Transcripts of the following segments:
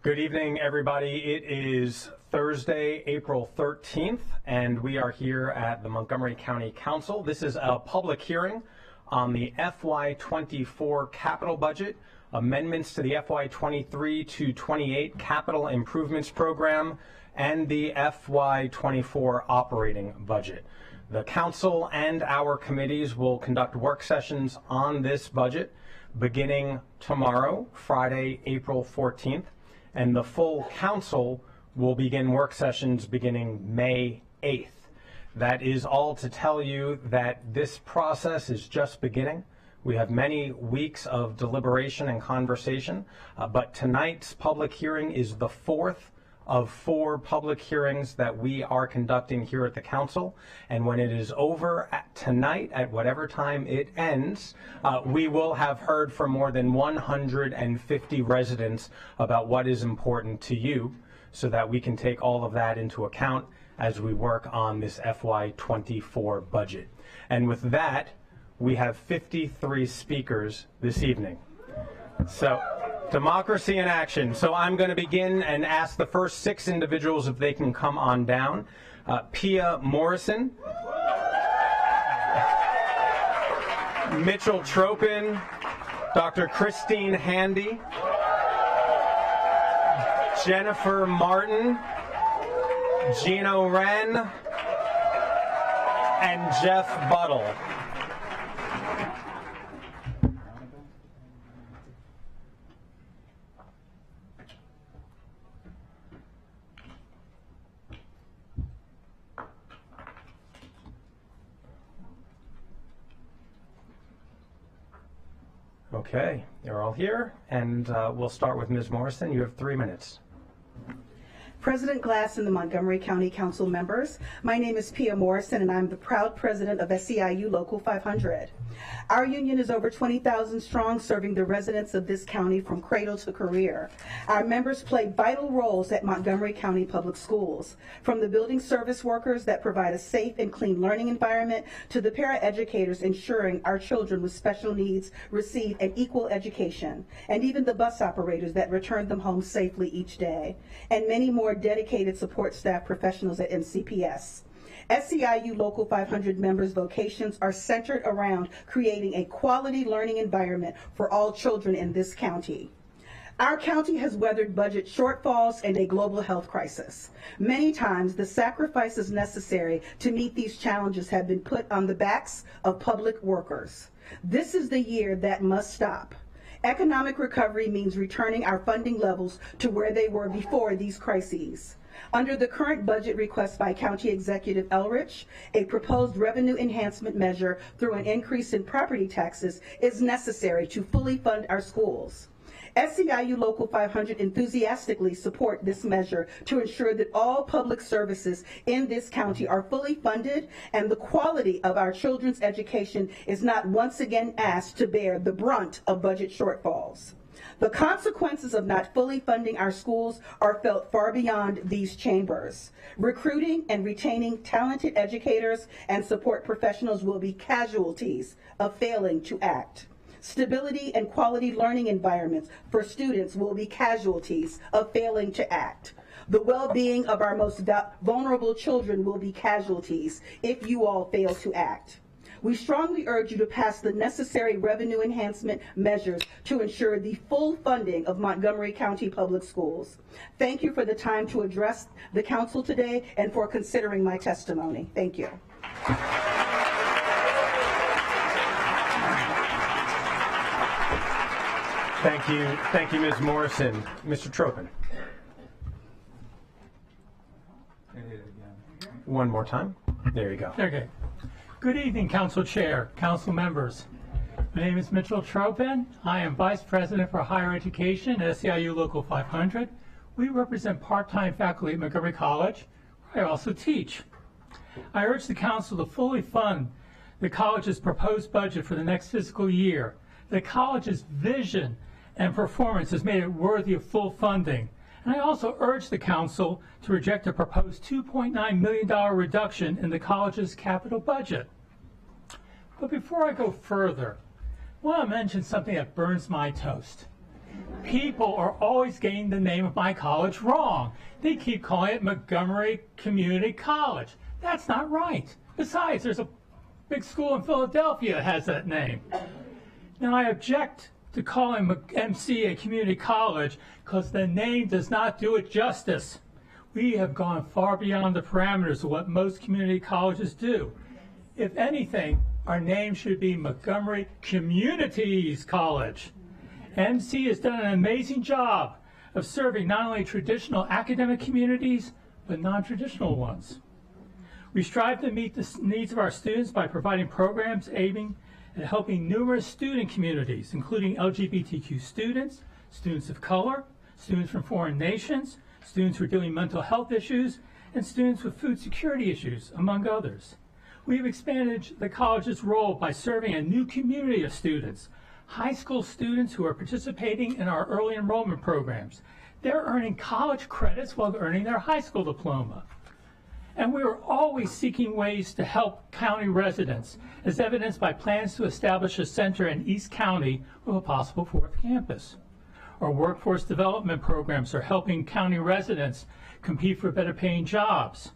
Good evening, everybody. It is Thursday, April 13th, and we are here at the Montgomery County Council. This is a public hearing on the FY24 capital budget, amendments to the FY23 to 28 capital improvements program, and the FY24 operating budget. The council and our committees will conduct work sessions on this budget beginning tomorrow, Friday, April 14th. And the full council will begin work sessions beginning May 8th. That is all to tell you that this process is just beginning. We have many weeks of deliberation and conversation, but tonight's public hearing is the fourth of 4 public hearings that we are conducting here at the council. And when it is over tonight, at whatever time it ends, we will have heard from more than 150 residents about what is important to you, so that we can take all of that into account as we work on this FY24 budget. And with that, we have 53 speakers this evening. So, democracy in action. So I'm going to begin and ask the first 6 individuals if they can come on down. Pia Morrison, Mitchell Tropin, Dr. Christine Handy, Jennifer Martin, Gino Wren, and Jeff Buttle. Okay, you're all here, and we'll start with Ms. Morrison. You have 3 minutes. President Glass and the Montgomery County Council members, my name is Pia Morrison, and I'm the proud president of SEIU Local 500. Our union is over 20,000 strong, serving the residents of this county from cradle to career. Our members play vital roles at Montgomery County Public Schools, from the building service workers that provide a safe and clean learning environment to the paraeducators ensuring our children with special needs receive an equal education, and even the bus operators that return them home safely each day, and many more dedicated support staff professionals at MCPS. SEIU Local 500 members' vocations are centered around creating a quality learning environment for all children in this county. Our county has weathered budget shortfalls and a global health crisis. Many times, the sacrifices necessary to meet these challenges have been put on the backs of public workers. This is the year that must stop. Economic recovery means returning our funding levels to where they were before these crises. Under the current budget request by County Executive Elrich, a proposed revenue enhancement measure through an increase in property taxes is necessary to fully fund our schools. SEIU Local 500 enthusiastically support this measure to ensure that all public services in this county are fully funded and the quality of our children's education is not once again asked to bear the brunt of budget shortfalls. The consequences of not fully funding our schools are felt far beyond these chambers. Recruiting and retaining talented educators and support professionals will be casualties of failing to act. Stability and quality learning environments for students will be casualties of failing to act. The well-being of our most vulnerable children will be casualties if you all fail to act. We strongly urge you to pass the necessary revenue enhancement measures to ensure the full funding of Montgomery County Public Schools. Thank you for the time to address the council today and for considering my testimony. Thank you. Thank you, Ms. Morrison. Mr. Tropin. One more time. There you go. Okay. Good evening, Council Chair, Council members. My name is Mitchell Tropin. I am Vice President for Higher Education at SEIU Local 500. We represent part-time faculty at Montgomery College, where I also teach. I urge the Council to fully fund the college's proposed budget for the next fiscal year. The college's vision and performance has made it worthy of full funding. And I also urge the Council to reject a proposed $2.9 million reduction in the college's capital budget. But before I go further, I want to mention something that burns my toast. People are always getting the name of my college wrong. They keep calling it Montgomery Community College. That's not right. Besides, there's a big school in Philadelphia that has that name. Now, I object to calling MC a community college because the name does not do it justice. We have gone far beyond the parameters of what most community colleges do. If anything, our name should be Montgomery Communities College. MC has done an amazing job of serving not only traditional academic communities, but non-traditional ones. We strive to meet the needs of our students by providing programs aiming at helping numerous student communities, including LGBTQ students, students of color, students from foreign nations, students who are dealing with mental health issues, and students with food security issues, among others. We have expanded the college's role by serving a new community of students, high school students who are participating in our early enrollment programs. They're earning college credits while earning their high school diploma. And we are always seeking ways to help county residents, as evidenced by plans to establish a center in East County with a possible fourth campus. Our workforce development programs are helping county residents compete for better paying jobs.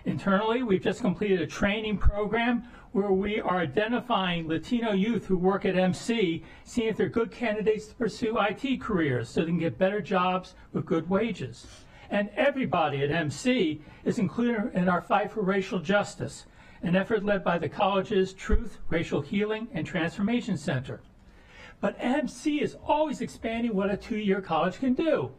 Internally, we've just completed a training program where we are identifying Latino youth who work at MC, seeing if they're good candidates to pursue IT careers so they can get better jobs with good wages. And everybody at MC is included in our fight for racial justice, an effort led by the college's Truth, Racial Healing, and Transformation Center. But MC is always expanding what a two-year college can do.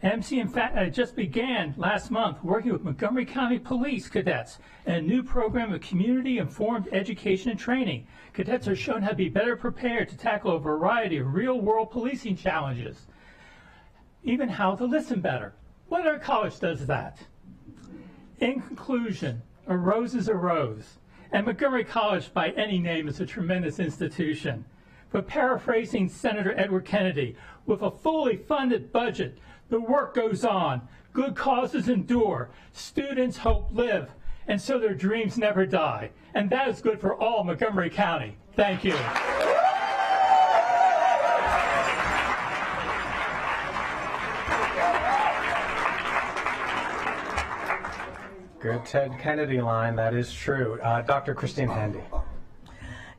MC, in fact, just began last month working with Montgomery County Police cadets in a new program of community-informed education and training. Cadets are shown how to be better prepared to tackle a variety of real-world policing challenges, even how to listen better. What other college does that? In conclusion, a rose is a rose, and Montgomery College by any name is a tremendous institution. But paraphrasing Senator Edward Kennedy, with a fully funded budget, the work goes on, good causes endure, students' hope live, and so their dreams never die. And that is good for all Montgomery County. Thank you. Good Ted Kennedy line, that is true. Dr. Christine Handy.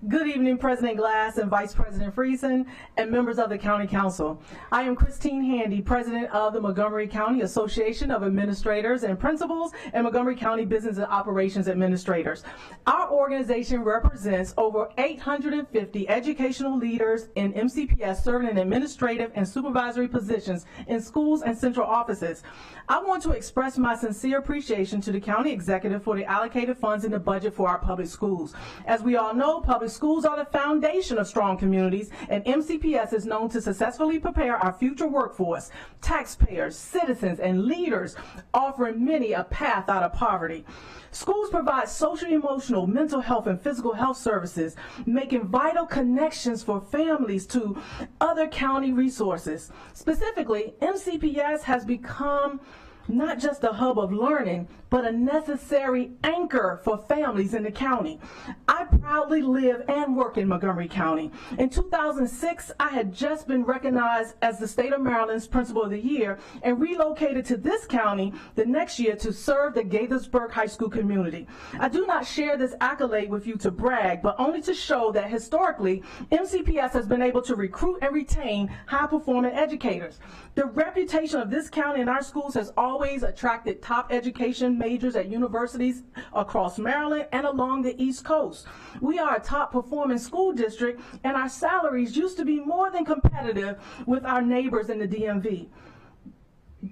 Good evening, President Glass and Vice President Friesen and members of the County Council. I am Christine Handy, President of the Montgomery County Association of Administrators and Principals and Montgomery County Business and Operations Administrators. Our organization represents over 850 educational leaders in MCPS serving in administrative and supervisory positions in schools and central offices. I want to express my sincere appreciation to the County Executive for the allocated funds in the budget for our public schools. As we all know, public schools are the foundation of strong communities, and MCPS is known to successfully prepare our future workforce, taxpayers, citizens, and leaders, offering many a path out of poverty. Schools provide social, emotional, mental health, and physical health services, making vital connections for families to other county resources. Specifically, MCPS has become not just a hub of learning, but a necessary anchor for families in the county. I proudly live and work in Montgomery County. In 2006, I had just been recognized as the state of Maryland's Principal of the Year and relocated to this county the next year to serve the Gaithersburg High School community. I do not share this accolade with you to brag, but only to show that historically, MCPS has been able to recruit and retain high-performing educators. The reputation of this county and our schools has always attracted top education majors at universities across Maryland and along the East Coast. We are a top performing school district, and our salaries used to be more than competitive with our neighbors in the DMV.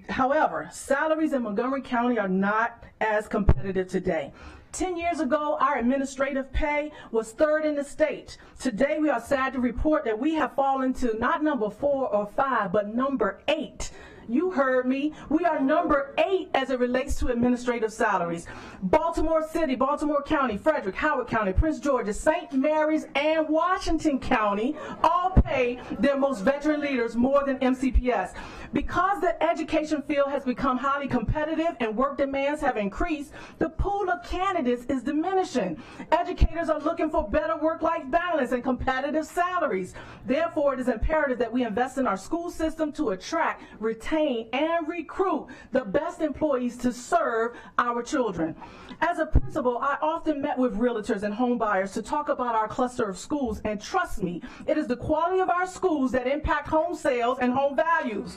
However, salaries in Montgomery County are not as competitive today. 10 years ago, our administrative pay was third in the state. Today, we are sad to report that we have fallen to not number 4 or 5, but number 8. You heard me. We are number 8 as it relates to administrative salaries. Baltimore City, Baltimore County, Frederick, Howard County, Prince George's, St. Mary's, and Washington County all pay their most veteran leaders more than MCPS. Because the education field has become highly competitive and work demands have increased, the pool of candidates is diminishing. Educators are looking for better work-life balance and competitive salaries. Therefore, it is imperative that we invest in our school system to attract, retain, and recruit the best employees to serve our children. As a principal, I often met with realtors and home buyers to talk about our cluster of schools, and trust me, it is the quality of our schools that impact home sales and home values.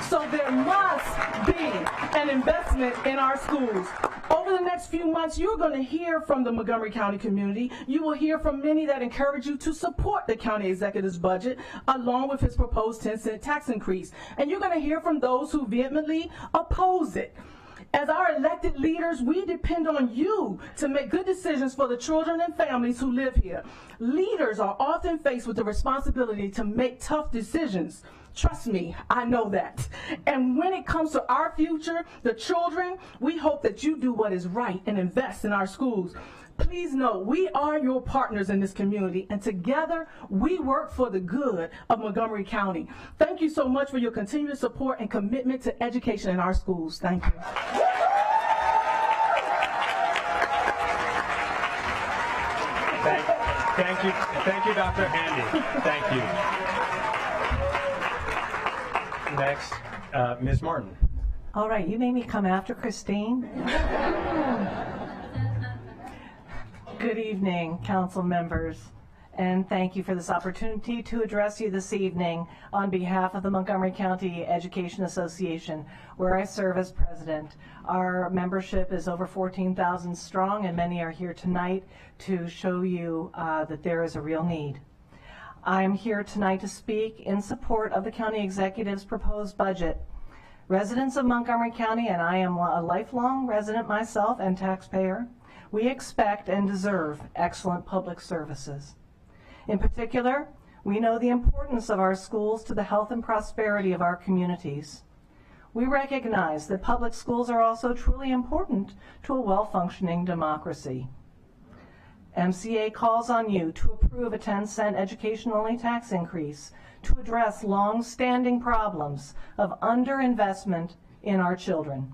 So there must be an investment in our schools. Over the next few months, you're going to hear from the Montgomery County community. You will hear from many that encourage you to support the county executive's budget, along with his proposed 10-cent tax increase. And you're going to hear from those who vehemently oppose it. As our elected leaders, we depend on you to make good decisions for the children and families who live here. Leaders are often faced with the responsibility to make tough decisions. Trust me, I know that. And when it comes to our future, the children, we hope that you do what is right and invest in our schools. Please know, we are your partners in this community, and together we work for the good of Montgomery County. Thank you so much for your continued support and commitment to education in our schools. Thank you. Thank you, Dr. Handy. Thank you. Next, Ms. Martin. All right, you made me come after Christine. Good evening, council members, and thank you for this opportunity to address you this evening on behalf of the Montgomery County Education Association, where I serve as president. Our membership is over 14,000 strong, and many are here tonight to show you that there is a real need. I'm here tonight to speak in support of the county executive's proposed budget. Residents of Montgomery County, and I am a lifelong resident myself and taxpayer, we expect and deserve excellent public services. In particular, we know the importance of our schools to the health and prosperity of our communities. We recognize that public schools are also truly important to a well-functioning democracy. MCA calls on you to approve a 10-cent education-only tax increase to address long-standing problems of underinvestment in our children.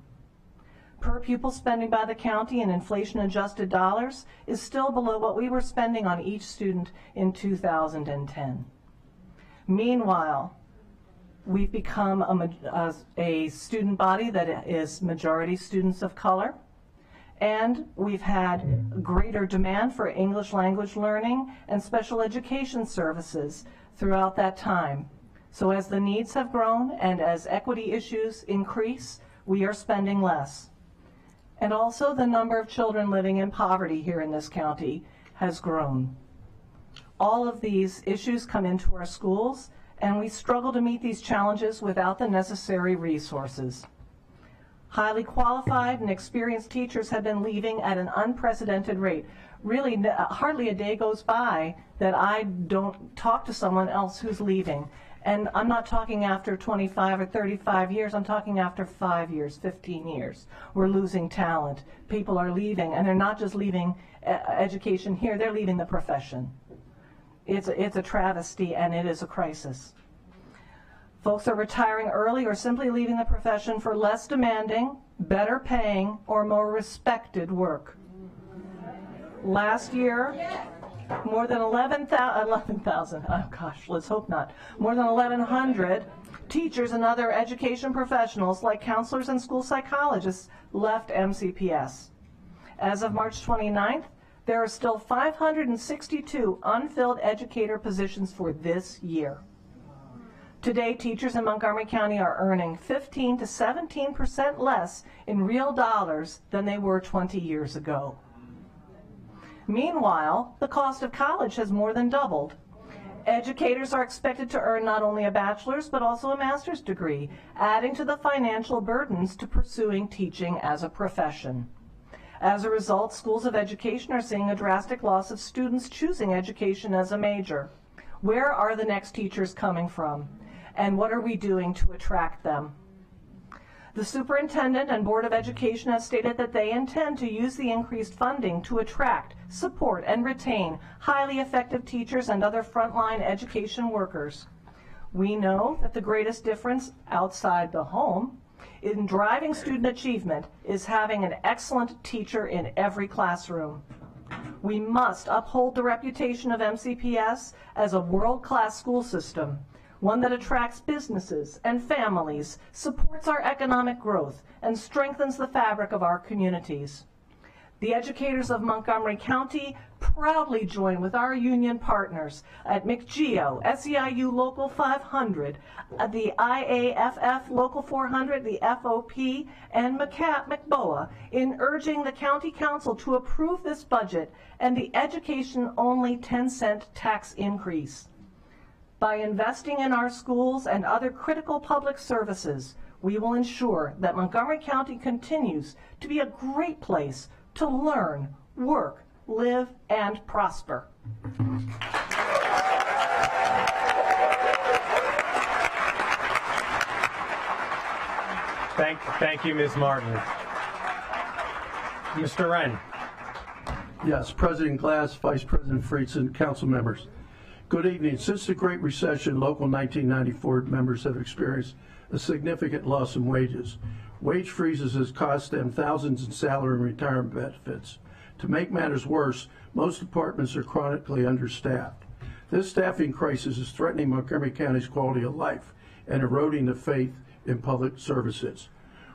Per pupil spending by the county in inflation-adjusted dollars is still below what we were spending on each student in 2010. Meanwhile, we've become a student body that is majority students of color, and we've had greater demand for English language learning and special education services throughout that time. So as the needs have grown and as equity issues increase, we are spending less. And also the number of children living in poverty here in this county has grown. All of these issues come into our schools, and we struggle to meet these challenges without the necessary resources. Highly qualified and experienced teachers have been leaving at an unprecedented rate. Really, hardly a day goes by that I don't talk to someone else who's leaving. And I'm not talking after 25 or 35 years, I'm talking after 5 years, 15 years. We're losing talent. People are leaving, and they're not just leaving education here, they're leaving the profession. It's a travesty, and it is a crisis. Folks are retiring early or simply leaving the profession for less demanding, better paying, or more respected work. Last year, more than 11,000, oh gosh, let's hope not, more than 1,100 teachers and other education professionals like counselors and school psychologists left MCPS. As of March 29th, there are still 562 unfilled educator positions for this year. Today, teachers in Montgomery County are earning 15 to 17% less in real dollars than they were 20 years ago. Meanwhile, the cost of college has more than doubled. Educators are expected to earn not only a bachelor's but also a master's degree, adding to the financial burdens to pursuing teaching as a profession. As a result, schools of education are seeing a drastic loss of students choosing education as a major. Where are the next teachers coming from? And what are we doing to attract them? The superintendent and Board of Education has stated that they intend to use the increased funding to attract, support, and retain highly effective teachers and other frontline education workers. We know that the greatest difference outside the home in driving student achievement is having an excellent teacher in every classroom. We must uphold the reputation of MCPS as a world-class school system, one that attracts businesses and families, supports our economic growth, and strengthens the fabric of our communities. The educators of Montgomery County proudly join with our union partners at McGeo, SEIU Local 500, the IAFF Local 400, the FOP, and McBoa in urging the County Council to approve this budget and the education-only 10-cent tax increase. By investing in our schools and other critical public services, we will ensure that Montgomery County continues to be a great place to learn, work, live, and prosper. Thank you, Ms. Martin. Mr. Wren. Yes, President Glass, Vice President Friesen, council members. Good evening. Since the Great Recession, local 1994 members have experienced a significant loss in wages. Wage freezes has cost them thousands in salary and retirement benefits. To make matters worse, most departments are chronically understaffed. This staffing crisis is threatening Montgomery County's quality of life and eroding the faith in public services.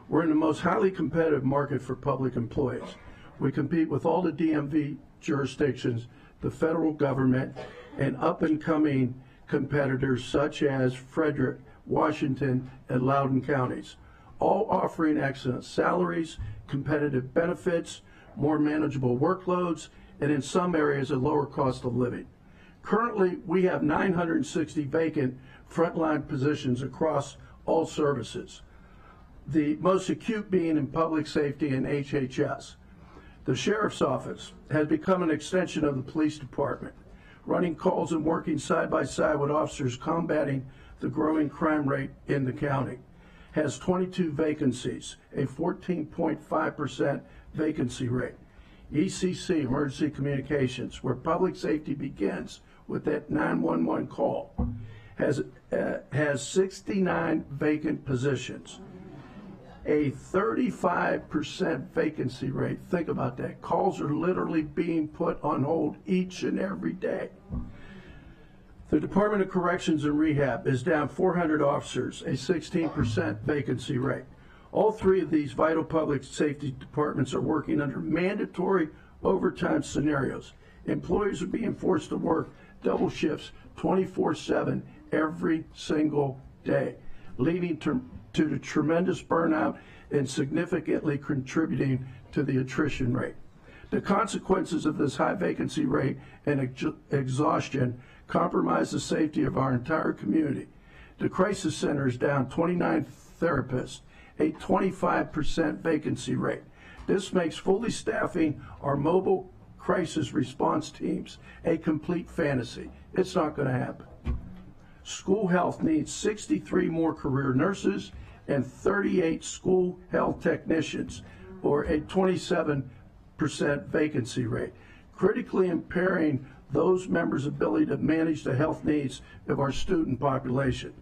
We're in the most highly competitive market for public employees. We compete with all the DMV jurisdictions, the federal government, and up-and-coming competitors such as Frederick, Washington, and Loudoun counties, all offering excellent salaries, competitive benefits, more manageable workloads, and in some areas a lower cost of living. Currently, we have 960 vacant frontline positions across all services, the most acute being in public safety and HHS. The Sheriff's Office has become an extension of the police department, running calls and working side by side with officers combating the growing crime rate in the county. Has 22 vacancies, a 14.5% vacancy rate. ECC, Emergency Communications, where public safety begins with that 911 call, has 69 vacant positions. A 35% vacancy rate. Think about that. Calls are literally being put on hold each and every day. The Department of Corrections and Rehab is down 400 officers, a 16% vacancy rate. All three of these vital public safety departments are working under mandatory overtime scenarios. Employees are being forced to work double shifts 24/7 every single day, leading to the tremendous burnout and significantly contributing to the attrition rate. The consequences of this high vacancy rate and exhaustion compromise the safety of our entire community. The crisis center is down 29 therapists, a 25% vacancy rate. This makes fully staffing our mobile crisis response teams a complete fantasy. It's not going to happen. School health needs 63 more career nurses and 38 school health technicians, or a 27% vacancy rate, critically impairing those members' ability to manage the health needs of our student population.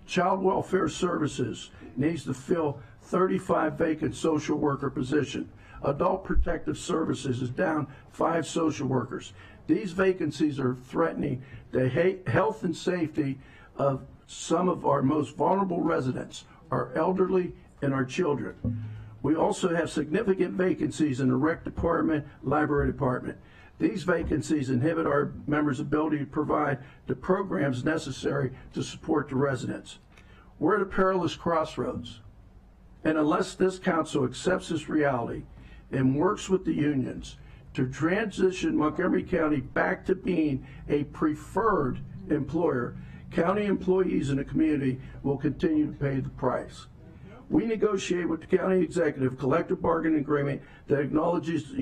Child Welfare Services needs to fill 35 vacant social worker positions. Adult Protective Services is down 5 social workers. These vacancies are threatening the health and safety of some of our most vulnerable residents, our elderly and our children. We also have significant vacancies in the rec department, library department. These vacancies inhibit our members' ability to provide the programs necessary to support the residents. We're at a perilous crossroads, and unless this council accepts this reality and works with the unions to transition Montgomery County back to being a preferred employer, county employees in the community will continue to pay the price. We negotiate with the county executive collective bargaining agreement that acknowledges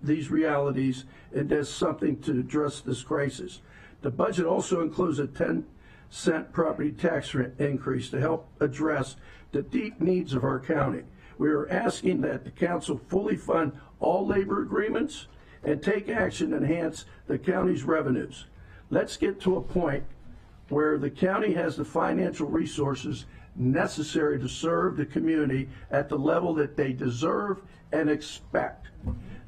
these realities and does something to address this crisis. The budget also includes a 10-cent property tax rate increase to help address the deep needs of our county. We are asking that the council fully fund all labor agreements and take action to enhance the county's revenues. Let's get to a point where the county has the financial resources necessary to serve the community at the level that they deserve and expect.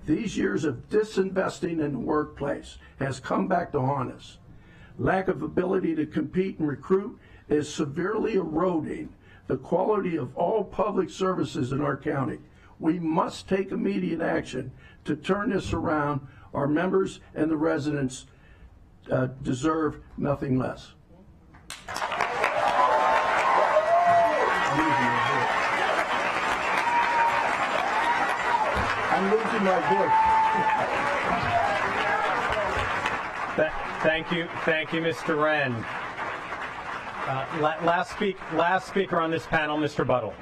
These years of disinvesting in the workplace has come back to haunt us. Lack of ability to compete and recruit is severely eroding the quality of all public services in our county. We must take immediate action to turn this around. Our members and the residents deserve nothing less. I'm losing my voice. Thank you, Mr. Wren. Last speaker on this panel, Mr. Buttle.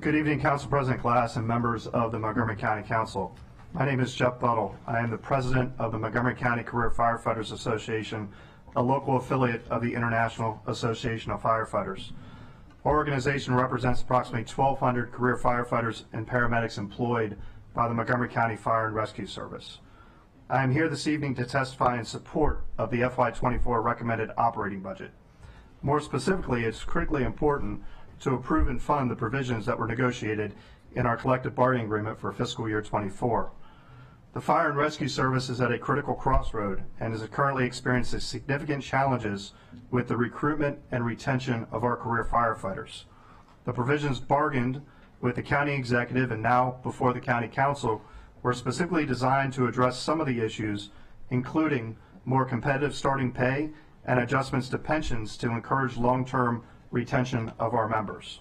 Good evening, Council President Glass and members of the Montgomery County Council. My name is Jeff Buttle. I am the president of the Montgomery County Career Firefighters Association, a local affiliate of the International Association of Firefighters. Our organization represents approximately 1,200 career firefighters and paramedics employed by the Montgomery County Fire and Rescue Service. I am here this evening to testify in support of the FY24 recommended operating budget. More specifically, it's critically important to approve and fund the provisions that were negotiated in our collective bargaining agreement for fiscal year 24. The Fire and Rescue Service is at a critical crossroad and is currently experiencing significant challenges with the recruitment and retention of our career firefighters. The provisions bargained with the county executive and now before the county council were specifically designed to address some of the issues, including more competitive starting pay and adjustments to pensions to encourage long-term retention of our members.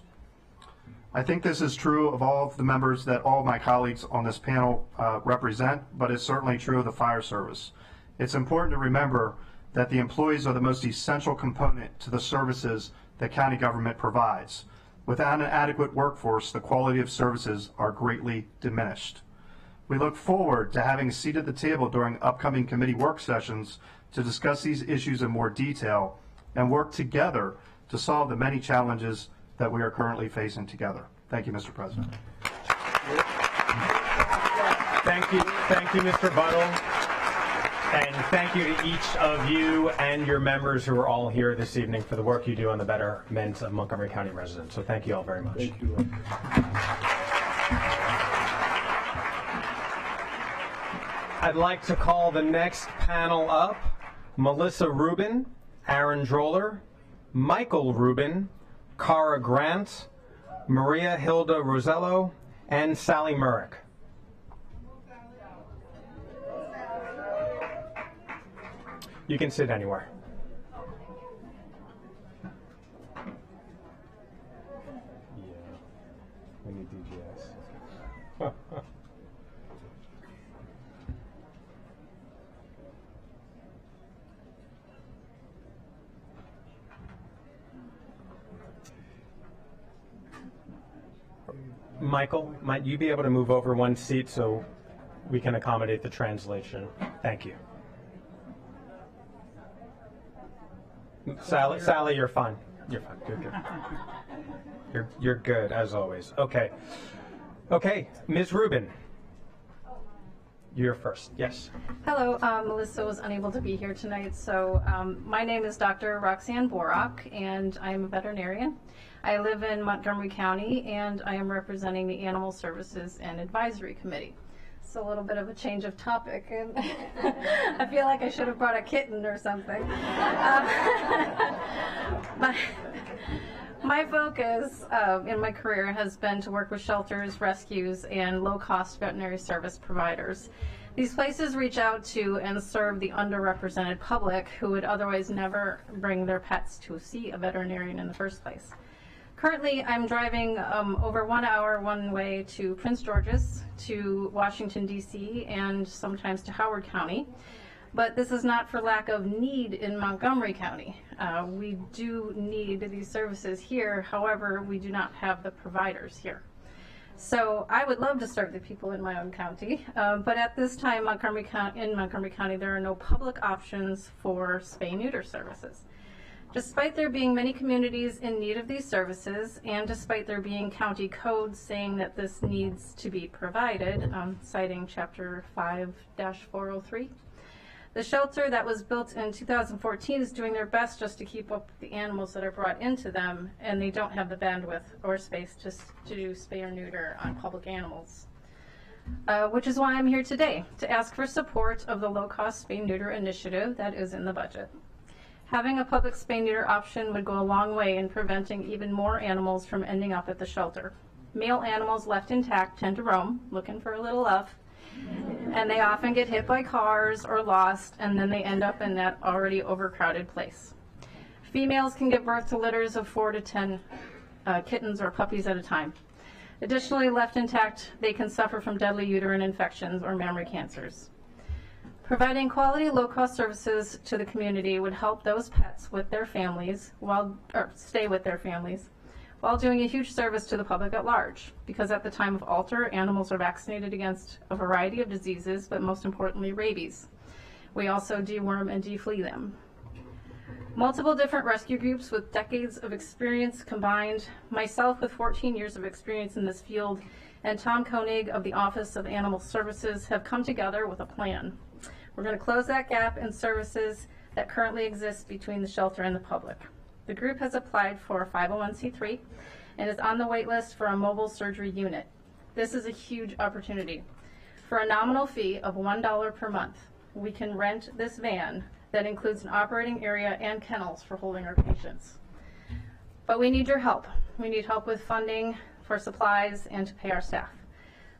I think this is true of all of the members that all of my colleagues on this panel represent, but it's certainly true of the fire service. It's important to remember that the employees are the most essential component to the services that county government provides. Without an adequate workforce, the quality of services are greatly diminished. We look forward to having a seat at the table during upcoming committee work sessions to discuss these issues in more detail and work together to solve the many challenges that we are currently facing together. Thank you, Mr. President. Thank you, Mr. Buttle. And thank you to each of you and your members who are all here this evening for the work you do on the betterment of Montgomery County residents. So thank you all very much. Thank you. I'd like to call the next panel up: Melissa Rubin, Aaron Droller, Michael Rubin, Cara Grant, Maria Hilda Rosello, and Sally Murick. You can sit anywhere. Yeah, we need DGS. Michael, might you be able to move over one seat so we can accommodate the translation? Thank you. Sally, you're fine. You're fine. You're good. You're good as always. Okay. Okay, Ms. Rubin. You're first. Yes. Hello, Melissa was unable to be here tonight, so my name is Dr. Roxanne Borak, and I am a veterinarian. I live in Montgomery County, and I am representing the Animal Services and Advisory Committee. It's a little bit of a change of topic, and I feel like I should have brought a kitten or something. My focus in my career has been to work with shelters, rescues, and low-cost veterinary service providers. These places reach out to and serve the underrepresented public who would otherwise never bring their pets to see a veterinarian in the first place. Currently, I'm driving over 1 hour one way to Prince George's, to Washington, D.C., and sometimes to Howard County. But this is not for lack of need in Montgomery County. We do need these services here, however, we do not have the providers here. So I would love to serve the people in my own county, but at this time in Montgomery County, there are no public options for spay-neuter services. Despite there being many communities in need of these services, and despite there being county codes saying that this needs to be provided, citing Chapter 5-403, the shelter that was built in 2014 is doing their best just to keep up with the animals that are brought into them, and they don't have the bandwidth or space to do spay or neuter on public animals. Which is why I'm here today, to ask for support of the low-cost spay-neuter initiative that is in the budget. Having a public spay-neuter option would go a long way in preventing even more animals from ending up at the shelter. Male animals left intact tend to roam, looking for a little love, and they often get hit by cars or lost, and then they end up in that already overcrowded place. Females can give birth to litters of 4 to 10 kittens or puppies at a time. Additionally, left intact, they can suffer from deadly uterine infections or mammary cancers. Providing quality, low-cost services to the community would help those pets with their families stay with their families while doing a huge service to the public at large, because at the time of altar, animals are vaccinated against a variety of diseases, but most importantly, rabies. We also deworm and deflea them. Multiple different rescue groups with decades of experience combined, myself with 14 years of experience in this field, and Tom Koenig of the Office of Animal Services have come together with a plan. We're going to close that gap in services that currently exist between the shelter and the public. The group has applied for a 501c3 and is on the wait list for a mobile surgery unit. This is a huge opportunity. For a nominal fee of $1 per month, we can rent this van that includes an operating area and kennels for holding our patients. But we need your help. We need help with funding for supplies and to pay our staff.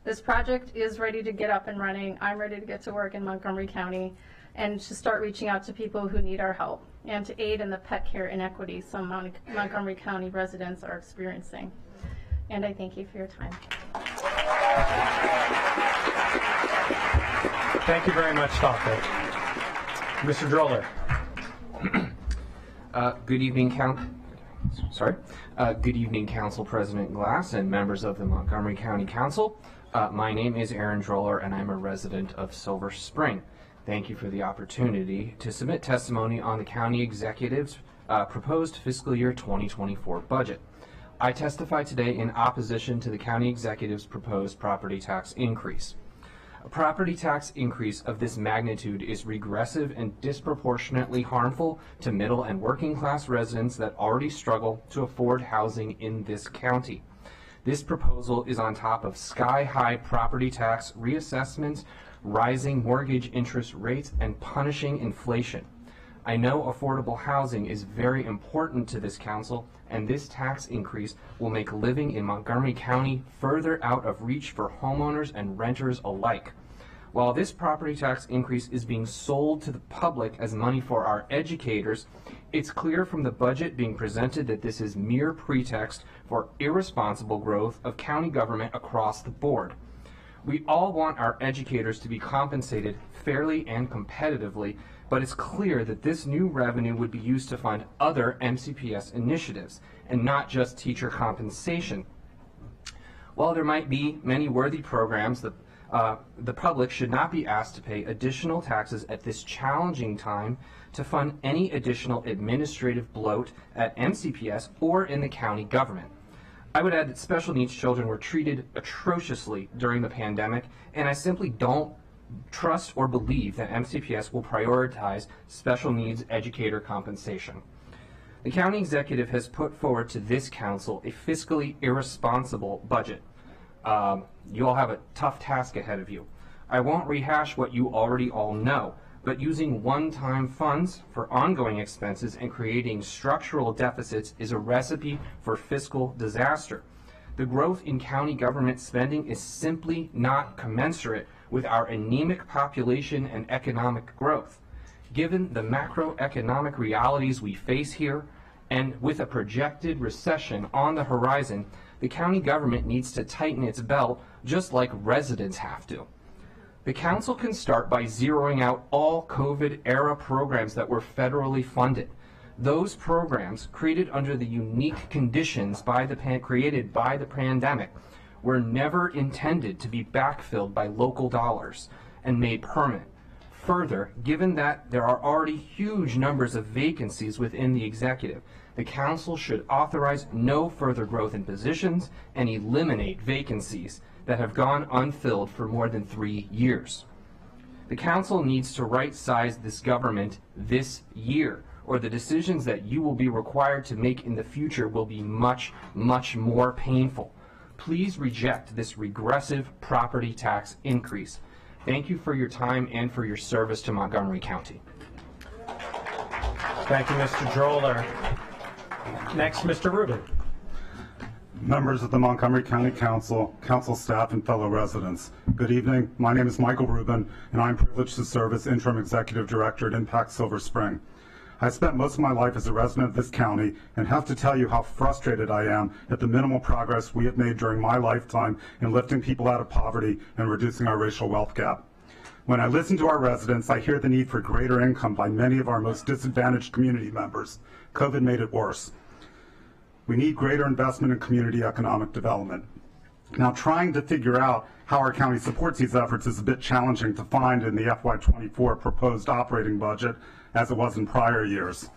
This project is ready to get up and running. I'm ready to get to work in Montgomery County and to start reaching out to people who need our help and to aid in the pet care inequity some Montgomery County residents are experiencing. And I thank you for your time. Thank you very much, Doctor. Mr. Droller. Good evening, Good evening, Council President Glass and members of the Montgomery County Council. My name is Aaron Droller, and I'm a resident of Silver Spring. Thank you for the opportunity to submit testimony on the County Executive's proposed fiscal year 2024 budget. I testify today in opposition to the County Executive's proposed property tax increase. A property tax increase of this magnitude is regressive and disproportionately harmful to middle and working class residents that already struggle to afford housing in this county. This proposal is on top of sky-high property tax reassessments, rising mortgage interest rates, and punishing inflation. I know affordable housing is very important to this council, and this tax increase will make living in Montgomery County further out of reach for homeowners and renters alike. While this property tax increase is being sold to the public as money for our educators, it's clear from the budget being presented that this is mere pretext for irresponsible growth of county government across the board. We all want our educators to be compensated fairly and competitively, but it's clear that this new revenue would be used to fund other MCPS initiatives and not just teacher compensation. While there might be many worthy programs, the public should not be asked to pay additional taxes at this challenging time to fund any additional administrative bloat at MCPS or in the county government. I would add that special needs children were treated atrociously during the pandemic, and I simply don't trust or believe that MCPS will prioritize special needs educator compensation. The county executive has put forward to this council a fiscally irresponsible budget. You all have a tough task ahead of you. I won't rehash what you already all know, but using one-time funds for ongoing expenses and creating structural deficits is a recipe for fiscal disaster. The growth in county government spending is simply not commensurate with our anemic population and economic growth. Given the macroeconomic realities we face here, and with a projected recession on the horizon, the county government needs to tighten its belt just like residents have to. The council can start by zeroing out all COVID-era programs that were federally funded. Those programs, created under the unique conditions created by the pandemic, were never intended to be backfilled by local dollars and made permanent. Further, given that there are already huge numbers of vacancies within the executive, the council should authorize no further growth in positions and eliminate vacancies that have gone unfilled for more than 3 years. The council needs to right-size this government this year, or the decisions that you will be required to make in the future will be much, much more painful. Please reject this regressive property tax increase. Thank you for your time and for your service to Montgomery County. Thank you, Mr. Droller. Next, Mr. Rubin. Members of the Montgomery County Council, council staff, and fellow residents. Good evening. My name is Michael Rubin, and I'm privileged to serve as Interim Executive Director at Impact Silver Spring. I spent most of my life as a resident of this county and have to tell you how frustrated I am at the minimal progress we have made during my lifetime in lifting people out of poverty and reducing our racial wealth gap. When I listen to our residents, I hear the need for greater income by many of our most disadvantaged community members. COVID made it worse. We need greater investment in community economic development. Now, trying to figure out how our county supports these efforts is a bit challenging to find in the FY24 proposed operating budget, as it was in prior years.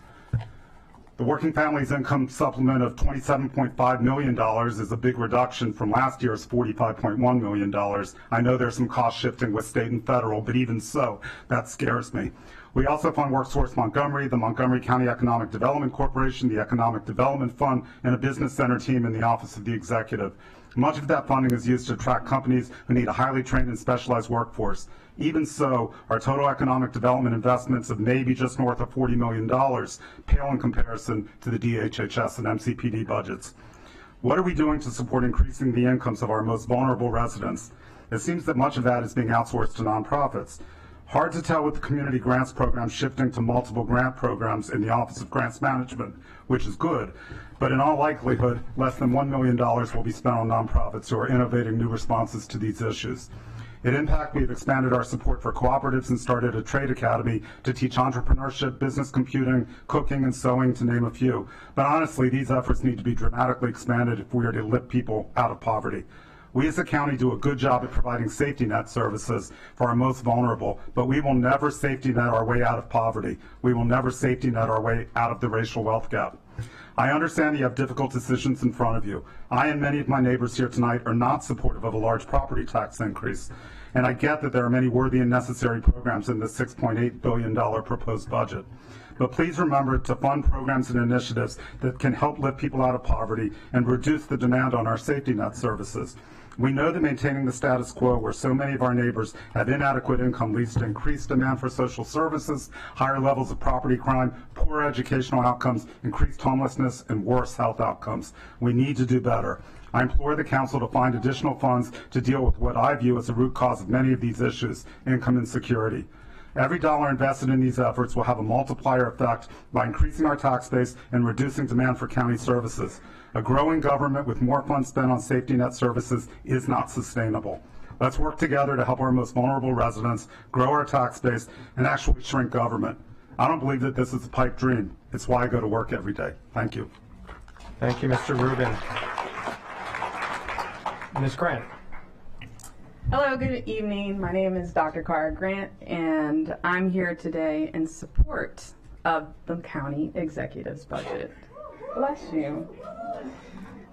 The Working Families Income Supplement of $27.5 million is a big reduction from last year's $45.1 million. I know there's some cost shifting with state and federal, but even so, that scares me. We also fund WorkSource Montgomery, the Montgomery County Economic Development Corporation, the Economic Development Fund, and a business center team in the Office of the Executive. Much of that funding is used to attract companies who need a highly trained and specialized workforce. Even so, our total economic development investments of maybe just north of $40 million pale in comparison to the DHHS and MCPD budgets. What are we doing to support increasing the incomes of our most vulnerable residents? It seems that much of that is being outsourced to nonprofits. Hard to tell with the community grants program shifting to multiple grant programs in the Office of Grants Management, which is good, but in all likelihood, less than $1 million will be spent on nonprofits who are innovating new responses to these issues. At Impact, we've expanded our support for cooperatives and started a trade academy to teach entrepreneurship, business computing, cooking, and sewing, to name a few. But honestly, these efforts need to be dramatically expanded if we are to lift people out of poverty. We as a county do a good job at providing safety net services for our most vulnerable, but we will never safety net our way out of poverty. We will never safety net our way out of the racial wealth gap. I understand you have difficult decisions in front of you. I and many of my neighbors here tonight are not supportive of a large property tax increase, and I get that there are many worthy and necessary programs in the $6.8 billion proposed budget. But please remember to fund programs and initiatives that can help lift people out of poverty and reduce the demand on our safety net services. We know that maintaining the status quo where so many of our neighbors have inadequate income leads to increased demand for social services, higher levels of property crime, poor educational outcomes, increased homelessness, and worse health outcomes. We need to do better. I implore the council to find additional funds to deal with what I view as the root cause of many of these issues, income insecurity. Every dollar invested in these efforts will have a multiplier effect by increasing our tax base and reducing demand for county services. A growing government with more funds spent on safety net services is not sustainable. Let's work together to help our most vulnerable residents, grow our tax base, and actually shrink government. I don't believe that this is a pipe dream. It's why I go to work every day. Thank you. Thank you, Mr. Rubin. Ms. Grant. Hello, good evening. My name is Dr. Cara Grant, and I'm here today in support of the county executive's budget. Bless you.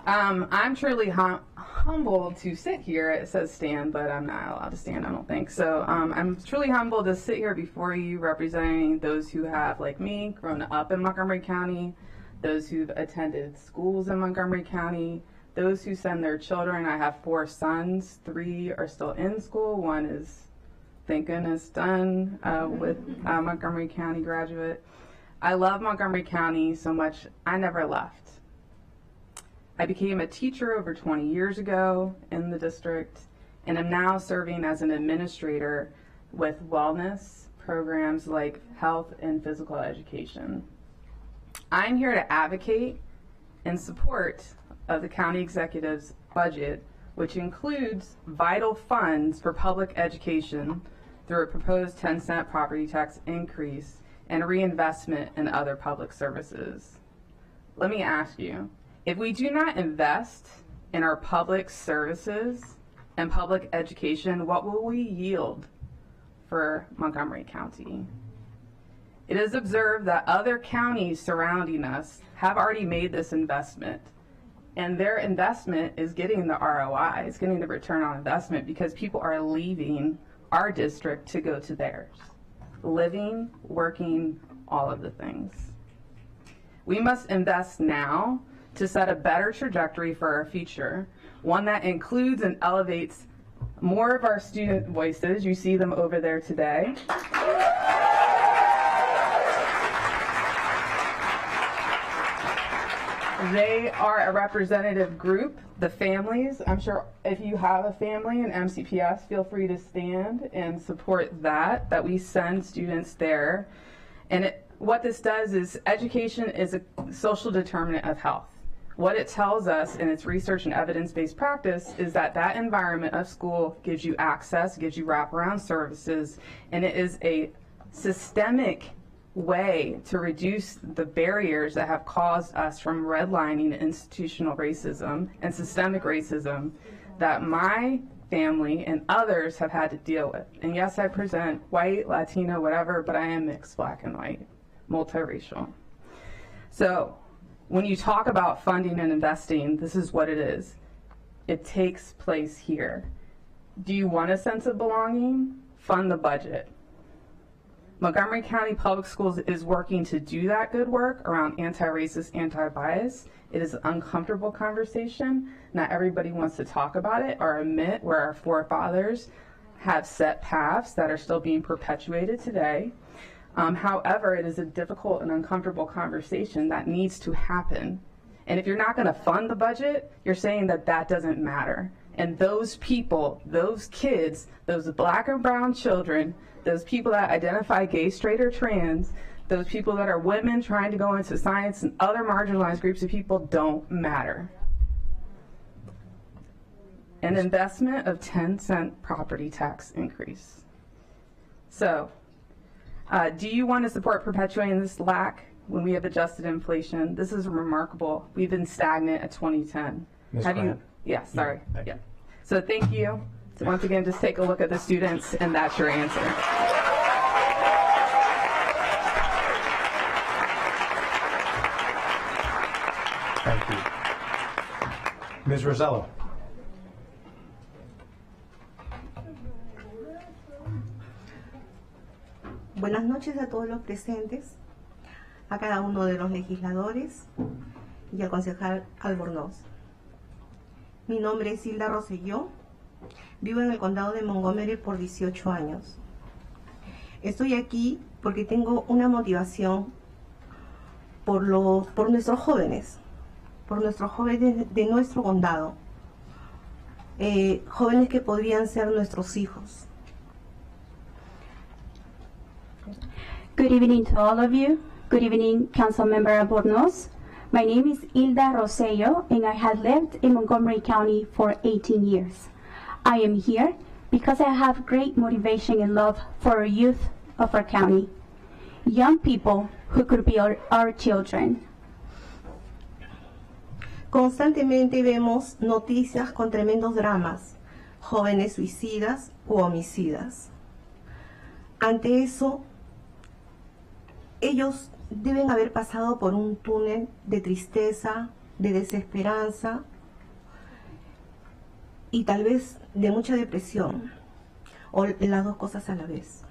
I'm truly humbled to sit here. It says stand, but I'm not allowed to stand, I don't think. So I'm truly humbled to sit here before you representing those who have, like me, grown up in Montgomery County, those who've attended schools in Montgomery County, those who send their children. I have 4 sons. 3 are still in school. 1 is, thank goodness, done with Montgomery County graduate. I love Montgomery County so much, I never left. I became a teacher over 20 years ago in the district, and am now serving as an administrator with wellness programs like health and physical education. I'm here to advocate in support of the county executive's budget, which includes vital funds for public education through a proposed 10-cent property tax increase and reinvestment in other public services. Let me ask you, if we do not invest in our public services and public education, what will we yield for Montgomery County. It is observed that other counties surrounding us have already made this investment, and their investment is getting the ROI, it's getting the return on investment, because people are leaving our district to go to theirs. Living, working, all of the things. We must invest now to set a better trajectory for our future, one that includes and elevates more of our student voices. You see them over there today. They are a representative group, the families. I'm sure if you have a family in MCPS, feel free to stand and support that we send students there. And what this does is education is a social determinant of health. What it tells us in its research and evidence-based practice is that that environment of school gives you access, gives you wraparound services, and it is a systemic way to reduce the barriers that have caused us from redlining institutional racism and systemic racism that my family and others have had to deal with. And yes, I present white, Latino, whatever, but I am mixed, black and white, multiracial. So when you talk about funding and investing, this is what it is. It takes place here. Do you want a sense of belonging? Fund the budget. Montgomery County Public Schools is working to do that good work around anti-racist, anti-bias. It is an uncomfortable conversation. Not everybody wants to talk about it or admit where our forefathers have set paths that are still being perpetuated today. However, it is a difficult and uncomfortable conversation that needs to happen. And if you're not going to fund the budget, you're saying that that doesn't matter. And those people, those kids, those black and brown children, those people that identify gay, straight, or trans, those people that are women trying to go into science and other marginalized groups of people don't matter. An investment of 10-cent property tax increase. So, do you want to support perpetuating this lack when we have adjusted inflation? This is remarkable. We've been stagnant at 2010. Ms. Have Grant? you? Yeah, sorry. Yeah. So thank you. So once again, just take a look at the students, and that's your answer. Thank you. Ms. Rosello. Buenas noches a todos los presentes, a cada uno de los legisladores y al concejal Albornoz. Mi nombre es Hilda Rosselló, vivo en el condado de Montgomery por 18 años. Estoy aquí porque tengo una motivación por nuestros jóvenes de nuestro condado, jóvenes que podrían ser nuestros hijos. Good evening to all of you. Good evening, Councilmember Albornoz. My name is Hilda Rosello, and I have lived in Montgomery County for 18 years. I am here because I have great motivation and love for our youth of our county, young people who could be our children. Constantemente vemos noticias con tremendos dramas, jóvenes suicidas u homicidas. Ante eso, ellos deben haber pasado por un túnel de tristeza, de desesperanza y tal vez de mucha depresión, o las dos cosas a la vez.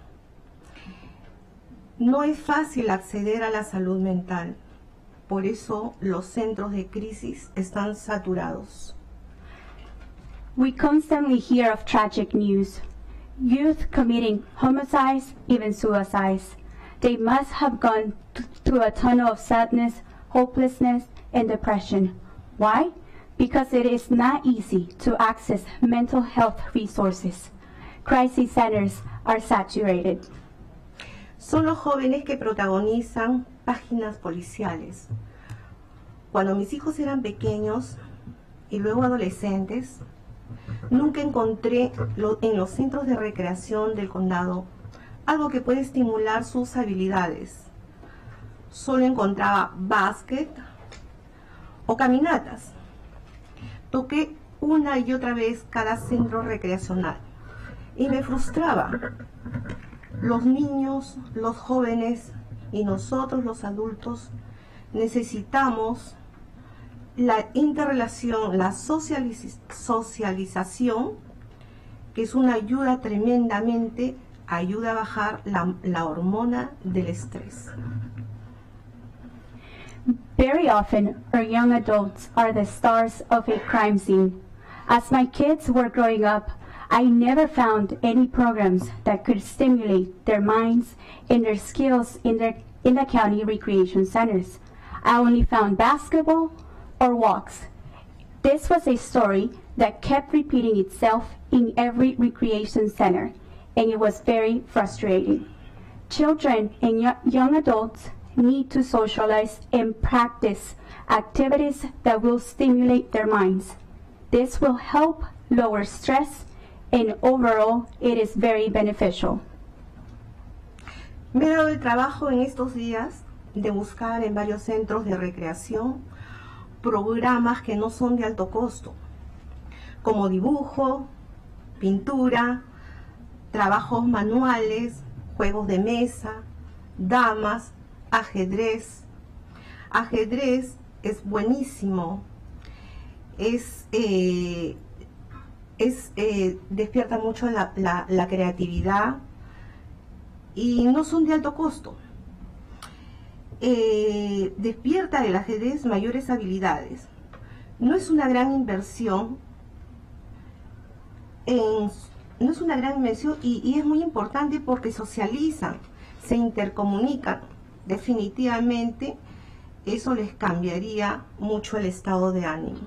No es fácil acceder a la salud mental, por eso los centros de crisis están saturados. We constantly hear of tragic news, youth committing homicides, even suicides. They must have gone through a tunnel of sadness, hopelessness, and depression. Why? Because it is not easy to access mental health resources. Crisis centers are saturated. Son los jóvenes que protagonizan páginas policiales. Cuando mis hijos eran pequeños y luego adolescentes, nunca encontré en los centros de recreación del condado algo que puede estimular sus habilidades. Solo encontraba básquet o caminatas. Toqué una y otra vez cada centro recreacional y me frustraba. Los niños, los jóvenes y nosotros los adultos necesitamos la interrelación, la socialización, que es una ayuda tremendamente, ayuda a bajar la hormona del estrés. Very often, our young adults are the stars of a crime scene. As my kids were growing up, I never found any programs that could stimulate their minds and their skills in the county recreation centers. I only found basketball or walks. This was a story that kept repeating itself in every recreation center, and it was very frustrating. Children and young adults need to socialize and practice activities that will stimulate their minds. This will help lower stress, and overall, it is very beneficial. Me he dado el trabajo en estos días de buscar en varios centros de recreación programas que no son de alto costo, como dibujo, pintura, trabajos manuales, juegos de mesa, damas, ajedrez. Ajedrez es buenísimo, despierta mucho la creatividad y no son de alto costo. Despierta el ajedrez mayores habilidades. No es una gran inversión, y es muy importante porque socializan, se intercomunican. Definitivamente eso les cambiaría mucho el estado de ánimo.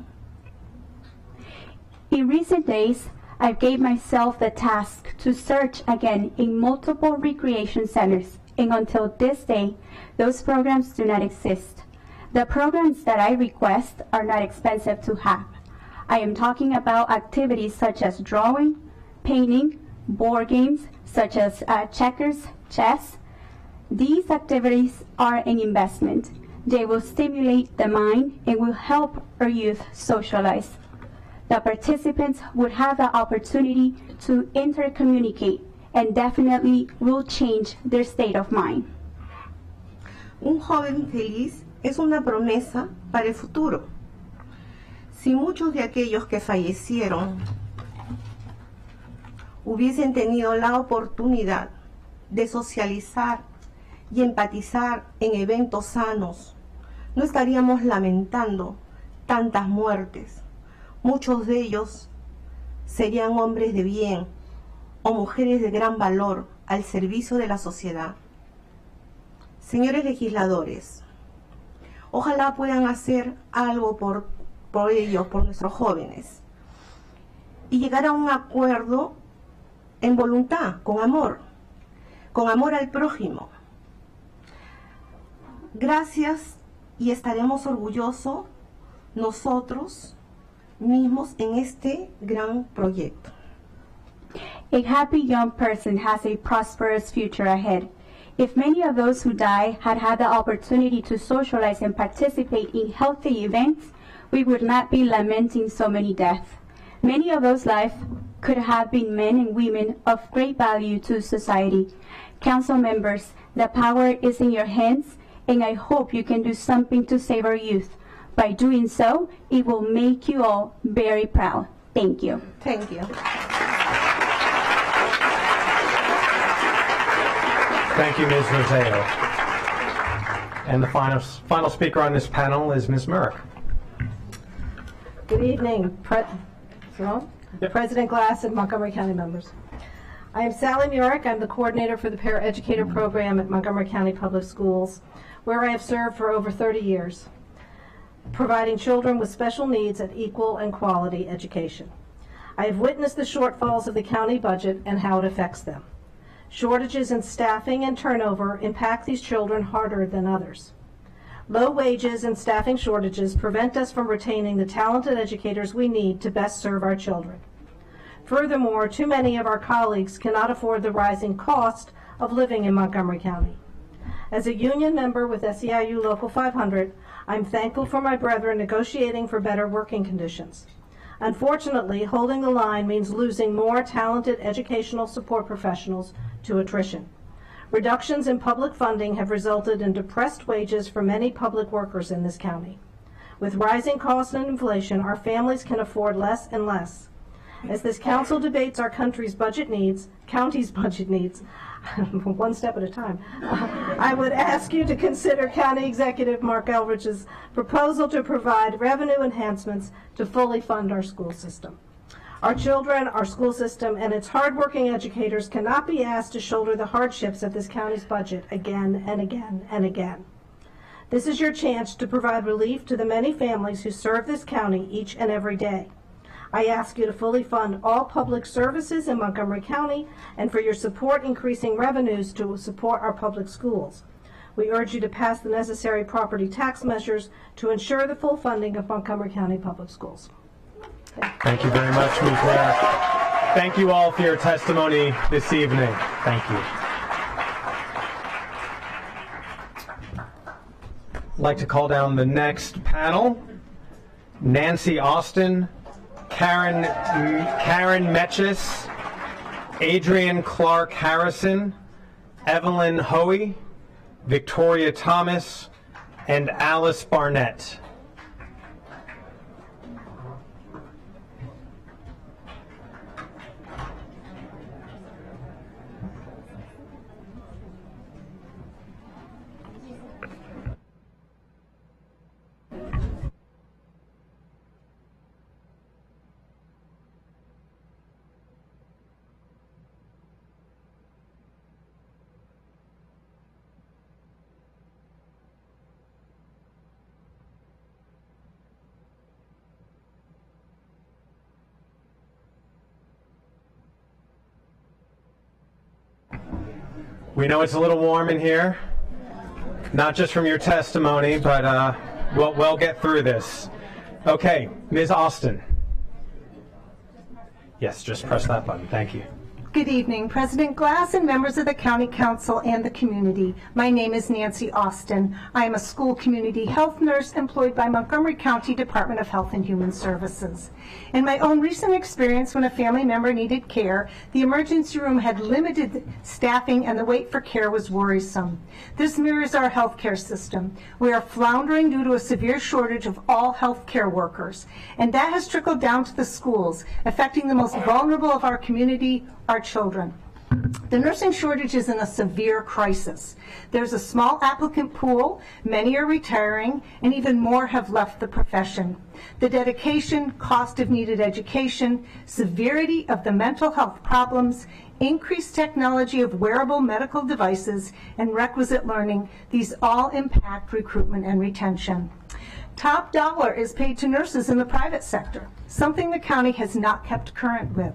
In recent days, I gave myself the task to search again in multiple recreation centers, and until this day, those programs do not exist. The programs that I request are not expensive to have. I am talking about activities such as drawing, painting, board games such as checkers, chess. These activities are an investment. They will stimulate the mind and will help our youth socialize. The participants would have the opportunity to intercommunicate and definitely will change their state of mind. Un joven feliz es una promesa para el futuro. Si muchos de aquellos que fallecieron hubiesen tenido la oportunidad de socializar y empatizar en eventos sanos, no estaríamos lamentando tantas muertes. Muchos de ellos serían hombres de bien o mujeres de gran valor al servicio de la sociedad. Señores legisladores, ojalá puedan hacer algo por ellos, por nuestros jóvenes, y llegar a un acuerdo en voluntad, con amor al prójimo. Gracias, y estaremos orgullosos nosotros mismos en este gran proyecto. A happy young person has a prosperous future ahead. If many of those who die had had the opportunity to socialize and participate in healthy events, we would not be lamenting so many deaths. Many of those lives could have been men and women of great value to society. Council members, the power is in your hands, and I hope you can do something to save our youth. By doing so, it will make you all very proud. Thank you. Thank you. Thank you, Ms. Roseo. And the final speaker on this panel is Ms. Merrick. Good evening, President Glass and Montgomery County members. I am Sally Murick. I'm the coordinator for the Paraeducator program at Montgomery County Public Schools, where I have served for over 30 years, providing children with special needs an equal and quality education. I have witnessed the shortfalls of the county budget and how it affects them. Shortages in staffing and turnover impact these children harder than others. Low wages and staffing shortages prevent us from retaining the talented educators we need to best serve our children. Furthermore, too many of our colleagues cannot afford the rising cost of living in Montgomery County. As a union member with SEIU Local 500, I'm thankful for my brethren negotiating for better working conditions. Unfortunately, holding the line means losing more talented educational support professionals to attrition. Reductions in public funding have resulted in depressed wages for many public workers in this county. With rising costs and inflation, our families can afford less and less. As this council debates our county's budget needs, one step at a time, I would ask you to consider County Executive Mark Eldridge's proposal to provide revenue enhancements to fully fund our school system. Our children, our school system, and its hardworking educators cannot be asked to shoulder the hardships of this county's budget again and again and again. This is your chance to provide relief to the many families who serve this county each and every day. I ask you to fully fund all public services in Montgomery County and for your support increasing revenues to support our public schools. We urge you to pass the necessary property tax measures to ensure the full funding of Montgomery County Public Schools. Thank you very much, Ms. Blair. Thank you all for your testimony this evening. Thank you. I'd like to call down the next panel. Nancy Austin, Karen Metchis, Adrian Clark Harrison, Evelyn Hoey, Victoria Thomas, and Alice Barnett. We know it's a little warm in here, not just from your testimony, but we'll get through this. Okay, Ms. Austin. Yes, just press that button. Thank you. Good evening, President Glass and members of the County Council and the community. My name is Nancy Austin. I am a school community health nurse employed by Montgomery County Department of Health and Human Services. In my own recent experience, when a family member needed care, the emergency room had limited staffing and the wait for care was worrisome. This mirrors our healthcare system. We are floundering due to a severe shortage of all healthcare workers, and that has trickled down to the schools, affecting the most vulnerable of our community, our children. The nursing shortage is in a severe crisis. There's a small applicant pool, many are retiring, and even more have left the profession. The dedication, cost of needed education, severity of the mental health problems, increased technology of wearable medical devices, and requisite learning, these all impact recruitment and retention. Top dollar is paid to nurses in the private sector, something the county has not kept current with.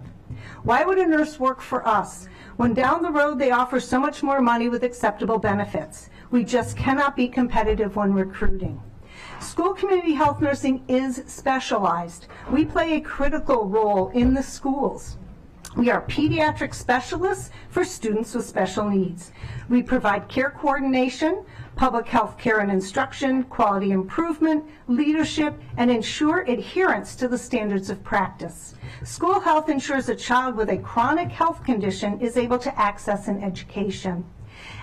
Why would a nurse work for us when down the road they offer so much more money with acceptable benefits? We just cannot be competitive when recruiting. School community health nursing is specialized. We play a critical role in the schools. We are pediatric specialists for students with special needs. We provide care coordination, public health care and instruction, quality improvement, leadership, and ensure adherence to the standards of practice. School health ensures a child with a chronic health condition is able to access an education.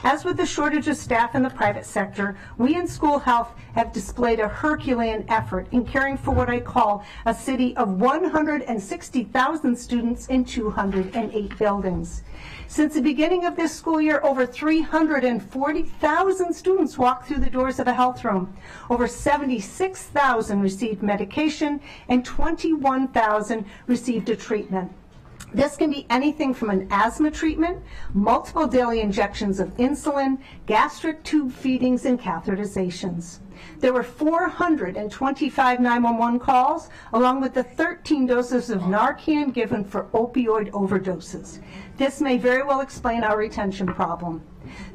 As with the shortage of staff in the private sector, we in school health have displayed a Herculean effort in caring for what I call a city of 160,000 students in 208 buildings. Since the beginning of this school year, over 340,000 students walked through the doors of a health room. Over 76,000 received medication and 21,000 received a treatment. This can be anything from an asthma treatment, multiple daily injections of insulin, gastric tube feedings, and catheterizations. There were 425 911 calls, along with the 13 doses of Narcan given for opioid overdoses. This may very well explain our retention problem.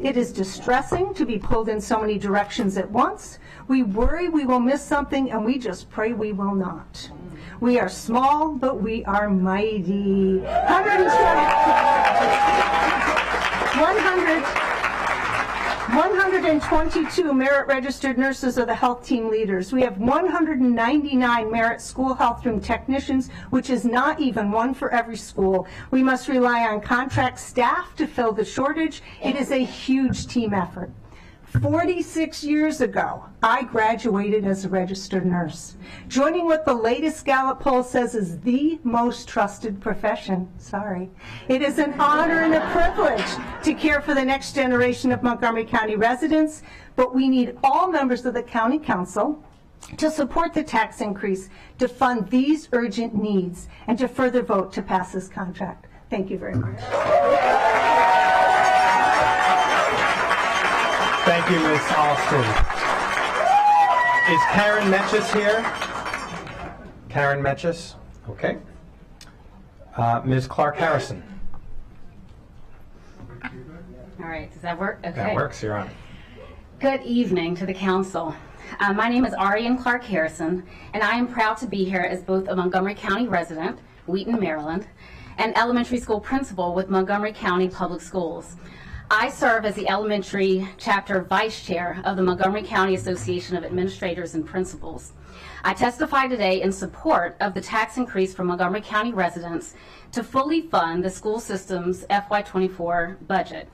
It is distressing to be pulled in so many directions at once. We worry we will miss something, and we just pray we will not. We are small, but we are mighty. 120 222 merit registered nurses are the health team leaders. We have 199 merit school health room technicians, which is not even one for every school. We must rely on contract staff to fill the shortage. It is a huge team effort. 46 years ago, I graduated as a registered nurse, joining what the latest Gallup poll says is the most trusted profession. Sorry. It is an honor and a privilege to care for the next generation of Montgomery County residents, but we need all members of the County Council to support the tax increase, to fund these urgent needs, and to further vote to pass this contract. Thank you very much. Thank you, Ms. Austin. Is Karen Metchis here? Karen Metchis? Okay. Ms. Clark Harrison. All right, does that work? Okay. That works, you're on. Good evening to the council. My name is Arian Clark Harrison, and I am proud to be here as both a Montgomery County resident, Wheaton, Maryland, and elementary school principal with Montgomery County Public Schools. I serve as the elementary chapter vice chair of the Montgomery County Association of Administrators and Principals. I testify today in support of the tax increase for Montgomery County residents to fully fund the school system's FY24 budget.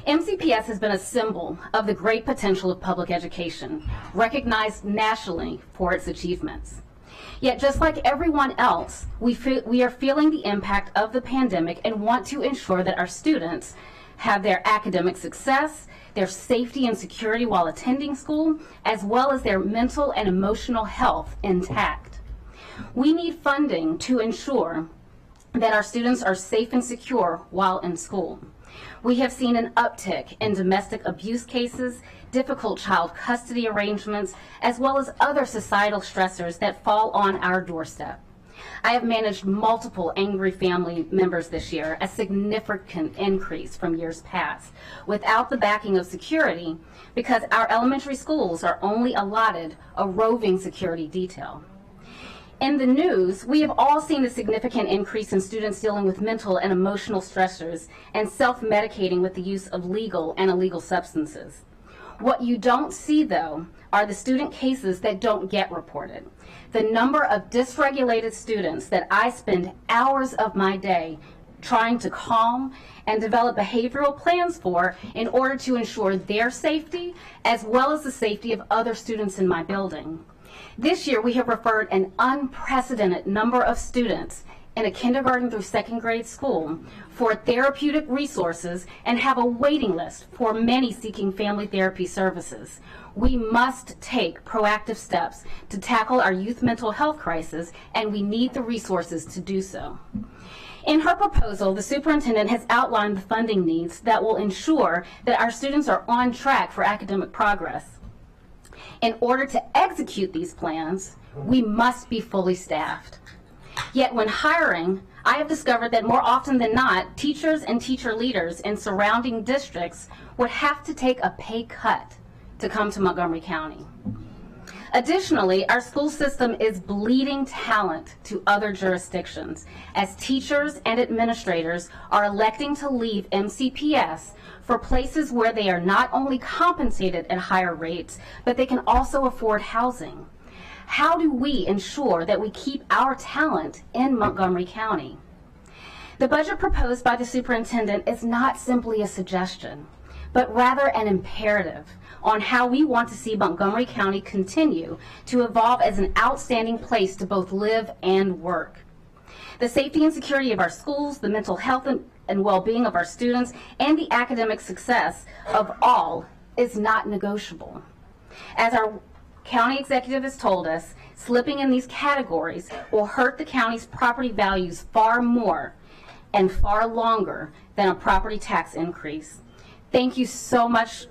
MCPS has been a symbol of the great potential of public education, recognized nationally for its achievements. Yet just like everyone else, we are feeling the impact of the pandemic and want to ensure that our students have their academic success, their safety and security while attending school, as well as their mental and emotional health intact. We need funding to ensure that our students are safe and secure while in school. We have seen an uptick in domestic abuse cases, difficult child custody arrangements, as well as other societal stressors that fall on our doorstep. I have managed multiple angry family members this year, a significant increase from years past, without the backing of security because our elementary schools are only allotted a roving security detail. In the news, we have all seen a significant increase in students dealing with mental and emotional stressors and self-medicating with the use of legal and illegal substances. What you don't see, though, are the student cases that don't get reported. The number of dysregulated students that I spend hours of my day trying to calm and develop behavioral plans for in order to ensure their safety as well as the safety of other students in my building. This year we have referred an unprecedented number of students in a kindergarten through second grade school for therapeutic resources and have a waiting list for many seeking family therapy services. We must take proactive steps to tackle our youth mental health crisis, and we need the resources to do so. In her proposal, the superintendent has outlined the funding needs that will ensure that our students are on track for academic progress. In order to execute these plans, we must be fully staffed. Yet when hiring, I have discovered that more often than not, teachers and teacher leaders in surrounding districts would have to take a pay cut to come to Montgomery County. Additionally, our school system is bleeding talent to other jurisdictions as teachers and administrators are electing to leave MCPS for places where they are not only compensated at higher rates, but they can also afford housing. How do we ensure that we keep our talent in Montgomery County? The budget proposed by the superintendent is not simply a suggestion, but rather an imperative on how we want to see Montgomery County continue to evolve as an outstanding place to both live and work. The safety and security of our schools, the mental health and well-being of our students, and the academic success of all is not negotiable. As our county executive has told us, slipping in these categories will hurt the county's property values far more and far longer than a property tax increase. Thank you so much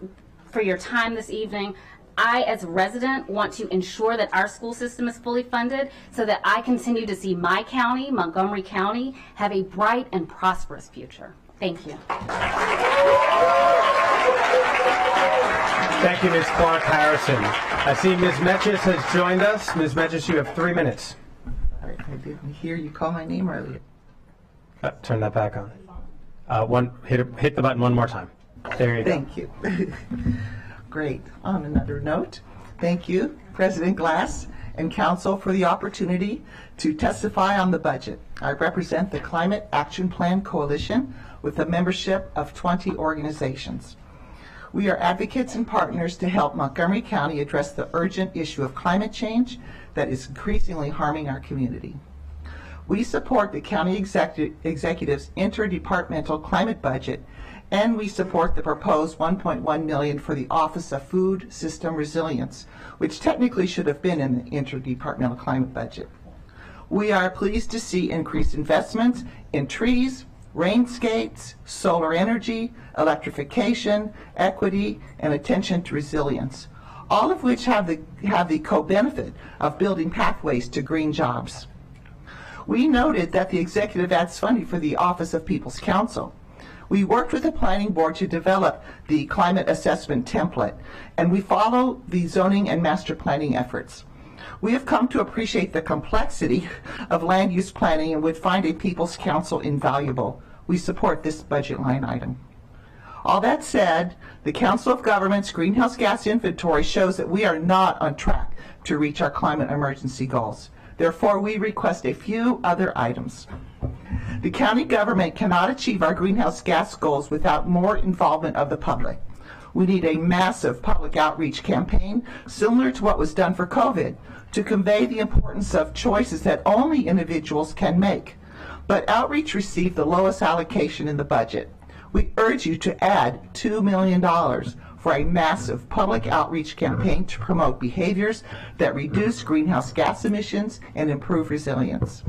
for your time this evening. I, as a resident, want to ensure that our school system is fully funded so that I continue to see my county, Montgomery County, have a bright and prosperous future. Thank you. Thank you, Ms. Clark Harrison. I see Ms. Metchis has joined us. Ms. Metchis, you have 3 minutes. All right, I didn't hear you call my name earlier. Turn that back on. Hit the button one more time. There you go. Thank you. Great. On another note, thank you, President Glass and Council, for the opportunity to testify on the budget. I represent the Climate Action Plan Coalition with a membership of 20 organizations. We are advocates and partners to help Montgomery County address the urgent issue of climate change that is increasingly harming our community. We support the county executive's interdepartmental climate budget, and we support the proposed $1.1 million for the Office of Food System Resilience, which technically should have been in the interdepartmental climate budget. We are pleased to see increased investments in trees, rainscapes, solar energy, electrification, equity, and attention to resilience, all of which have the co-benefit of building pathways to green jobs. We noted that the executive adds funding for the Office of People's Counsel. We worked with the Planning Board to develop the climate assessment template, and we follow the zoning and master planning efforts. We have come to appreciate the complexity of land use planning and would find a People's Counsel invaluable. We support this budget line item. All that said, the Council of Governments greenhouse gas inventory shows that we are not on track to reach our climate emergency goals. Therefore, we request a few other items. The county government cannot achieve our greenhouse gas goals without more involvement of the public. We need a massive public outreach campaign similar to what was done for COVID to convey the importance of choices that only individuals can make. But outreach received the lowest allocation in the budget. We urge you to add $2 million for a massive public outreach campaign to promote behaviors that reduce greenhouse gas emissions and improve resilience.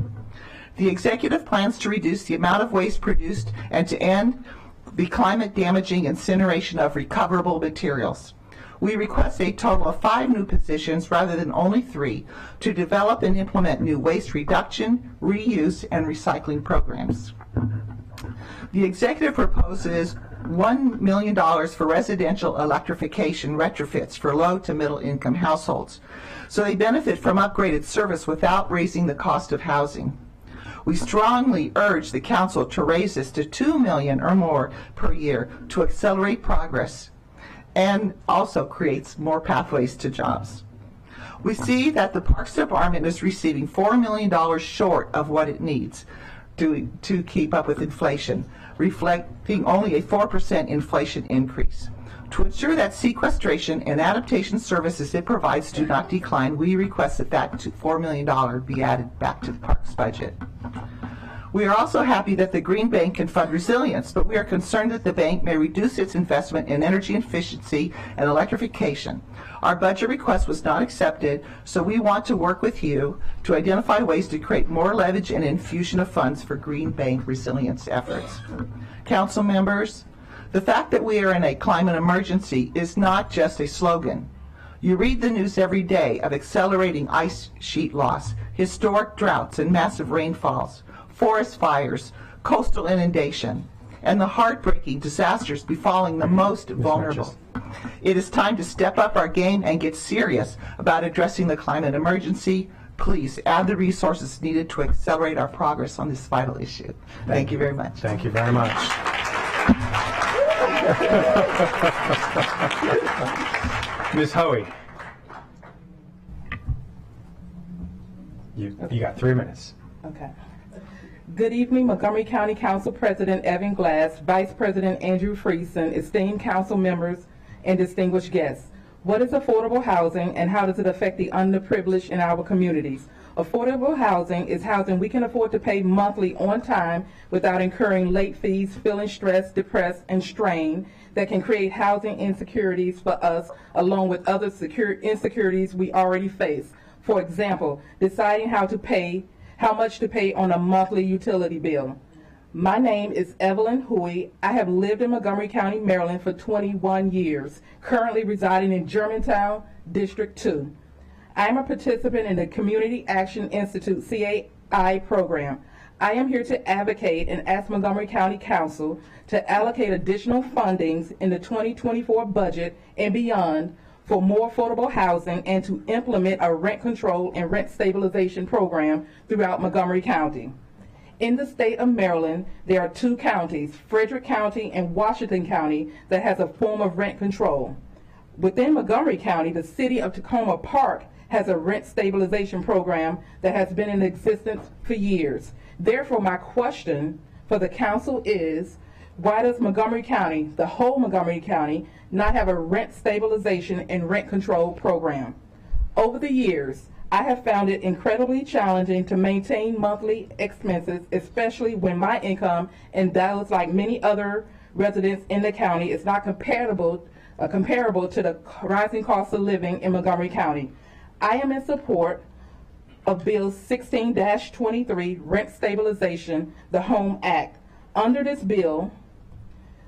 The executive plans to reduce the amount of waste produced and to end the climate-damaging incineration of recoverable materials. We request a total of 5 new positions rather than only 3 to develop and implement new waste reduction, reuse, and recycling programs. The executive proposes $1 million for residential electrification retrofits for low to middle income households, so they benefit from upgraded service without raising the cost of housing. We strongly urge the council to raise this to $2 million or more per year to accelerate progress and also creates more pathways to jobs. We see that the Parks Department is receiving $4 million short of what it needs to keep up with inflation, reflecting only a 4% inflation increase. To ensure that sequestration and adaptation services it provides do not decline, we request that $4 million be added back to the Parks budget. We are also happy that the Green Bank can fund resilience, but we are concerned that the bank may reduce its investment in energy efficiency and electrification. Our budget request was not accepted, so we want to work with you to identify ways to create more leverage and infusion of funds for Green Bank resilience efforts. Council members, the fact that we are in a climate emergency is not just a slogan. You read the news every day of accelerating ice sheet loss, historic droughts and massive rainfalls, forest fires, coastal inundation, and the heartbreaking disasters befalling the most vulnerable. It is time to step up our game and get serious about addressing the climate emergency. Please add the resources needed to accelerate our progress on this vital issue. Thank you very much. Thank you very much. Ms. Hoey, you got 3 minutes. Okay. Good evening, Montgomery County Council President Evan Glass, Vice President Andrew Friesen, esteemed council members, and distinguished guests. What is affordable housing and how does it affect the underprivileged in our communities? Affordable housing is housing we can afford to pay monthly on time without incurring late fees, feeling stressed, depressed, and strained that can create housing insecurities for us along with other insecurities we already face. For example, deciding how much to pay on a monthly utility bill. My name is Evelyn Huey. I have lived in Montgomery County, Maryland for 21 years, currently residing in Germantown, District 2. I am a participant in the Community Action Institute CAI program. I am here to advocate and ask Montgomery County Council to allocate additional fundings in the 2024 budget and beyond for more affordable housing and to implement a rent control and rent stabilization program throughout Montgomery County. In the state of Maryland, there are 2 counties, Frederick County and Washington County, that has a form of rent control. Within Montgomery County, the city of Tacoma Park has a rent stabilization program that has been in existence for years. Therefore, my question for the council is, why does Montgomery County, the whole Montgomery County, not have a rent stabilization and rent control program? Over the years, I have found it incredibly challenging to maintain monthly expenses, especially when my income and those like many other residents in the county is not comparable to the rising cost of living in Montgomery County. I am in support of Bill 16-23, Rent Stabilization, the Home Act. Under this bill,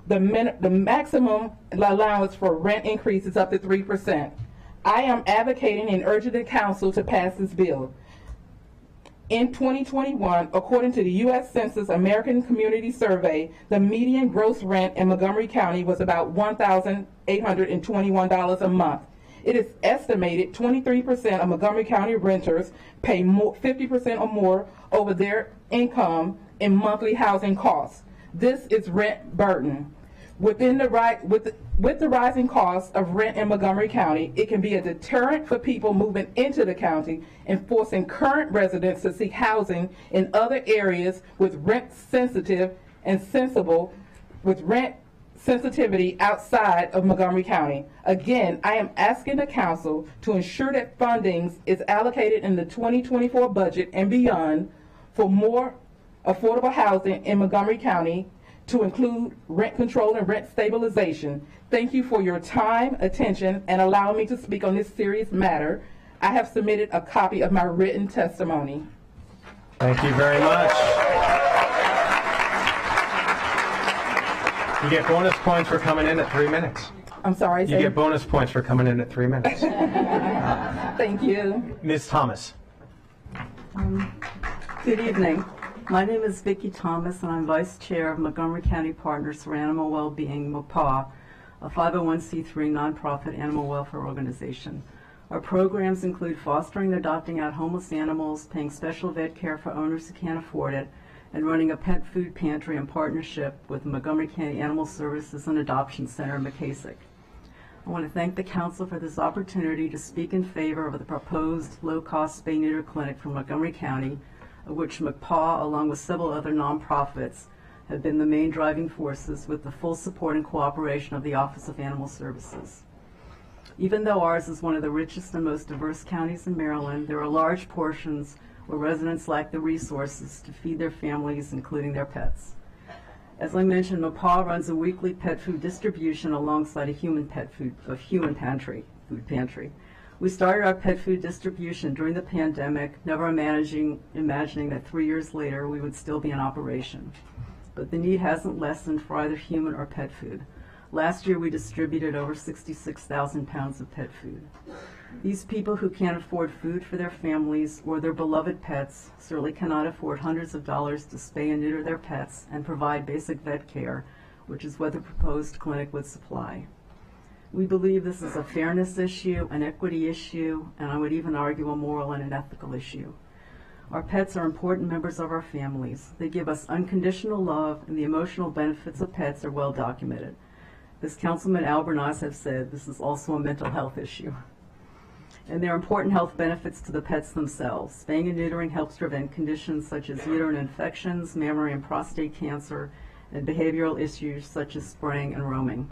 the maximum allowance for rent increase is up to 3%. I am advocating and urging the council to pass this bill. In 2021, according to the U.S. Census American Community Survey, the median gross rent in Montgomery County was about $1,821 a month. It is estimated 23% of Montgomery County renters pay 50% or more over their income in monthly housing costs. This is rent burden. With the rising cost of rent in Montgomery County, it can be a deterrent for people moving into the county and forcing current residents to seek housing in other areas with rent sensitive and sensible with rent sensitivity outside of Montgomery County. Again, I am asking the council to ensure that funding is allocated in the 2024 budget and beyond for more affordable housing in Montgomery County, to include rent control and rent stabilization. Thank you for your time, attention, and allowing me to speak on this serious matter. I have submitted a copy of my written testimony. Thank you very much. You get bonus points for coming in at 3 minutes. I'm sorry? You get bonus points for coming in at 3 minutes. Thank you. Ms. Thomas. Good evening. My name is Vicki Thomas, and I'm Vice Chair of Montgomery County Partners for Animal Wellbeing, MOPAW, a 501c3 nonprofit animal welfare organization. Our programs include fostering and adopting out homeless animals, paying special vet care for owners who can't afford it, and running a pet food pantry in partnership with the Montgomery County Animal Services and Adoption Center in McKasick. I want to thank the council for this opportunity to speak in favor of the proposed low-cost spay-neuter clinic for Montgomery County, of which McPaw, along with several other nonprofits, have been the main driving forces with the full support and cooperation of the Office of Animal Services. Even though ours is one of the richest and most diverse counties in Maryland, there are large portions where residents lack the resources to feed their families, including their pets. As I mentioned, McPaw runs a weekly pet food distribution alongside a human food pantry. We started our pet food distribution during the pandemic, never imagining that 3 years later we would still be in operation. But the need hasn't lessened for either human or pet food. Last year we distributed over 66,000 pounds of pet food. These people who can't afford food for their families or their beloved pets certainly cannot afford hundreds of dollars to spay and neuter their pets and provide basic vet care, which is what the proposed clinic would supply. We believe this is a fairness issue, an equity issue, and I would even argue a moral and an ethical issue. Our pets are important members of our families. They give us unconditional love, and the emotional benefits of pets are well documented. As Councilman Albornoz has said, this is also a mental health issue. And there are important health benefits to the pets themselves. Spaying and neutering helps prevent conditions such as uterine infections, mammary and prostate cancer, and behavioral issues such as spraying and roaming.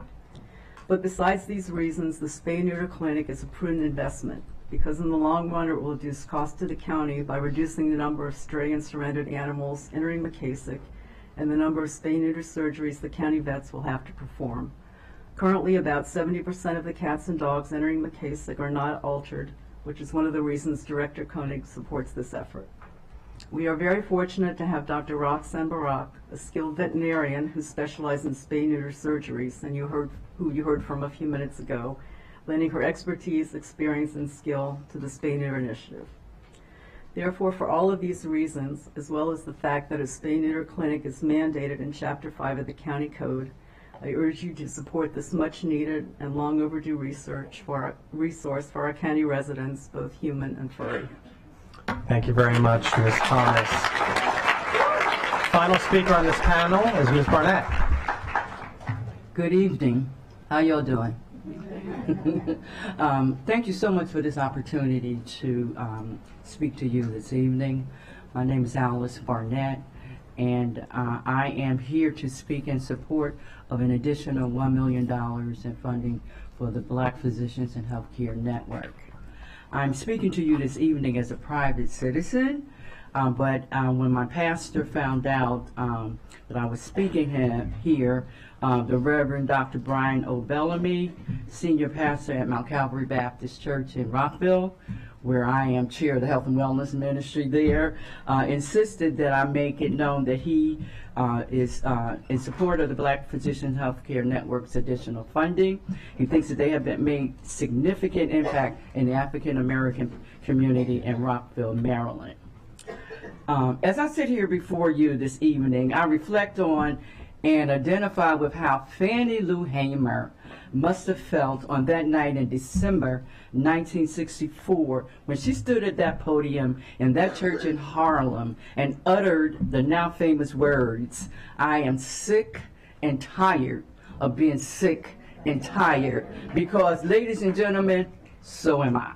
But besides these reasons, the spay-neuter clinic is a prudent investment because in the long run it will reduce costs to the county by reducing the number of stray and surrendered animals entering McKasick and the number of spay-neuter surgeries the county vets will have to perform. Currently, about 70% of the cats and dogs entering McKasick are not altered, which is one of the reasons Director Koenig supports this effort. We are very fortunate to have Dr. Roxanne Barak, a skilled veterinarian who specializes in spay-neuter surgeries, and who you heard from a few minutes ago, lending her expertise, experience, and skill to the spay-neuter initiative. Therefore, for all of these reasons, as well as the fact that a spay-neuter clinic is mandated in Chapter 5 of the County Code, I urge you to support this much-needed and long overdue resource for our county residents, both human and furry. Thank you very much, Ms. Thomas. Final speaker on this panel is Ms. Barnett. Good evening. How y'all doing? Thank you so much for this opportunity to speak to you this evening. My name is Alice Barnett, and I am here to speak in support of an additional $1 million in funding for the Black Physicians in Healthcare Network. I'm speaking to you this evening as a private citizen, but when my pastor found out that I was speaking here, the Reverend Dr. Brian O. Bellamy, senior pastor at Mount Calvary Baptist Church in Rockville, where I am chair of the Health and Wellness Ministry there, insisted that I make it known that he is in support of the Black Physician Healthcare Network's additional funding. He thinks that they have made significant impact in the African American community in Rockville, Maryland. As I sit here before you this evening, I reflect on and identify with how Fannie Lou Hamer must have felt on that night in December 1964 when she stood at that podium in that church in Harlem and uttered the now famous words, "I am sick and tired of being sick and tired," because, ladies and gentlemen, so am I.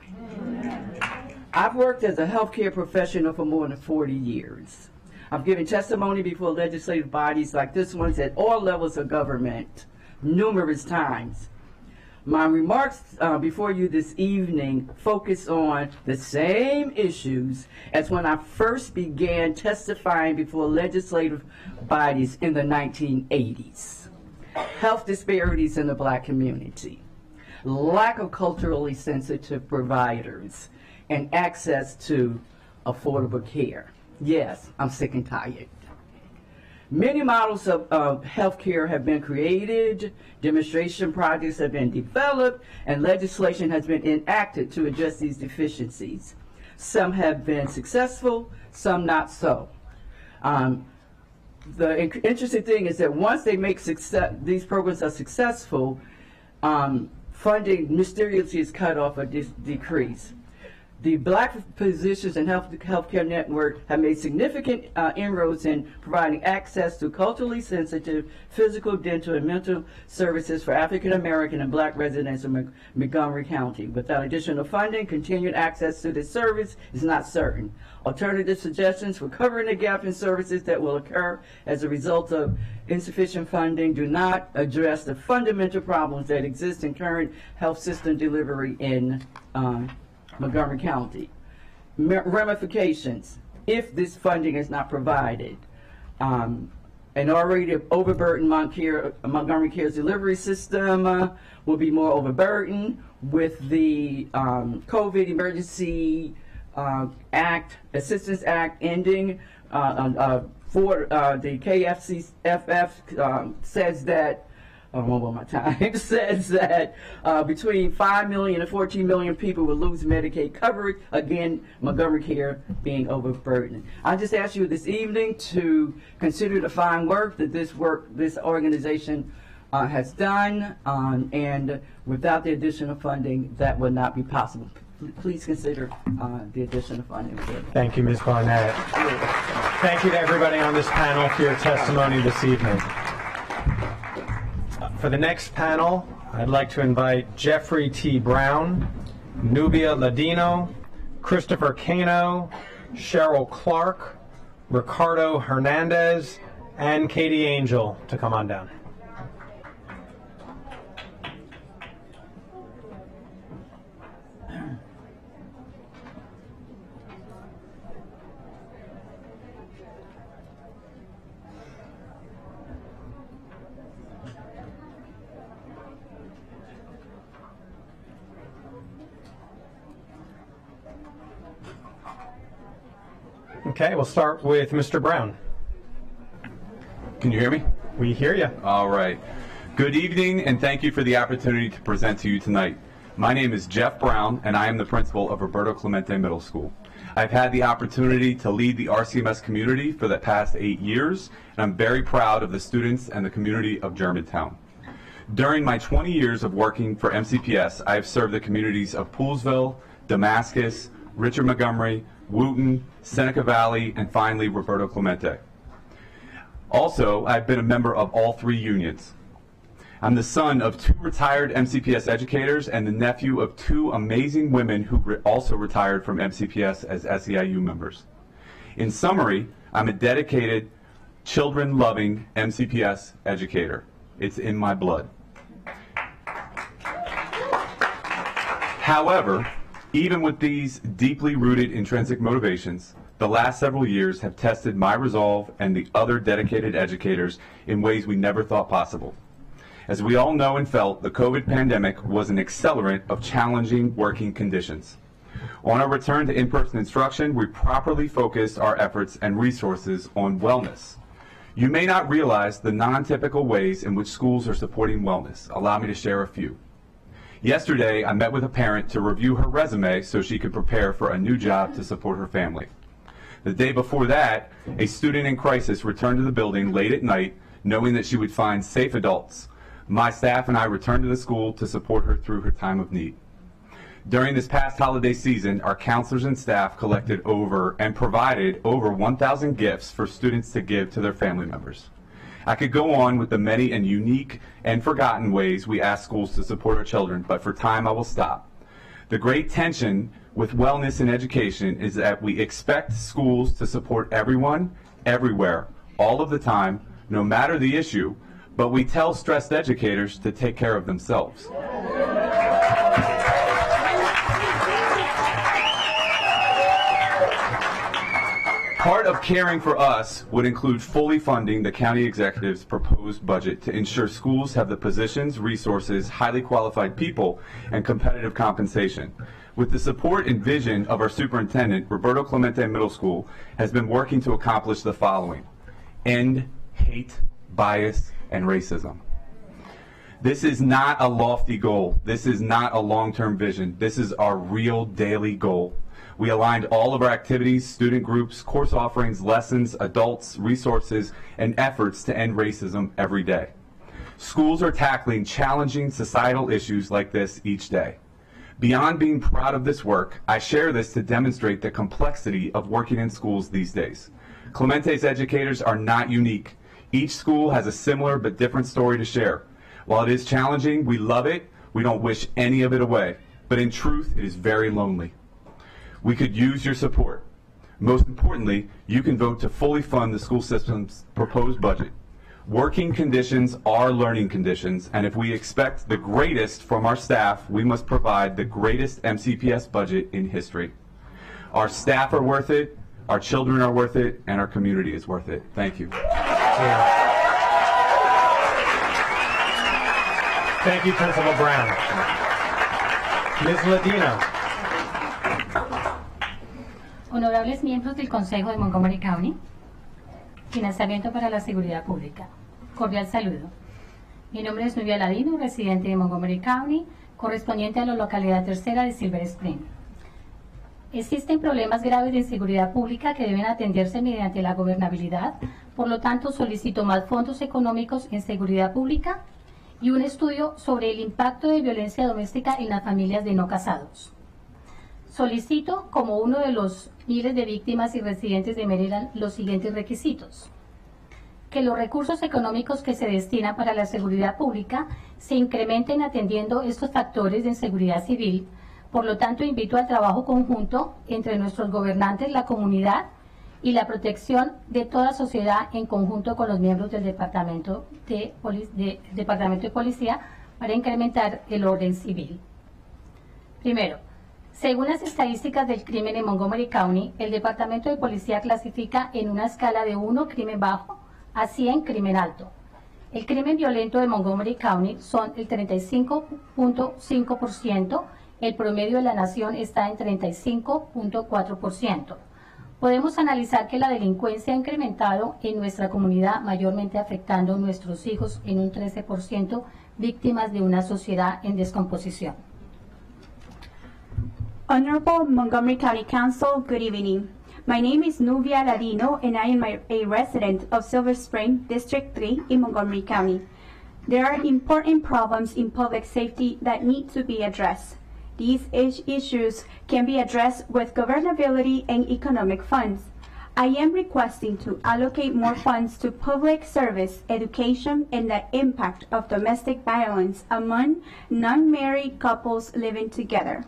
I've worked as a healthcare professional for more than 40 years. I've given testimony before legislative bodies like this one at all levels of government numerous times. My remarks before you this evening focus on the same issues as when I first began testifying before legislative bodies in the 1980s. Health disparities in the Black community, lack of culturally sensitive providers, and access to affordable care. Yes, I'm sick and tired. Many models of healthcare have been created, demonstration projects have been developed, and legislation has been enacted to address these deficiencies. Some have been successful, some not so. The interesting thing is that once they make these programs are successful, funding mysteriously is cut off or decreased. The Black Physicians and Healthcare Network have made significant inroads in providing access to culturally sensitive physical, dental, and mental services for African American and Black residents of Montgomery County. Without additional funding, continued access to this service is not certain. Alternative suggestions for covering the gap in services that will occur as a result of insufficient funding do not address the fundamental problems that exist in current health system delivery in Montgomery County. Ramifications, if this funding is not provided. An already overburdened Montgomery Care's delivery system will be more overburdened with the COVID Emergency Assistance Act ending. For the KFCFF says that, says that between 5 million and 14 million people will lose Medicaid coverage. Again, Montgomery Care being overburdened. I just ask you this evening to consider the fine work that this organization has done, and without the additional funding, that would not be possible. Please consider the additional funding. Thank you, Ms. Barnett. Thank you to everybody on this panel for your testimony this evening. For the next panel, I'd like to invite Jeffrey T. Brown, Nubia Ladino, Christopher Cano, Cheryl Clark, Ricardo Hernandez, and Katie Angel to come on down. Okay, we'll start with Mr. Brown. Can you hear me? We hear you. All right. Good evening, and thank you for the opportunity to present to you tonight. My name is Jeff Brown, and I am the principal of Roberto Clemente Middle School. I've had the opportunity to lead the RCMS community for the past 8 years, and I'm very proud of the students and the community of Germantown. During my 20 years of working for MCPS, I have served the communities of Poolesville, Damascus, Richard Montgomery, Wootton, Seneca Valley, and finally Roberto Clemente. Also, I've been a member of all 3 unions. I'm the son of 2 retired MCPS educators and the nephew of 2 amazing women who also retired from MCPS as SEIU members. In summary, I'm a dedicated, children-loving MCPS educator. It's in my blood. However, even with these deeply rooted intrinsic motivations, the last several years have tested my resolve and the other dedicated educators in ways we never thought possible. As we all know and felt, the COVID pandemic was an accelerant of challenging working conditions. On our return to in-person instruction, we properly focused our efforts and resources on wellness. You may not realize the non-typical ways in which schools are supporting wellness. Allow me to share a few. Yesterday, I met with a parent to review her resume so she could prepare for a new job to support her family. The day before that, a student in crisis returned to the building late at night, knowing that she would find safe adults. My staff and I returned to the school to support her through her time of need. During this past holiday season, our counselors and staff collected and provided over 1,000 gifts for students to give to their family members. I could go on with the many and unique and forgotten ways we ask schools to support our children, but for time I will stop. The great tension with wellness in education is that we expect schools to support everyone, everywhere, all of the time, no matter the issue, but we tell stressed educators to take care of themselves. Part of caring for us would include fully funding the county executive's proposed budget to ensure schools have the positions, resources, highly qualified people, and competitive compensation. With the support and vision of our superintendent, Roberto Clemente Middle School has been working to accomplish the following: end hate, bias, and racism. This is not a lofty goal. This is not a long-term vision. This is our real daily goal. We aligned all of our activities, student groups, course offerings, lessons, adults, resources, and efforts to end racism every day. Schools are tackling challenging societal issues like this each day. Beyond being proud of this work, I share this to demonstrate the complexity of working in schools these days. Clemente's educators are not unique. Each school has a similar but different story to share. While it is challenging, we love it. We don't wish any of it away. But in truth, it is very lonely. We could use your support. Most importantly, you can vote to fully fund the school system's proposed budget. Working conditions are learning conditions, and if we expect the greatest from our staff, we must provide the greatest MCPS budget in history. Our staff are worth it, our children are worth it, and our community is worth it. Thank you. Thank you, Principal Brown. Ms. Ladino. Honorables miembros del Consejo de Montgomery County, Financiamiento para la Seguridad Pública. Cordial saludo. Mi nombre es Nubia Ladino, residente de Montgomery County, correspondiente a la localidad tercera de Silver Spring. Existen problemas graves de inseguridad pública que deben atenderse mediante la gobernabilidad, por lo tanto solicito más fondos económicos en seguridad pública y un estudio sobre el impacto de violencia doméstica en las familias de no casados. Solicito, como uno de los miles de víctimas y residentes de Maryland, los siguientes requisitos: que los recursos económicos que se destinan para la seguridad pública se incrementen atendiendo estos factores de inseguridad civil. Por lo tanto, invito al trabajo conjunto entre nuestros gobernantes, la comunidad y la protección de toda sociedad en conjunto con los miembros del Departamento de Policía para incrementar el orden civil. Primero, según las estadísticas del crimen en Montgomery County, el Departamento de Policía clasifica en una escala de 1, crimen bajo, a 100, crimen alto. El crimen violento de Montgomery County son el 35.5%, el promedio de la nación está en 35.4%. Podemos analizar que la delincuencia ha incrementado en nuestra comunidad, mayormente afectando a nuestros hijos en un 13%, víctimas de una sociedad en descomposición. Honorable Montgomery County Council, good evening. My name is Nubia Ladino and I am a resident of Silver Spring, District 3 in Montgomery County. There are important problems in public safety that need to be addressed. These issues can be addressed with governability and economic funds. I am requesting to allocate more funds to public service, education, and the impact of domestic violence among non-married couples living together.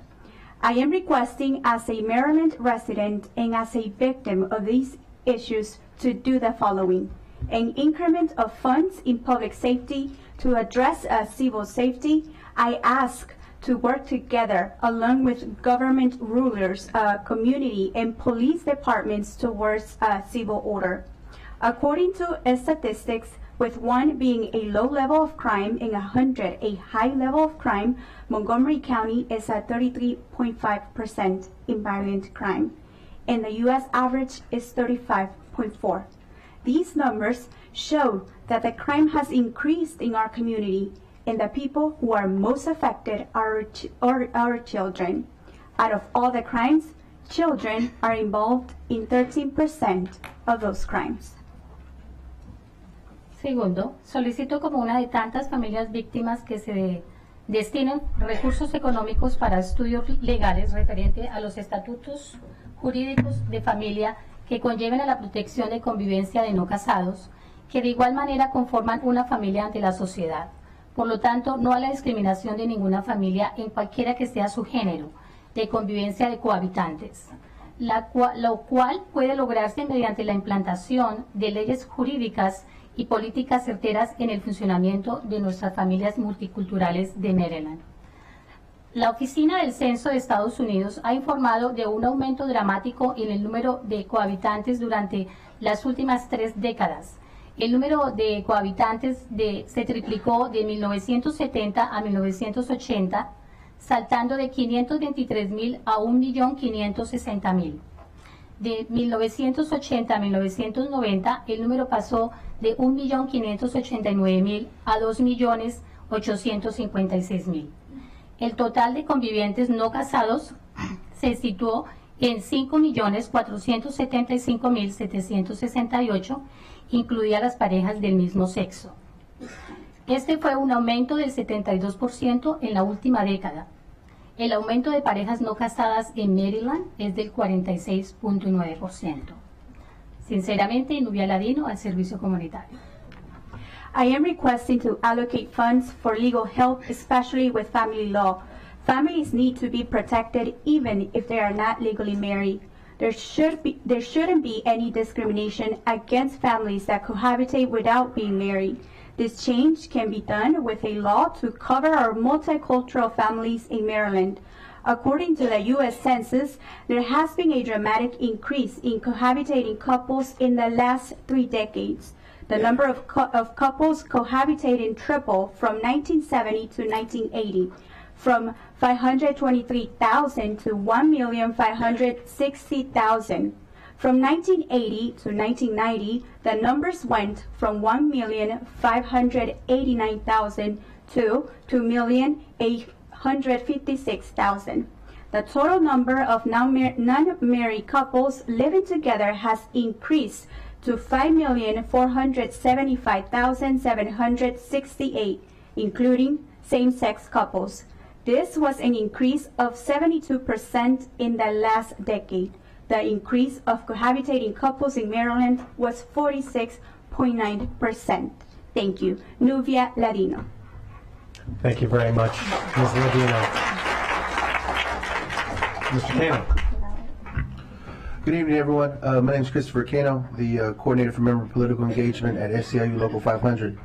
I am requesting as a Maryland resident and as a victim of these issues to do the following. An increment of funds in public safety to address civil safety. I ask to work together along with government rulers, community, and police departments towards civil order. According to statistics, with 1 being a low level of crime and 100 a high level of crime, Montgomery County is at 33.5% in violent crime, and the U.S. average is 35.4%. These numbers show that the crime has increased in our community, and the people who are most affected are our children. Out of all the crimes, children are involved in 13% of those crimes. Segundo, solicito como una de tantas familias víctimas que se destinen recursos económicos para estudios legales referente a los estatutos jurídicos de familia que conlleven a la protección de convivencia de no casados, que de igual manera conforman una familia ante la sociedad. Por lo tanto, no a la discriminación de ninguna familia en cualquiera que sea su género, de convivencia de cohabitantes, lo cual puede lograrse mediante la implantación de leyes jurídicas y políticas certeras en el funcionamiento de nuestras familias multiculturales de Maryland. La Oficina del Censo de Estados Unidos ha informado de un aumento dramático en el número de cohabitantes durante las últimas 3 décadas. El número de cohabitantes se triplicó de 1970 a 1980, saltando de 523.000 a 1.560.000. De 1980 a 1990, el número pasó de 1.589.000 a 2.856.000. El total de convivientes no casados se situó en 5.475.768, incluidas las parejas del mismo sexo. Este fue un aumento del 72% en la última década. El aumento de parejas no casadas en Maryland es del 46.9%. Sinceramente, Nubia Ladino, al servicio comunitario. I am requesting to allocate funds for legal help, especially with family law. Families need to be protected even if they are not legally married. There shouldn't be any discrimination against families that cohabitate without being married. This change can be done with a law to cover our multicultural families in Maryland. According to the U.S. Census, there has been a dramatic increase in cohabitating couples in the last 3 decades. The number of couples cohabitating tripled from 1970 to 1980, from 523,000 to 1,560,000. From 1980 to 1990, the numbers went from 1,589,000 to 2,856,000. The total number of non-married couples living together has increased to 5,475,768, including same-sex couples. This was an increase of 72% in the last decade. The increase of cohabitating couples in Maryland was 46.9%. Thank you. Nubia Ladino. Thank you very much, Ms. Ladino. Mr. Cano. Good evening, everyone. My name is Christopher Cano, the coordinator for member political engagement at SCIU Local 500.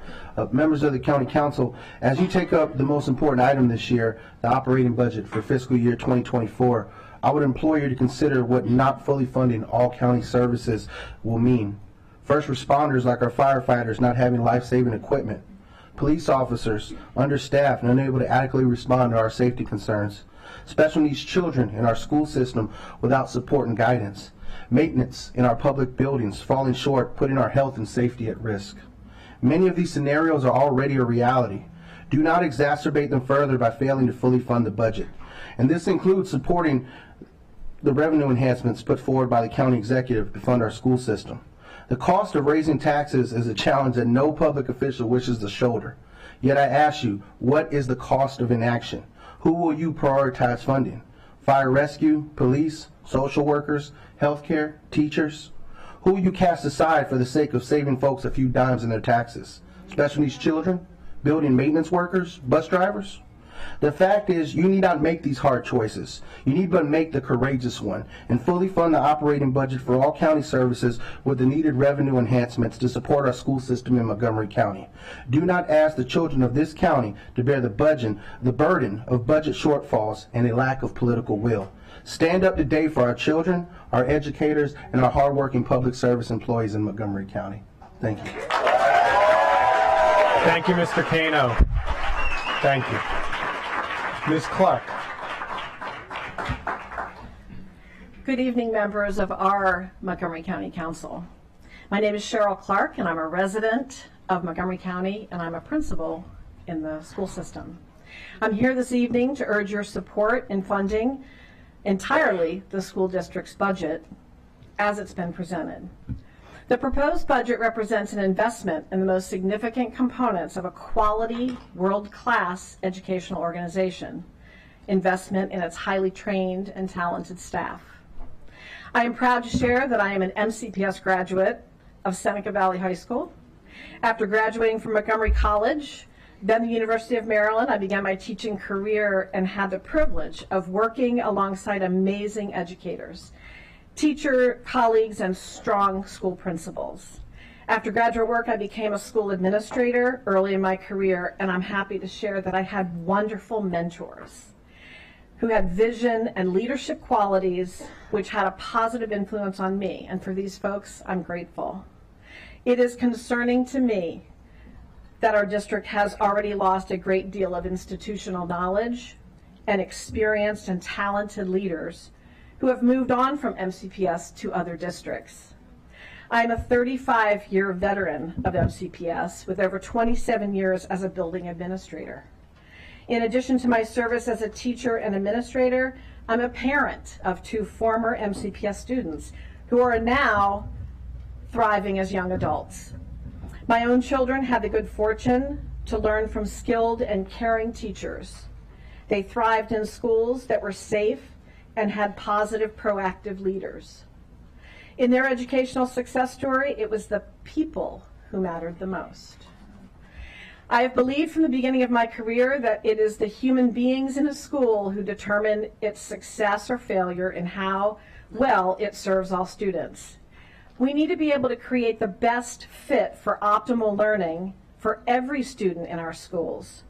Members of the County Council, as you take up the most important item this year, the operating budget for fiscal year 2024, I would implore you to consider what not fully funding all county services will mean. First responders like our firefighters not having life-saving equipment, police officers understaffed and unable to adequately respond to our safety concerns, special needs children in our school system without support and guidance, maintenance in our public buildings falling short, putting our health and safety at risk. Many of these scenarios are already a reality. Do not exacerbate them further by failing to fully fund the budget. And this includes supporting the revenue enhancements put forward by the county executive to fund our school system. The cost of raising taxes is a challenge that no public official wishes to shoulder. Yet I ask you, what is the cost of inaction? Who will you prioritize funding? Fire rescue, police, social workers, healthcare, teachers? Who will you cast aside for the sake of saving folks a few dimes in their taxes? Special needs children? Building maintenance workers? Bus drivers? The fact is, you need not make these hard choices. You need but make the courageous one and fully fund the operating budget for all county services with the needed revenue enhancements to support our school system in Montgomery County. Do not ask the children of this county to bear the burden of budget shortfalls and a lack of political will. Stand up today for our children, our educators, and our hardworking public service employees in Montgomery County. Thank you. Thank you, Mr. Cano. Thank you. Ms. Clark. Good evening, members of our Montgomery County Council. My name is Cheryl Clark, and I'm a resident of Montgomery County, and I'm a principal in the school system. I'm here this evening to urge your support in funding entirely the school district's budget as it's been presented. The proposed budget represents an investment in the most significant components of a quality, world-class educational organization, investment in its highly trained and talented staff. I am proud to share that I am an MCPS graduate of Seneca Valley High School. After graduating from Montgomery College, then the University of Maryland, I began my teaching career and had the privilege of working alongside amazing educators, teacher colleagues, and strong school principals. After graduate work, I became a school administrator early in my career, and I'm happy to share that I had wonderful mentors who had vision and leadership qualities which had a positive influence on me, and for these folks, I'm grateful. It is concerning to me that our district has already lost a great deal of institutional knowledge and experienced and talented leaders who have moved on from MCPS to other districts. I'm a 35-year veteran of MCPS with over 27 years as a building administrator. In addition to my service as a teacher and administrator, I'm a parent of 2 former MCPS students who are now thriving as young adults. My own children had the good fortune to learn from skilled and caring teachers. They thrived in schools that were safe and had positive, proactive leaders. In their educational success story, it was the people who mattered the most. I have believed from the beginning of my career that it is the human beings in a school who determine its success or failure and how well it serves all students. We need to be able to create the best fit for optimal learning for every student in our schools.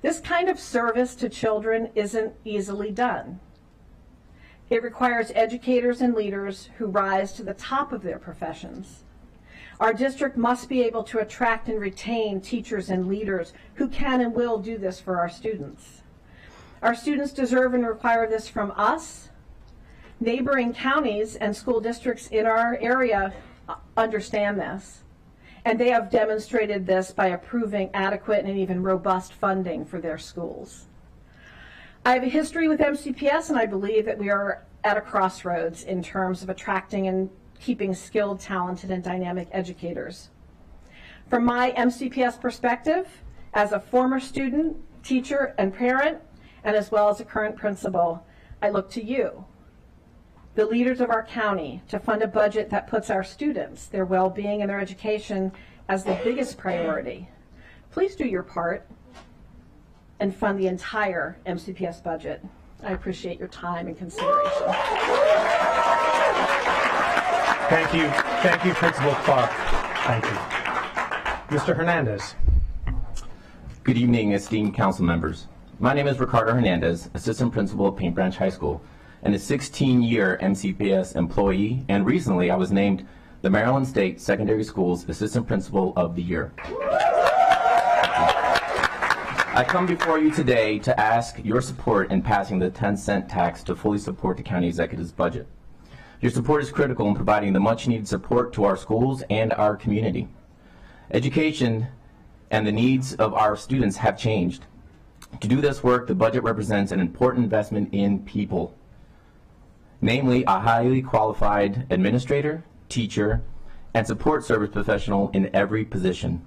This kind of service to children isn't easily done. It requires educators and leaders who rise to the top of their professions. Our district must be able to attract and retain teachers and leaders who can and will do this for our students. Our students deserve and require this from us. Neighboring counties and school districts in our area understand this, and they have demonstrated this by approving adequate and even robust funding for their schools. I have a history with MCPS, and I believe that we are at a crossroads in terms of attracting and keeping skilled, talented, and dynamic educators. From my MCPS perspective, as a former student, teacher, and parent, and as well as a current principal, I look to you, the leaders of our county, to fund a budget that puts our students, their well-being, and their education as the biggest priority. Please do your part and fund the entire MCPS budget. I appreciate your time and consideration. Thank you, Principal Clark. Thank you. Mr. Hernandez. Good evening, esteemed council members. My name is Ricardo Hernandez, Assistant Principal of Paint Branch High School, and a 16-year MCPS employee, and recently I was named the Maryland State Secondary Schools Assistant Principal of the Year. I come before you today to ask your support in passing the 10-cent tax to fully support the county executive's budget. Your support is critical in providing the much-needed support to our schools and our community. Education and the needs of our students have changed. To do this work, the budget represents an important investment in people, namely a highly qualified administrator, teacher, and support service professional in every position.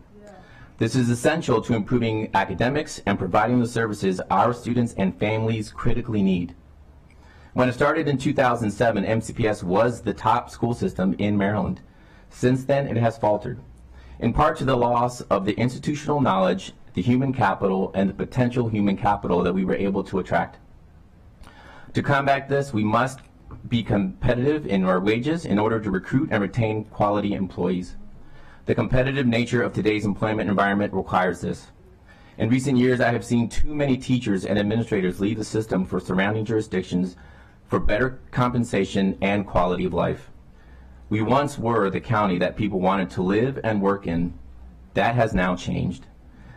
This is essential to improving academics and providing the services our students and families critically need. When it started in 2007, MCPS was the top school system in Maryland. Since then, it has faltered, in part to the loss of the institutional knowledge, the human capital, and the potential human capital that we were able to attract. To combat this, we must be competitive in our wages in order to recruit and retain quality employees. The competitive nature of today's employment environment requires this. In recent years, I have seen too many teachers and administrators leave the system for surrounding jurisdictions for better compensation and quality of life. We once were the county that people wanted to live and work in. That has now changed.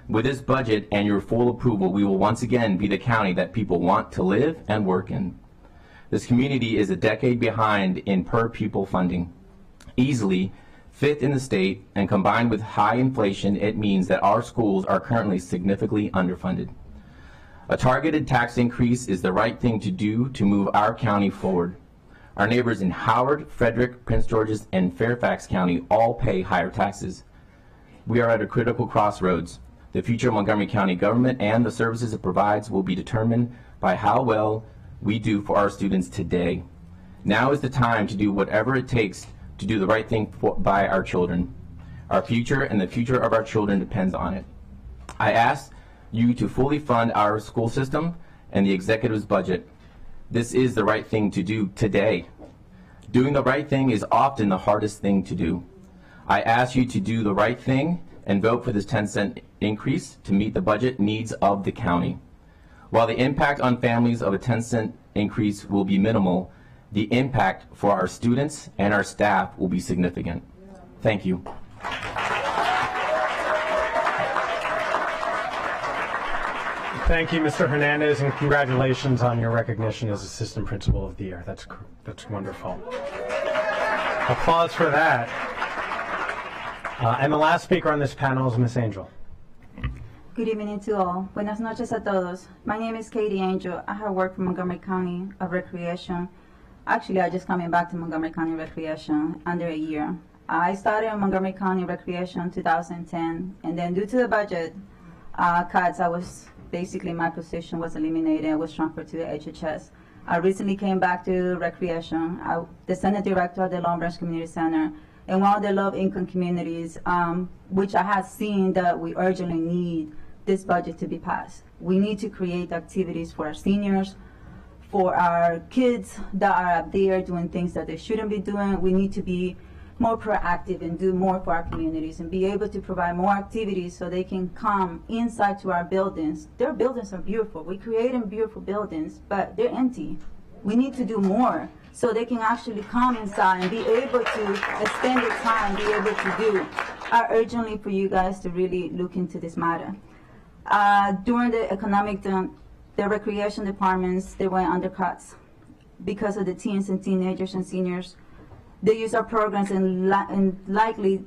With this budget and your full approval, we will once again be the county that people want to live and work in. This community is a decade behind in per pupil funding, easily 5th in the state, and combined with high inflation, it means that our schools are currently significantly underfunded. A targeted tax increase is the right thing to do to move our county forward. Our neighbors in Howard, Frederick, Prince George's, and Fairfax County all pay higher taxes. We are at a critical crossroads. The future of Montgomery County government and the services it provides will be determined by how well we do for our students today. Now is the time to do whatever it takes to do the right thing by our children. Our future and the future of our children depends on it. I ask you to fully fund our school system and the executive's budget. This is the right thing to do today. Doing the right thing is often the hardest thing to do. I ask you to do the right thing and vote for this 10-cent increase to meet the budget needs of the county. While the impact on families of a 10-cent increase will be minimal, the impact for our students and our staff will be significant. Thank you. Thank you, Mr. Hernandez, and congratulations on your recognition as Assistant Principal of the Year. That's wonderful. Applause for that. And the last speaker on this panel is Ms. Angel. Good evening to all. Buenas noches a todos. My name is Katie Angel. I have worked for Montgomery County of Recreation. Actually, I just coming back to Montgomery County Recreation under a year. I started in Montgomery County Recreation in 2010, and then due to the budget cuts, basically my position was eliminated. I was transferred to the HHS. I recently came back to Recreation, the Senate Director of the Long Branch Community Center, and one of the low-income communities, which I have seen that we urgently need this budget to be passed. We need to create activities for our seniors, for our kids that are up there doing things that they shouldn't be doing. We need to be more proactive and do more for our communities and be able to provide more activities so they can come inside to our buildings. Their buildings are beautiful. We create beautiful buildings, but they're empty. We need to do more so they can actually come inside and be able to extend the time, be able to do. I urgently for you guys to really look into this matter. During the economic the recreation departments, they went undercuts because of the teens and teenagers and seniors. They use our programs and likely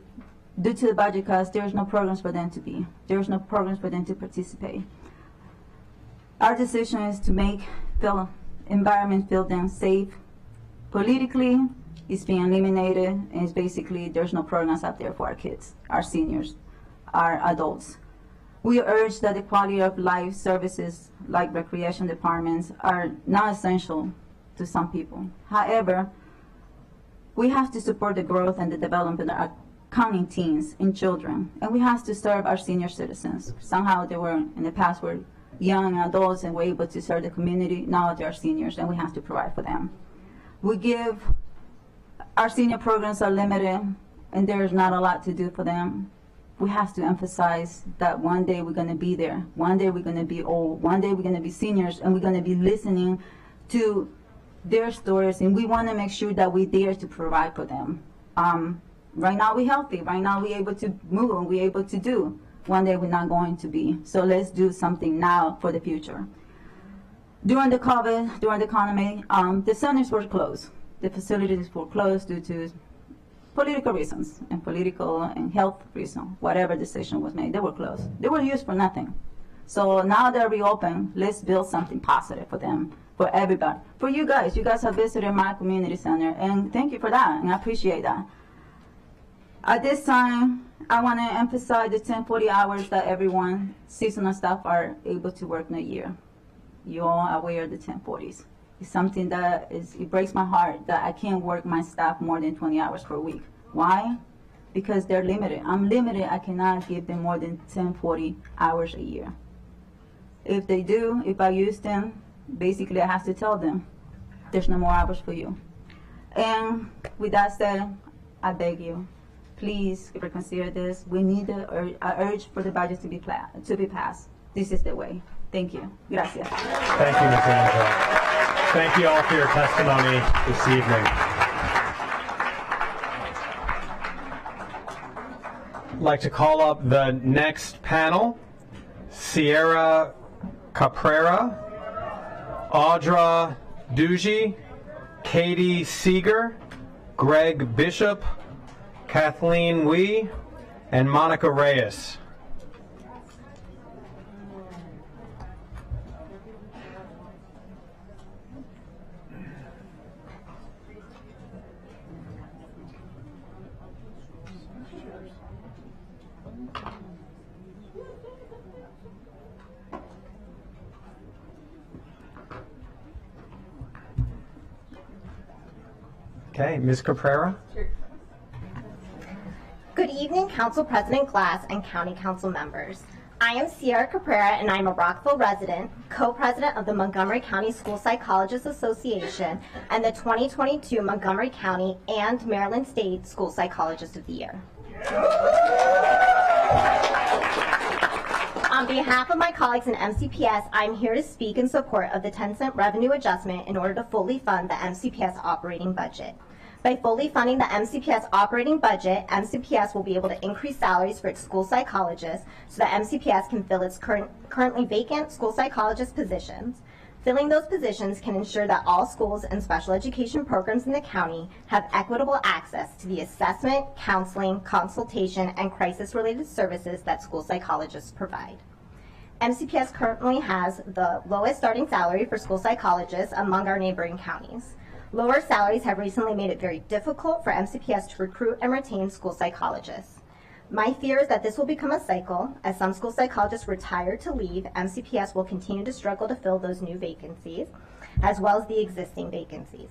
due to the budget cuts, there's no programs for them to be. There's no programs for them to participate. Our decision is to make the environment feel them safe. Politically, it's being eliminated, and it's basically there's no programs out there for our kids, our seniors, our adults. We urge that the quality of life services like recreation departments are not essential to some people. However, we have to support the growth and the development of our county teens and children, and we have to serve our senior citizens. Somehow they were, in the past, were young adults and were able to serve the community. Now they are seniors, and we have to provide for them. Our senior programs are limited, and there's not a lot to do for them. We have to emphasize that one day we're going to be there. One day we're going to be old. One day we're going to be seniors, and we're going to be listening to their stories, and we want to make sure that we're there to provide for them. Right now we're healthy. Right now we're able to move and we're able to do. One day we're not going to be. So let's do something now for the future. During the COVID, during the economy, the centers were closed. The facilities were closed due to political reasons and political and health reasons. Whatever decision was made, they were closed. They were used for nothing. So now they're reopened. Let's build something positive for them, for everybody. For you guys have visited my community center, and thank you for that, and I appreciate that. At this time, I want to emphasize the 1040 hours that everyone, seasonal staff, are able to work in a year. You all are aware of the 1040s. It's something that it breaks my heart that I can't work my staff more than 20 hours per week. Why? Because they're limited. I'm limited. I cannot give them more than 10, 40 hours a year. If they do, if I use them, basically I have to tell them, there's no more hours for you. And with that said, I beg you, please reconsider this. We need I urge for the budget to be passed. This is the way. Thank you. Gracias. Thank you, Ms. Angel. Thank you all for your testimony this evening. I'd like to call up the next panel, Sierra Caprera, Audra Dugy, Katie Seeger, Greg Bishop, Kathleen Wee, and Monica Reyes. Okay, Ms. Caprera. Good evening, Council President Glass and County Council members. I am Sierra Caprera, and I'm a Rockville resident, co-president of the Montgomery County School Psychologists Association, and the 2022 Montgomery County and Maryland State School Psychologist of the Year. On behalf of my colleagues in MCPS, I'm here to speak in support of the 10-cent revenue adjustment in order to fully fund the MCPS operating budget. By fully funding the MCPS operating budget, MCPS will be able to increase salaries for its school psychologists so that MCPS can fill its currently vacant school psychologist positions. Filling those positions can ensure that all schools and special education programs in the county have equitable access to the assessment, counseling, consultation, and crisis-related services that school psychologists provide. MCPS currently has the lowest starting salary for school psychologists among our neighboring counties. Lower salaries have recently made it very difficult for MCPS to recruit and retain school psychologists. My fear is that this will become a cycle. As some school psychologists retire to leave, MCPS will continue to struggle to fill those new vacancies, as well as the existing vacancies.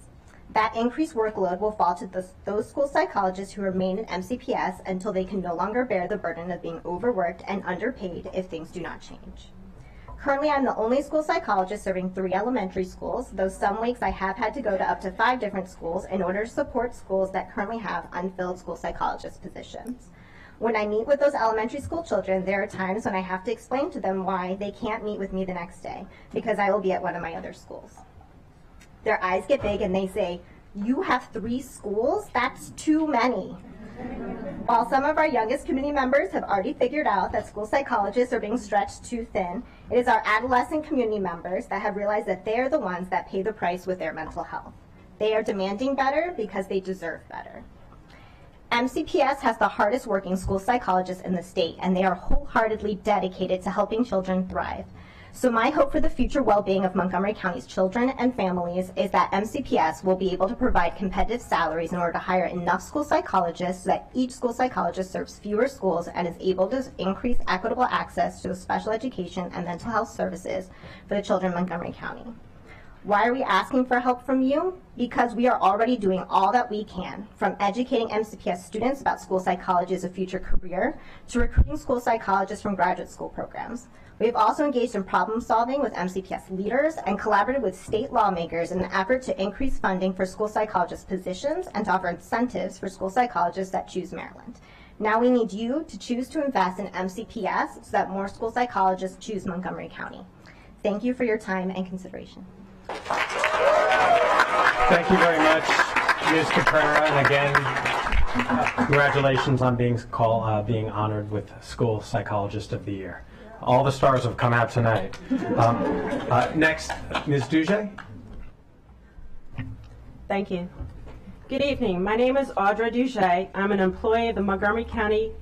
That increased workload will fall to those school psychologists who remain in MCPS until they can no longer bear the burden of being overworked and underpaid if things do not change. Currently, I'm the only school psychologist serving 3 elementary schools, though some weeks I have had to go to up to 5 different schools in order to support schools that currently have unfilled school psychologist positions. When I meet with those elementary school children, there are times when I have to explain to them why they can't meet with me the next day, because I will be at one of my other schools. Their eyes get big and they say, "You have 3 schools? That's too many." While some of our youngest community members have already figured out that school psychologists are being stretched too thin, it is our adolescent community members that have realized that they are the ones that pay the price with their mental health. They are demanding better because they deserve better. MCPS has the hardest working school psychologists in the state, and they are wholeheartedly dedicated to helping children thrive. So my hope for the future well-being of Montgomery County's children and families is that MCPS will be able to provide competitive salaries in order to hire enough school psychologists so that each school psychologist serves fewer schools and is able to increase equitable access to special education and mental health services for the children in Montgomery County. Why are we asking for help from you? Because we are already doing all that we can, from educating MCPS students about school psychology as a future career to recruiting school psychologists from graduate school programs. We have also engaged in problem solving with MCPS leaders and collaborated with state lawmakers in an effort to increase funding for school psychologist positions and to offer incentives for school psychologists that choose Maryland. Now we need you to choose to invest in MCPS so that more school psychologists choose Montgomery County. Thank you for your time and consideration. Thank you very much, Ms. Caprera, and again, congratulations on being honored with School Psychologist of the Year. All the stars have come out tonight. Next, Ms. Duge. Thank you. Good evening. My name is Audra Duge. I'm an employee of the Montgomery County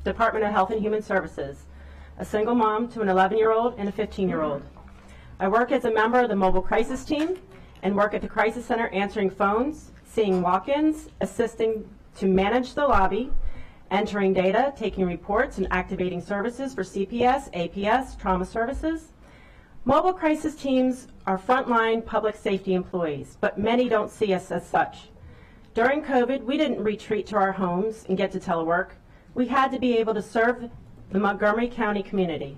Department of Health and Human Services, a single mom to an 11-year-old and a 15-year-old. I work as a member of the mobile crisis team and work at the crisis center answering phones, seeing walk-ins, assisting to manage the lobby, entering data, taking reports, and activating services for CPS, APS, trauma services. Mobile crisis teams are frontline public safety employees, but many don't see us as such. During COVID, we didn't retreat to our homes and get to telework. We had to be able to serve the Montgomery County community.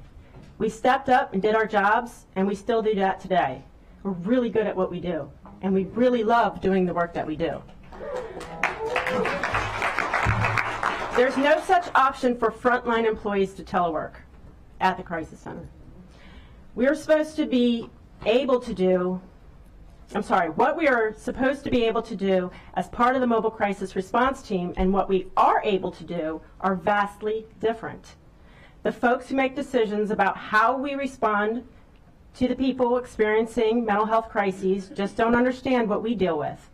We stepped up and did our jobs, and we still do that today. We're really good at what we do, and we really love doing the work that we do. There's no such option for frontline employees to telework at the Crisis Center. We're supposed to be able to do, what we are supposed to be able to do as part of the mobile crisis response team and what we are able to do are vastly different. The folks who make decisions about how we respond to the people experiencing mental health crises just don't understand what we deal with.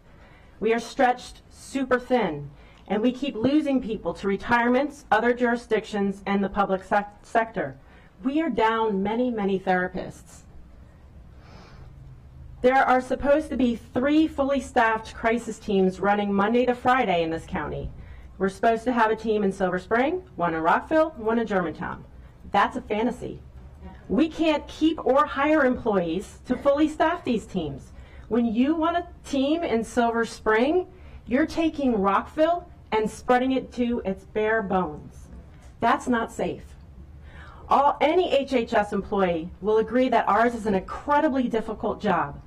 We are stretched super thin, and we keep losing people to retirements, other jurisdictions, and the public sector. We are down many, many therapists. There are supposed to be 3 fully staffed crisis teams running Monday to Friday in this county. We're supposed to have a team in Silver Spring, 1 in Rockville, 1 in Germantown. That's a fantasy. We can't keep or hire employees to fully staff these teams. When you want a team in Silver Spring, you're taking Rockville and spreading it to its bare bones. That's not safe. Any HHS employee will agree that ours is an incredibly difficult job.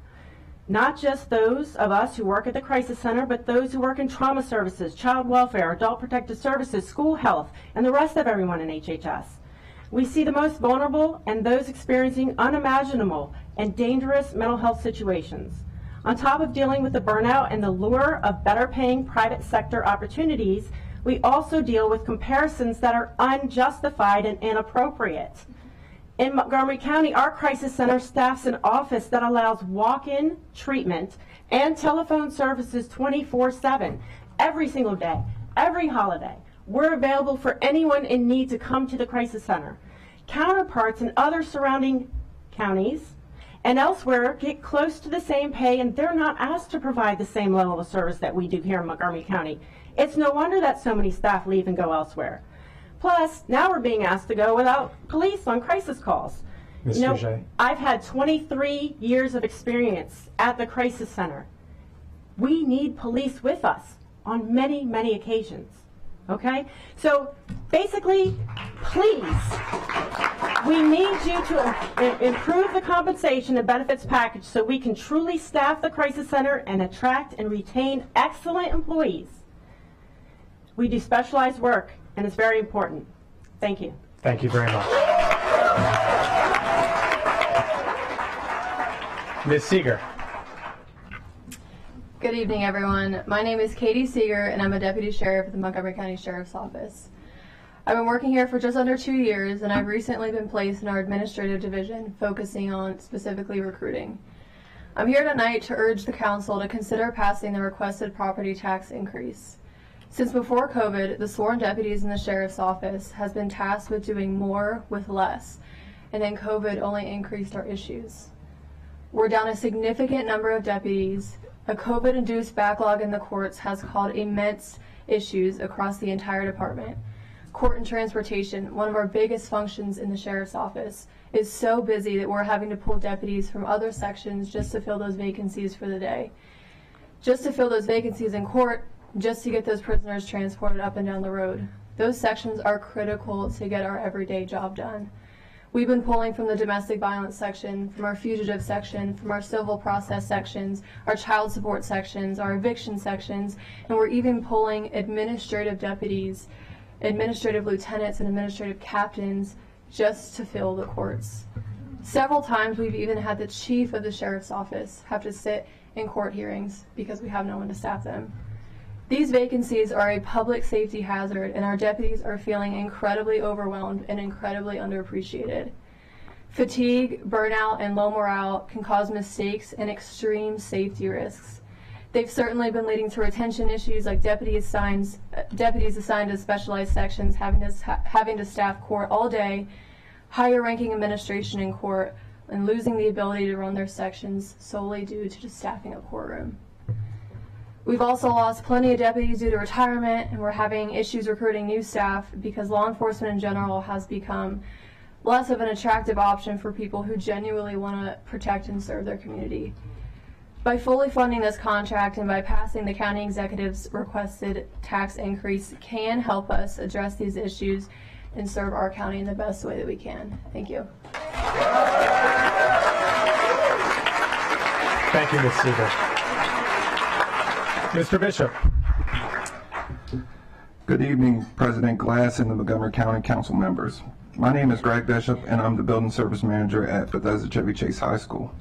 Not just those of us who work at the Crisis Center, but those who work in trauma services, child welfare, adult protective services, school health, and the rest of everyone in HHS. We see the most vulnerable and those experiencing unimaginable and dangerous mental health situations. On top of dealing with the burnout and the lure of better paying private sector opportunities, we also deal with comparisons that are unjustified and inappropriate. In Montgomery County, our Crisis Center staffs an office that allows walk-in treatment and telephone services 24/7, every single day, every holiday. We're available for anyone in need to come to the Crisis Center. Counterparts in other surrounding counties and elsewhere get close to the same pay, and they're not asked to provide the same level of service that we do here in Montgomery County. It's no wonder that so many staff leave and go elsewhere. Plus, now we're being asked to go without police on crisis calls. Ms. Duget. I've had 23 years of experience at the Crisis Center. We need police with us on many, many occasions. Okay? So basically, please, we need you to improve the compensation and benefits package so we can truly staff the Crisis Center and attract and retain excellent employees. We do specialized work, and it's very important. Thank you. Thank you very much. Ms. Seeger. Good evening, everyone. My name is Katie Seeger, and I'm a Deputy Sheriff at the Montgomery County Sheriff's Office. I've been working here for just under 2 years, and I've recently been placed in our administrative division, focusing on specifically recruiting. I'm here tonight to urge the Council to consider passing the requested property tax increase. Since before COVID, the sworn deputies in the Sheriff's Office has been tasked with doing more with less, and then COVID only increased our issues. We're down a significant number of deputies. A COVID-induced backlog in the courts has caused immense issues across the entire department. Court and transportation, one of our biggest functions in the Sheriff's Office, is so busy that we're having to pull deputies from other sections just to fill those vacancies for the day. Just to fill those vacancies in court, just to get those prisoners transported up and down the road. Those sections are critical to get our everyday job done. We've been pulling from the domestic violence section, from our fugitive section, from our civil process sections, our child support sections, our eviction sections, and we're even pulling administrative deputies, administrative lieutenants, and administrative captains just to fill the courts. Several times we've even had the chief of the Sheriff's Office have to sit in court hearings because we have no one to staff them. These vacancies are a public safety hazard, and our deputies are feeling incredibly overwhelmed and incredibly underappreciated. Fatigue, burnout, and low morale can cause mistakes and extreme safety risks. They've certainly been leading to retention issues like deputies assigned to specialized sections having to staff court all day, higher ranking administration in court, and losing the ability to run their sections solely due to just staffing a courtroom. We've also lost plenty of deputies due to retirement, and we're having issues recruiting new staff because law enforcement in general has become less of an attractive option for people who genuinely want to protect and serve their community. By fully funding this contract and by passing the county executive's requested tax increase can help us address these issues and serve our county in the best way that we can. Thank you. Thank you, Ms. Seeger. Mr. Bishop. Good evening, President Glass and the Montgomery County Council members. My name is Greg Bishop, and I'm the Building Service Manager at Bethesda Chevy Chase High School.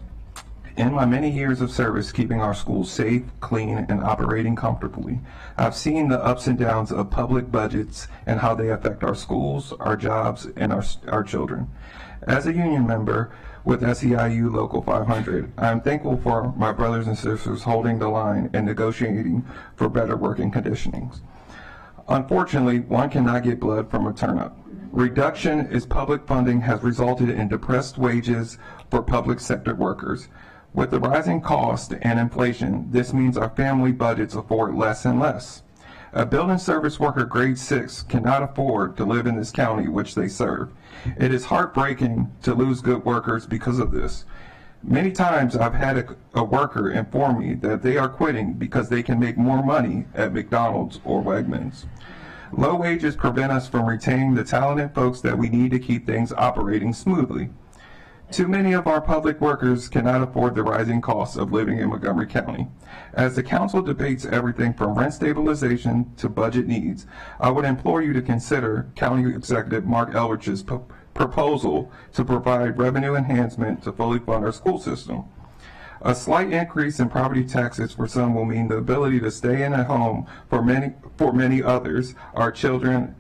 In my many years of service keeping our schools safe, clean, and operating comfortably, I've seen the ups and downs of public budgets and how they affect our schools, our jobs, and our children. As a union member with SEIU Local 500, I am thankful for my brothers and sisters holding the line and negotiating for better working conditions. Unfortunately, one cannot get blood from a turnip. Reduction in public funding has resulted in depressed wages for public sector workers. With the rising cost and inflation, this means our family budgets afford less and less. A building service worker grade 6 cannot afford to live in this county which they serve. It is heartbreaking to lose good workers because of this. Many times I've had a worker inform me that they are quitting because they can make more money at McDonald's or Wegmans. Low wages prevent us from retaining the talented folks that we need to keep things operating smoothly. Too many of our public workers cannot afford the rising costs of living in Montgomery County. As the council debates everything from rent stabilization to budget needs, I would implore you to consider County Executive Mark Elrich's proposal to provide revenue enhancement to fully fund our school system. A slight increase in property taxes for some will mean the ability to stay in a home for many others. Our children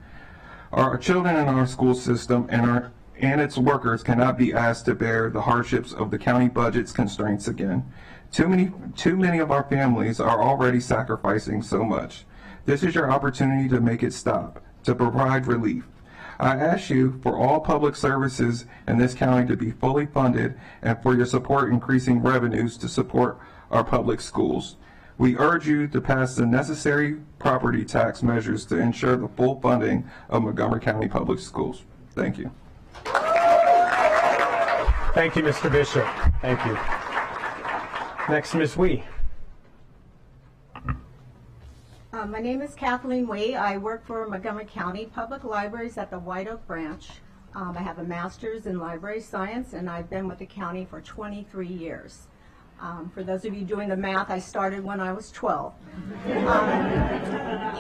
in our school system and its workers cannot be asked to bear the hardships of the county budget's constraints again. Too many of our families are already sacrificing so much. This is your opportunity to make it stop, to provide relief. I ask you for all public services in this county to be fully funded and for your support increasing revenues to support our public schools. We urge you to pass the necessary property tax measures to ensure the full funding of Montgomery County Public Schools. Thank you. Thank you, Mr. Bishop. Thank you. Next, Ms. Wee. My name is Kathleen Wee. I work for Montgomery County Public Libraries at the White Oak branch. I have a master's in library science, and I've been with the county for 23 years. For those of you doing the math, I started when I was 12.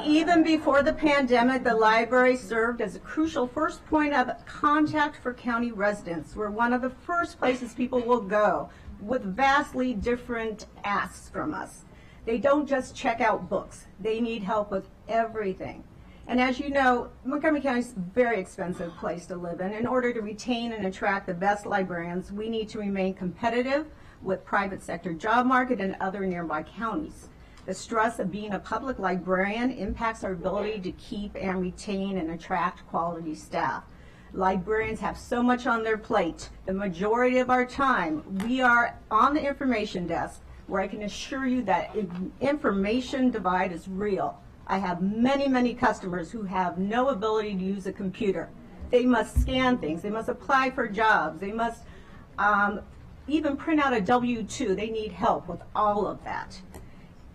Even before the pandemic, the library served as a crucial first point of contact for county residents. We're one of the first places people will go with vastly different asks from us. They don't just check out books. They need help with everything. And as you know, Montgomery County is a very expensive place to live in. In order to retain and attract the best librarians, we need to remain competitive with private sector job market and other nearby counties. The stress of being a public librarian impacts our ability to keep and retain and attract quality staff. Librarians have so much on their plate. The majority of our time, we are on the information desk, where I can assure you that information divide is real. I have many, many customers who have no ability to use a computer. They must scan things. They must apply for jobs. They must even print out a W-2. They need help with all of that.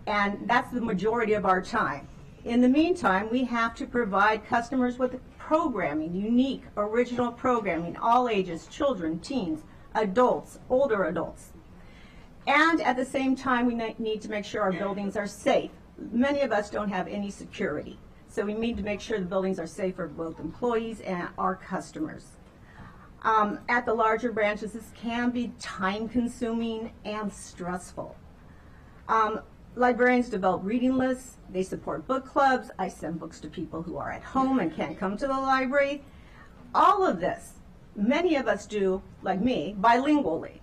And that's the majority of our time. In the meantime, we have to provide customers with programming, unique, original programming, all ages, children, teens, adults, older adults. And at the same time, we need to make sure our buildings are safe. Many of us don't have any security. So we need to make sure the buildings are safe for both employees and our customers. At the larger branches, this can be time-consuming and stressful. Librarians develop reading lists. They support book clubs. I send books to people who are at home and can't come to the library. All of this, many of us do, like me, bilingually.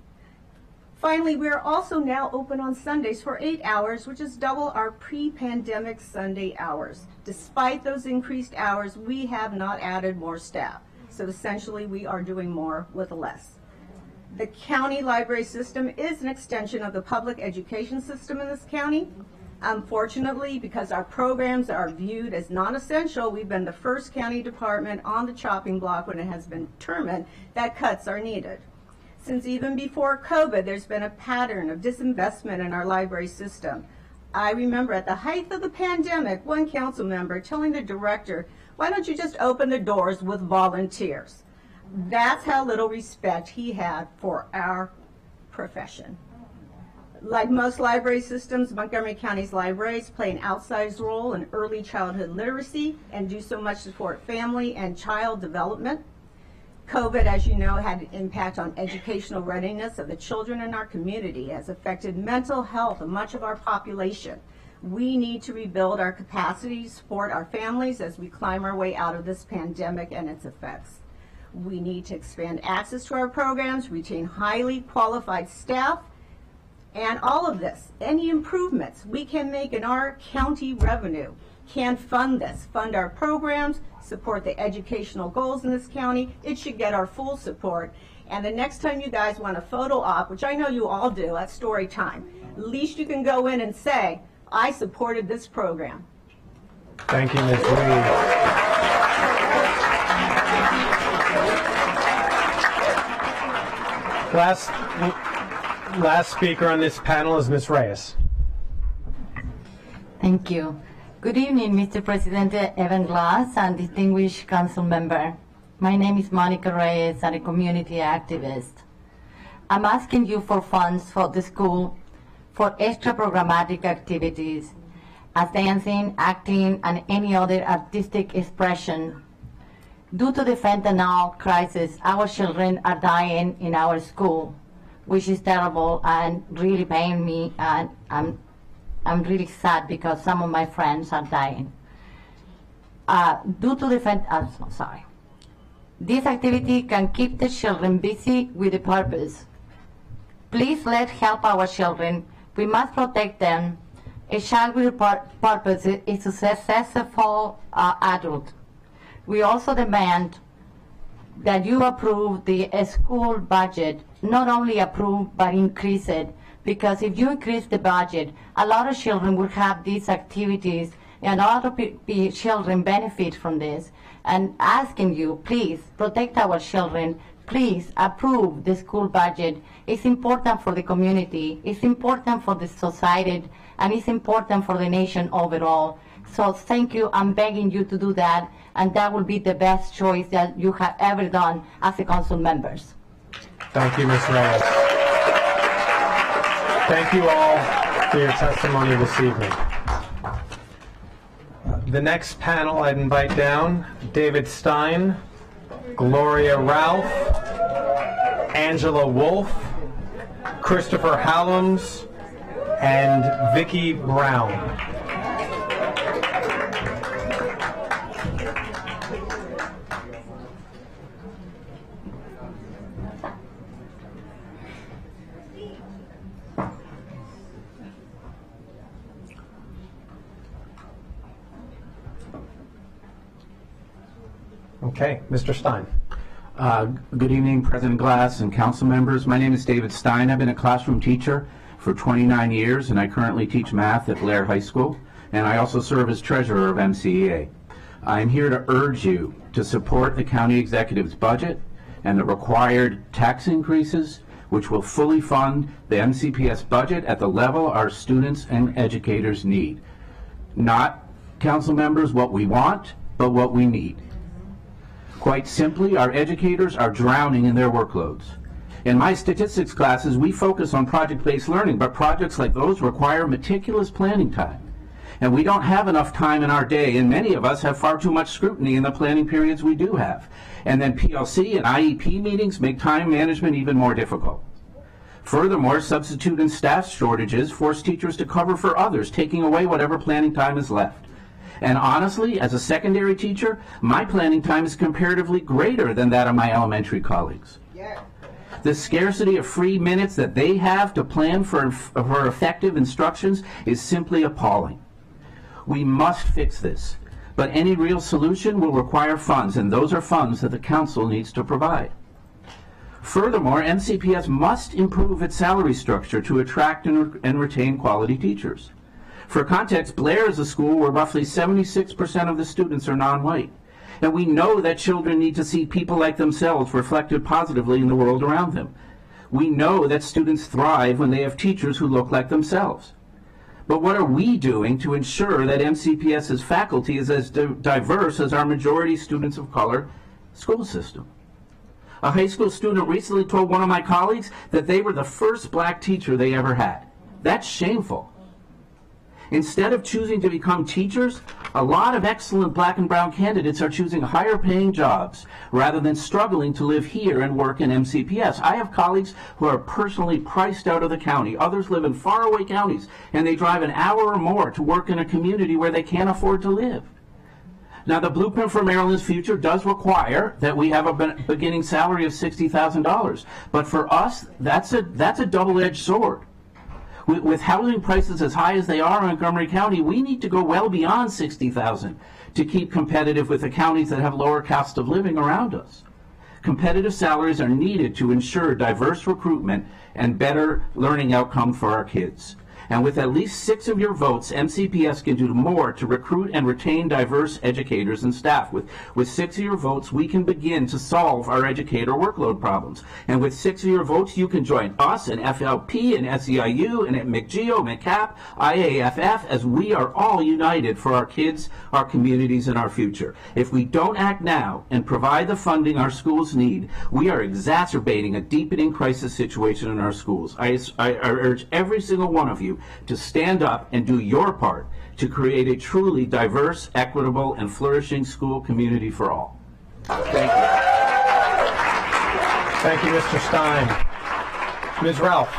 Finally, we are also now open on Sundays for 8 hours, which is double our pre-pandemic Sunday hours. Despite those increased hours, we have not added more staff. So essentially, we are doing more with less. The county library system is an extension of the public education system in this county. Unfortunately, because our programs are viewed as non-essential, we've been the first county department on the chopping block when it has been determined that cuts are needed. Since even before COVID, there's been a pattern of disinvestment in our library system. I remember at the height of the pandemic, one council member telling the director, "Why don't you just open the doors with volunteers?" That's how little respect he had for our profession. Like most library systems, Montgomery County's libraries play an outsized role in early childhood literacy and do so much to support family and child development. COVID, as you know, had an impact on educational readiness of the children in our community. It has affected mental health of much of our population. We need to rebuild our capacity to support our families as we climb our way out of this pandemic and its effects. We need to expand access to our programs, retain highly qualified staff, and all of this, any improvements we can make in our county revenue can fund this, fund our programs, support the educational goals in this county. It should get our full support. And the next time you guys want a photo op, which I know you all do at story time, at least you can go in and say, I supported this program. Thank you, Ms. Reed. Last speaker on this panel is Ms. Reyes. Thank you. Good evening, Mr. President Evan Glass and distinguished council member. My name is Monica Reyes. I'm a community activist. I'm asking you for funds for the school for extra programmatic activities as dancing, acting, and any other artistic expression. Due to the fentanyl crisis, our children are dying in our school, which is terrible and really pain me, and I'm really sad because some of my friends are dying. Due to the this activity can keep the children busy with a purpose. Please let's help our children. We must protect them. A child with a purpose is a successful adult. We also demand that you approve the school budget, not only approve but increase it, because if you increase the budget, a lot of children will have these activities and a lot of children benefit from this. And asking you, please protect our children, please approve the school budget. It's important for the community, it's important for the society, and it's important for the nation overall. So thank you, I'm begging you to do that, and that will be the best choice that you have ever done as a council members. Thank you, Ms. Reyes. Thank you all for your testimony this evening. The next panel I'd invite down, David Stein, Gloria Ralph, Angela Wolf, Christopher Hallams, and Vicki Brown. Okay, Mr. Stein. Good evening, President Glass and council members. My name is David Stein. I've been a classroom teacher for 29 years, and I currently teach math at Blair High School, and I also serve as treasurer of MCEA. I'm here to urge you to support the county executive's budget and the required tax increases, which will fully fund the MCPS budget at the level our students and educators need. Not, council members, what we want, but what we need. Quite simply, our educators are drowning in their workloads. In my statistics classes, we focus on project-based learning, but projects like those require meticulous planning time. And we don't have enough time in our day, and many of us have far too much scrutiny in the planning periods we do have. And then PLC and IEP meetings make time management even more difficult. Furthermore, substitute and staff shortages force teachers to cover for others, taking away whatever planning time is left. And honestly, as a secondary teacher, my planning time is comparatively greater than that of my elementary colleagues. Yeah. The scarcity of free minutes that they have to plan for effective instructions is simply appalling. We must fix this, but any real solution will require funds, and those are funds that the council needs to provide. Furthermore, MCPS must improve its salary structure to attract and retain quality teachers. For context, Blair is a school where roughly 76% of the students are non-white. And we know that children need to see people like themselves reflected positively in the world around them. We know that students thrive when they have teachers who look like themselves. But what are we doing to ensure that MCPS's faculty is as diverse as our majority students of color school system? A high school student recently told one of my colleagues that they were the first black teacher they ever had. That's shameful. Instead of choosing to become teachers, a lot of excellent black and brown candidates are choosing higher paying jobs rather than struggling to live here and work in MCPS. I have colleagues who are personally priced out of the county. Others live in faraway counties and they drive an hour or more to work in a community where they can't afford to live. Now, the blueprint for Maryland's future does require that we have a beginning salary of $60,000. But for us, that's a double-edged sword. With housing prices as high as they are in Montgomery County, we need to go well beyond $60,000 to keep competitive with the counties that have lower cost of living around us. Competitive salaries are needed to ensure diverse recruitment and better learning outcome for our kids. And with at least 6 of your votes, MCPS can do more to recruit and retain diverse educators and staff. With 6 of your votes, we can begin to solve our educator workload problems. And with 6 of your votes, you can join us and FLP and SEIU and at McGeo, McCap, IAFF, as we are all united for our kids, our communities, and our future. If we don't act now and provide the funding our schools need, we are exacerbating a deepening crisis situation in our schools. I urge every single one of you to stand up and do your part to create a truly diverse, equitable, and flourishing school community for all. Thank you. Thank you, Mr. Stein. Ms. Ralph.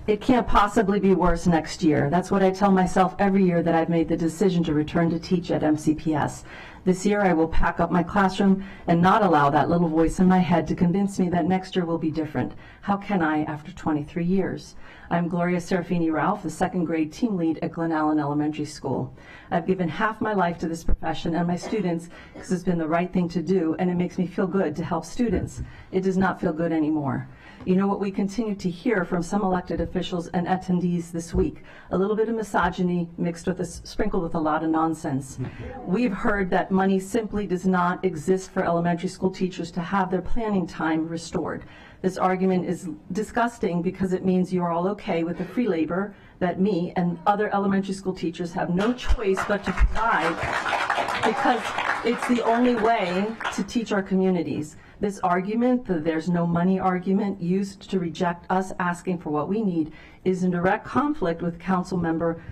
It can't possibly be worse next year. That's what I tell myself every year that I've made the decision to return to teach at MCPS. This year I will pack up my classroom and not allow that little voice in my head to convince me that next year will be different. How can I after 23 years? I'm Gloria Serafini Ralph, the 2nd grade team lead at Glen Allen Elementary School. I've given half my life to this profession and my students because it's been the right thing to do, and it makes me feel good to help students. It does not feel good anymore. You know what we continue to hear from some elected officials and attendees this week? A little bit of misogyny mixed with sprinkled with a lot of nonsense. We've heard that money simply does not exist for elementary school teachers to have their planning time restored. This argument is disgusting because it means you're all okay with the free labor that me and other elementary school teachers have no choice but to provide because it's the only way to teach our communities. This argument, the there's no money argument used to reject us asking for what we need, is in direct conflict with Council Member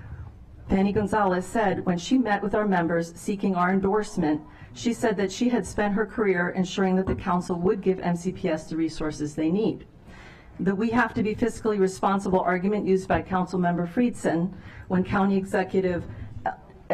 Penny Gonzalez said when she met with our members seeking our endorsement. She said that she had spent her career ensuring that the council would give MCPS the resources they need. The we have to be fiscally responsible argument used by Council Member Friedson when County Executive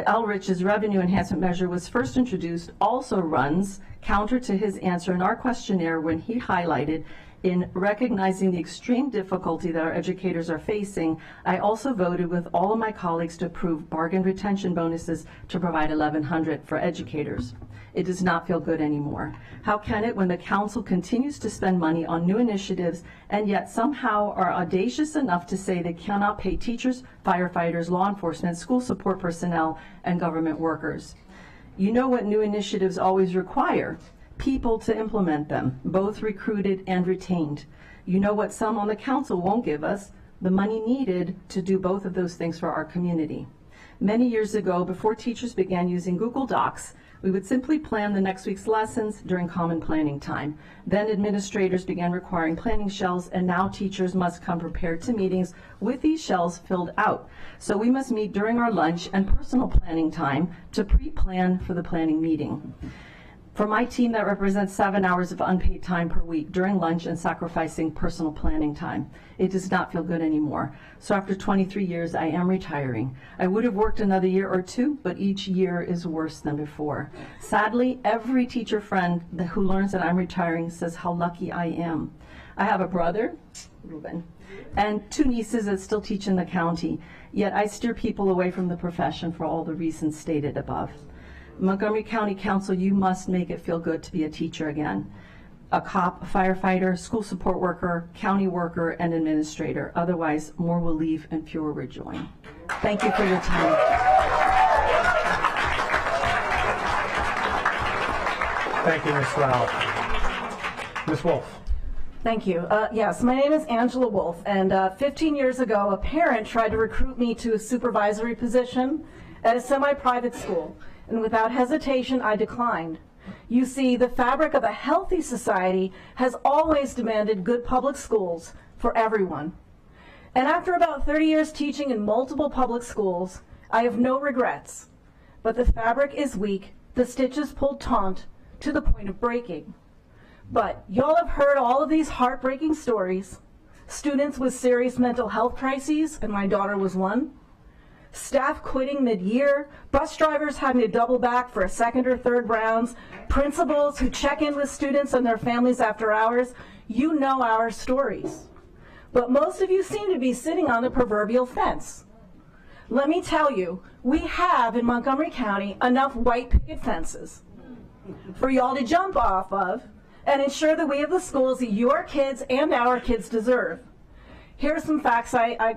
Elrich's revenue enhancement measure was first introduced also runs counter to his answer in our questionnaire when he highlighted, in recognizing the extreme difficulty that our educators are facing, I also voted with all of my colleagues to approve bargain retention bonuses to provide $1,100 for educators. It does not feel good anymore. How can it when the council continues to spend money on new initiatives and yet somehow are audacious enough to say they cannot pay teachers, firefighters, law enforcement, school support personnel, and government workers? You know what new initiatives always require? People to implement them, both recruited and retained. You know what some on the council won't give us? The money needed to do both of those things for our community. Many years ago, before teachers began using Google Docs, we would simply plan the next week's lessons during common planning time. Then administrators began requiring planning shells, and now teachers must come prepared to meetings with these shells filled out. So we must meet during our lunch and personal planning time to pre-plan for the planning meeting. For my team, that represents 7 hours of unpaid time per week during lunch and sacrificing personal planning time. It does not feel good anymore. So after 23 years, I am retiring. I would have worked another year or two, but each year is worse than before. Sadly, every teacher friend who learns that I'm retiring says how lucky I am. I have a brother, Ruben, and 2 nieces that still teach in the county, yet I steer people away from the profession for all the reasons stated above. Montgomery County Council, you must make it feel good to be a teacher again. a cop, a firefighter, school support worker, county worker, and administrator. Otherwise, more will leave and fewer will join. Thank you for your time. Thank you, Ms. Ralph. Ms. Wolf. Thank you. Yes, my name is Angela Wolf, and 15 years ago, a parent tried to recruit me to a supervisory position at a semi-private school, and without hesitation, I declined. You see, the fabric of a healthy society has always demanded good public schools for everyone. And after about 30 years teaching in multiple public schools, I have no regrets. But the fabric is weak, the stitches pulled taut to the point of breaking. But y'all have heard all of these heartbreaking stories. Students with serious mental health crises, and my daughter was one. Staff quitting mid-year, bus drivers having to double back for a second or third rounds, principals who check in with students and their families after hours. You know our stories. But most of you seem to be sitting on the proverbial fence. Let me tell you, we have in Montgomery County enough white picket fences for y'all to jump off of and ensure that we have the schools that your kids and our kids deserve. Here are some facts I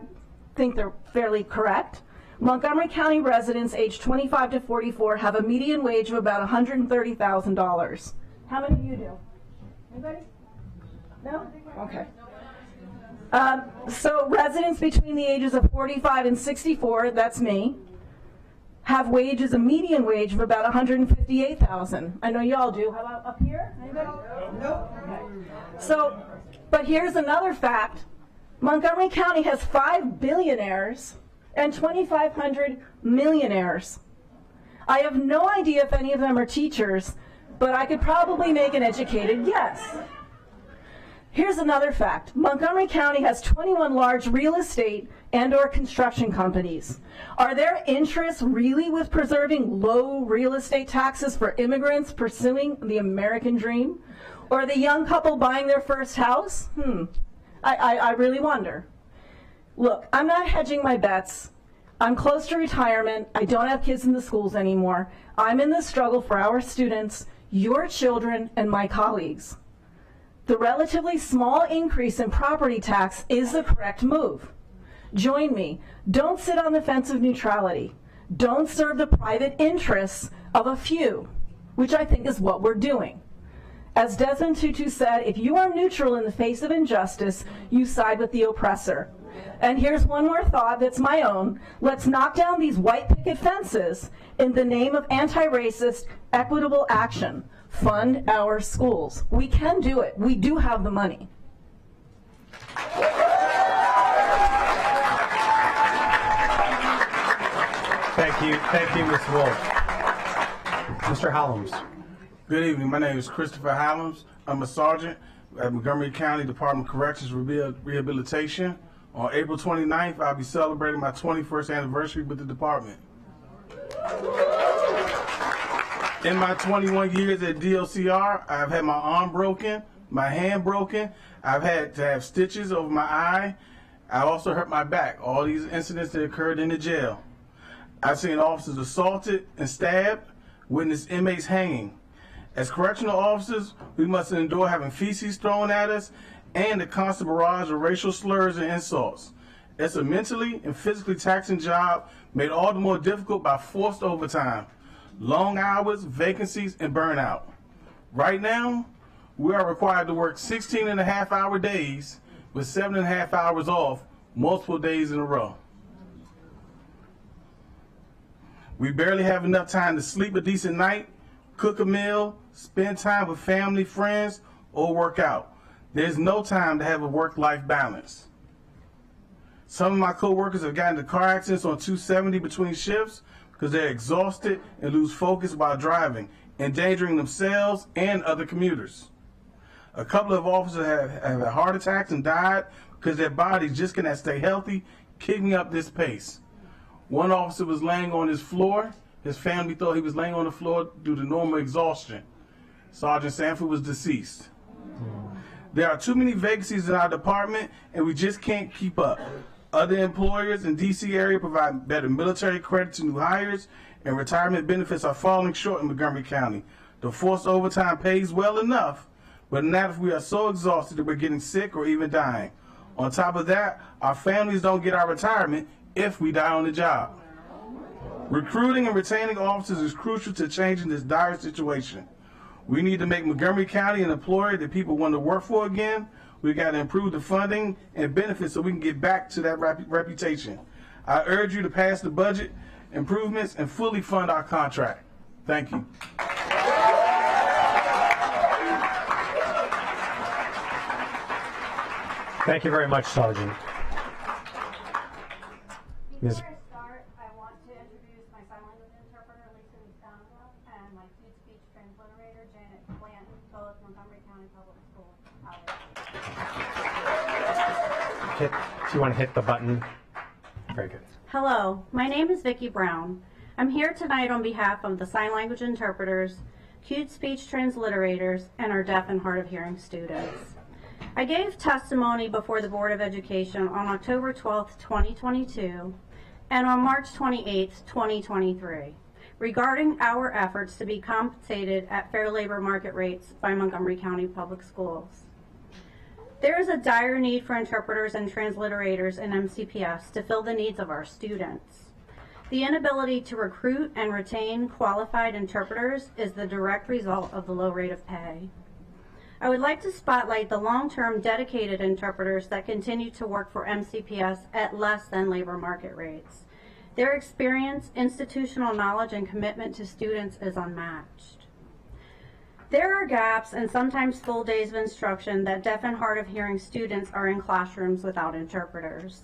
think they're fairly correct. Montgomery County residents aged 25 to 44 have a median wage of about $130,000. How many of you do? Anybody? No? Okay. So residents between the ages of 45 and 64, that's me, have wages, a median wage of about $158,000. I know y'all do. How about up here? Anybody? No. Okay. So, but here's another fact. Montgomery County has 5 billionaires and 2,500 millionaires. I have no idea if any of them are teachers, but I could probably make an educated guess. Here's another fact. Montgomery County has 21 large real estate and/or construction companies. Are their interests really with preserving low real estate taxes for immigrants pursuing the American dream? Or the young couple buying their first house? I really wonder. Look, I'm not hedging my bets. I'm close to retirement. I don't have kids in the schools anymore. I'm in the struggle for our students, your children, and my colleagues. The relatively small increase in property tax is the correct move. Join me. Don't sit on the fence of neutrality. Don't serve the private interests of a few, which I think is what we're doing. As Desmond Tutu said, if you are neutral in the face of injustice, you side with the oppressor. And here's one more thought that's my own. Let's knock down these white picket fences in the name of anti-racist, equitable action. Fund our schools. We can do it. We do have the money. Thank you, Ms. Wolf. Mr. Hollums. Good evening. My name is Christopher Hollums. I'm a sergeant at Montgomery County Department of Corrections Rehabilitation. On April 29th, I'll be celebrating my 21st anniversary with the department. In my 21 years at DOCR, I've had my arm broken, my hand broken, I've had to have stitches over my eye, I also hurt my back, all these incidents that occurred in the jail. I've seen officers assaulted and stabbed, witnessed inmates hanging. As correctional officers, we must endure having feces thrown at us and the constant barrage of racial slurs and insults. It's a mentally and physically taxing job made all the more difficult by forced overtime, long hours, vacancies, and burnout. Right now, we are required to work 16.5-hour days with 7.5 hours off multiple days in a row. We barely have enough time to sleep a decent night, cook a meal, spend time with family, friends, or work out. There's no time to have a work-life balance. Some of my coworkers have gotten into car accidents on 270 between shifts because they're exhausted and lose focus while driving, endangering themselves and other commuters. A couple of officers have had heart attacks and died because their bodies just cannot stay healthy, keeping up this pace. One officer was laying on his floor. His family thought he was laying on the floor due to normal exhaustion. Sergeant Sanford was deceased. There are too many vacancies in our department, and we just can't keep up. Other employers in D.C. area provide better military credit to new hires, and retirement benefits are falling short in Montgomery County. The forced overtime pays well enough, but not if we are so exhausted that we're getting sick or even dying. On top of that, our families don't get our retirement if we die on the job. Recruiting and retaining officers is crucial to changing this dire situation. We need to make Montgomery County an employer that people want to work for again. We got to improve the funding and benefits so we can get back to that reputation. I urge you to pass the budget improvements and fully fund our contract. Thank you. Thank you very much, Sergeant. Ms. If you want to hit the button. Very good. Hello, my name is Vicki Brown. I'm here tonight on behalf of the sign language interpreters, cute speech transliterators, and our deaf and hard of hearing students. I gave testimony before the Board of Education on October 12th, 2022, and on March 28th, 2023, regarding our efforts to be compensated at fair labor market rates by Montgomery County Public Schools. There is a dire need for interpreters and transliterators in MCPS to fill the needs of our students. The inability to recruit and retain qualified interpreters is the direct result of the low rate of pay. I would like to spotlight the long-term dedicated interpreters that continue to work for MCPS at less than labor market rates. Their experience, institutional knowledge, and commitment to students is unmatched. There are gaps and sometimes full days of instruction that deaf and hard of hearing students are in classrooms without interpreters.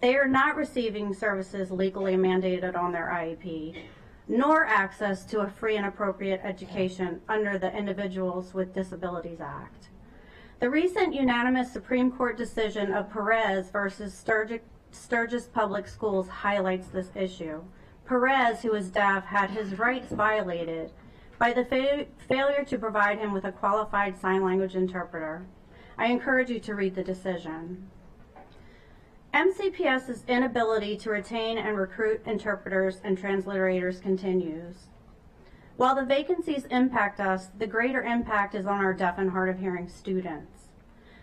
They are not receiving services legally mandated on their IEP, nor access to a free and appropriate education under the Individuals with Disabilities Act. The recent unanimous Supreme Court decision of Perez versus Sturgis Public Schools highlights this issue. Perez, who is deaf, had his rights violated by the failure to provide him with a qualified sign language interpreter. I encourage you to read the decision. MCPS's inability to retain and recruit interpreters and transliterators continues. While the vacancies impact us, the greater impact is on our deaf and hard of hearing students.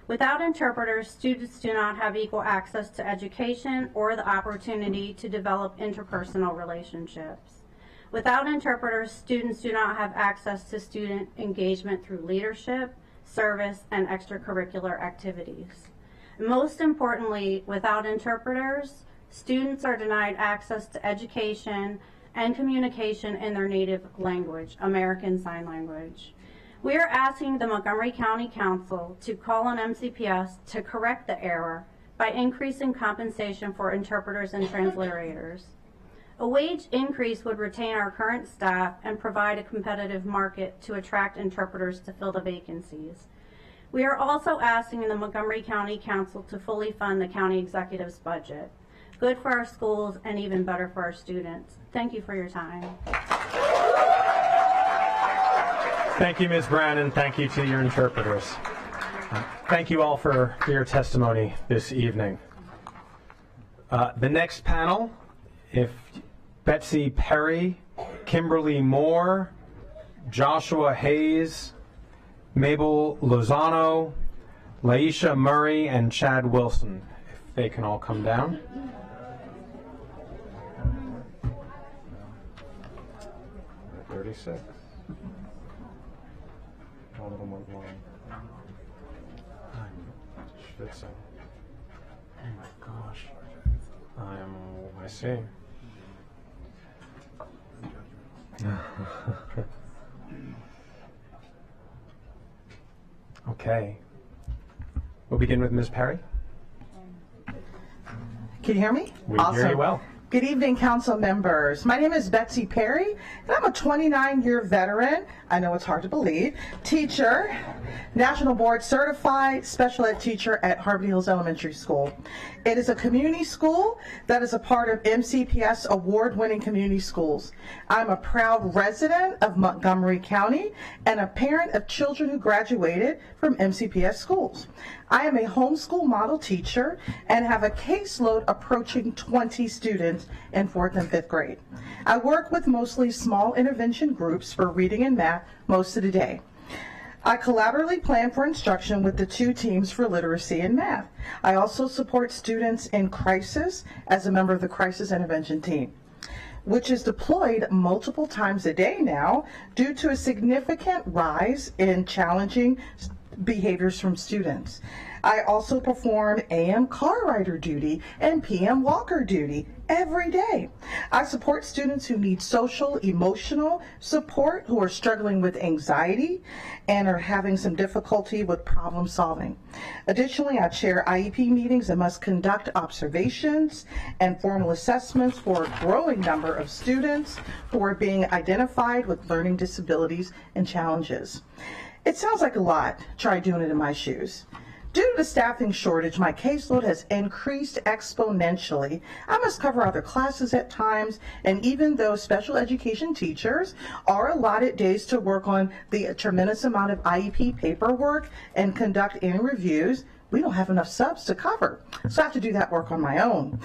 Without interpreters, students do not have equal access to education or the opportunity to develop interpersonal relationships. Without interpreters, students do not have access to student engagement through leadership, service, and extracurricular activities. Most importantly, without interpreters, students are denied access to education and communication in their native language, American Sign Language. We are asking the Montgomery County Council to call on MCPS to correct the error by increasing compensation for interpreters and translators. A wage increase would retain our current staff and provide a competitive market to attract interpreters to fill the vacancies. We are also asking the Montgomery County Council to fully fund the county executive's budget. Good for our schools and even better for our students. Thank you for your time. Thank you, Ms. Brown, and thank you to your interpreters. Thank you all for your testimony this evening. The next panel, if Betsy Perry, Kimberly Moore, Joshua Hayes, Mabel Lozano, Laisha Murray, and Chad Wilson, if they can all come down. All of them went long. Schwitzing. Oh my gosh. I see. Okay. We'll begin with Ms. Perry. Can you hear me? We hear you well. Good evening, council members. My name is Betsy Perry, and I'm a 29-year veteran, I know it's hard to believe, teacher, National Board Certified Special Ed teacher at Harmony Hills Elementary School. It is a community school that is a part of MCPS award-winning community schools. I'm a proud resident of Montgomery County and a parent of children who graduated from MCPS schools. I am a homeschool model teacher and have a caseload approaching 20 students in 4th and 5th grade. I work with mostly small intervention groups for reading and math most of the day. I collaboratively plan for instruction with the 2 teams for literacy and math. I also support students in crisis as a member of the crisis intervention team, which is deployed multiple times a day now due to a significant rise in challenging behaviors from students. I also perform AM car rider duty and PM walker duty every day. I support students who need social, emotional support, who are struggling with anxiety and are having some difficulty with problem solving. Additionally, I chair IEP meetings and must conduct observations and formal assessments for a growing number of students who are being identified with learning disabilities and challenges. It sounds like a lot. Try doing it in my shoes. Due to the staffing shortage, my caseload has increased exponentially. I must cover other classes at times, and even though special education teachers are allotted days to work on the tremendous amount of IEP paperwork and conduct annual reviews, we don't have enough subs to cover, so I have to do that work on my own.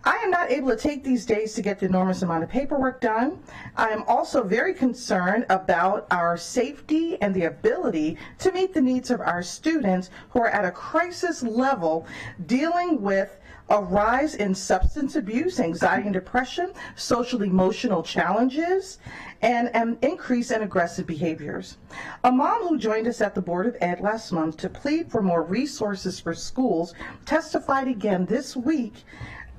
I am not able to take these days to get the enormous amount of paperwork done. I am also very concerned about our safety and the ability to meet the needs of our students who are at a crisis level dealing with a rise in substance abuse, anxiety and depression, social emotional challenges, and an increase in aggressive behaviors. A mom who joined us at the Board of Ed last month to plead for more resources for schools testified again this week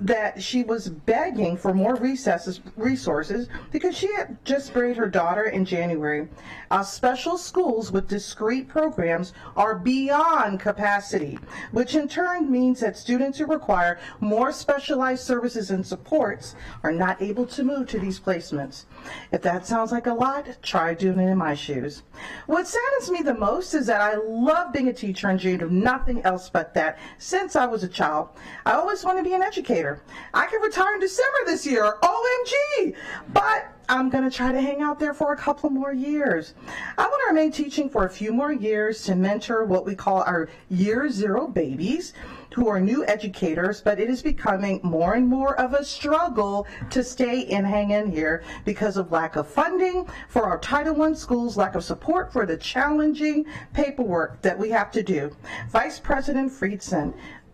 that she was begging for more resources because she had just buried her daughter in January. Our special schools with discrete programs are beyond capacity, which in turn means that students who require more specialized services and supports are not able to move to these placements. If that sounds like a lot, try doing it in my shoes. What saddens me the most is that I love being a teacher and dreamed of nothing else but that since I was a child. I always wanted to be an educator. I can retire in December this year, OMG! But I'm going to try to hang out there for a couple more years. I want to remain teaching for a few more years to mentor what we call our year 0 babies, who are new educators, but it is becoming more and more of a struggle to stay and hang in here because of lack of funding for our Title I schools, lack of support for the challenging paperwork that we have to do. Vice President Friedson,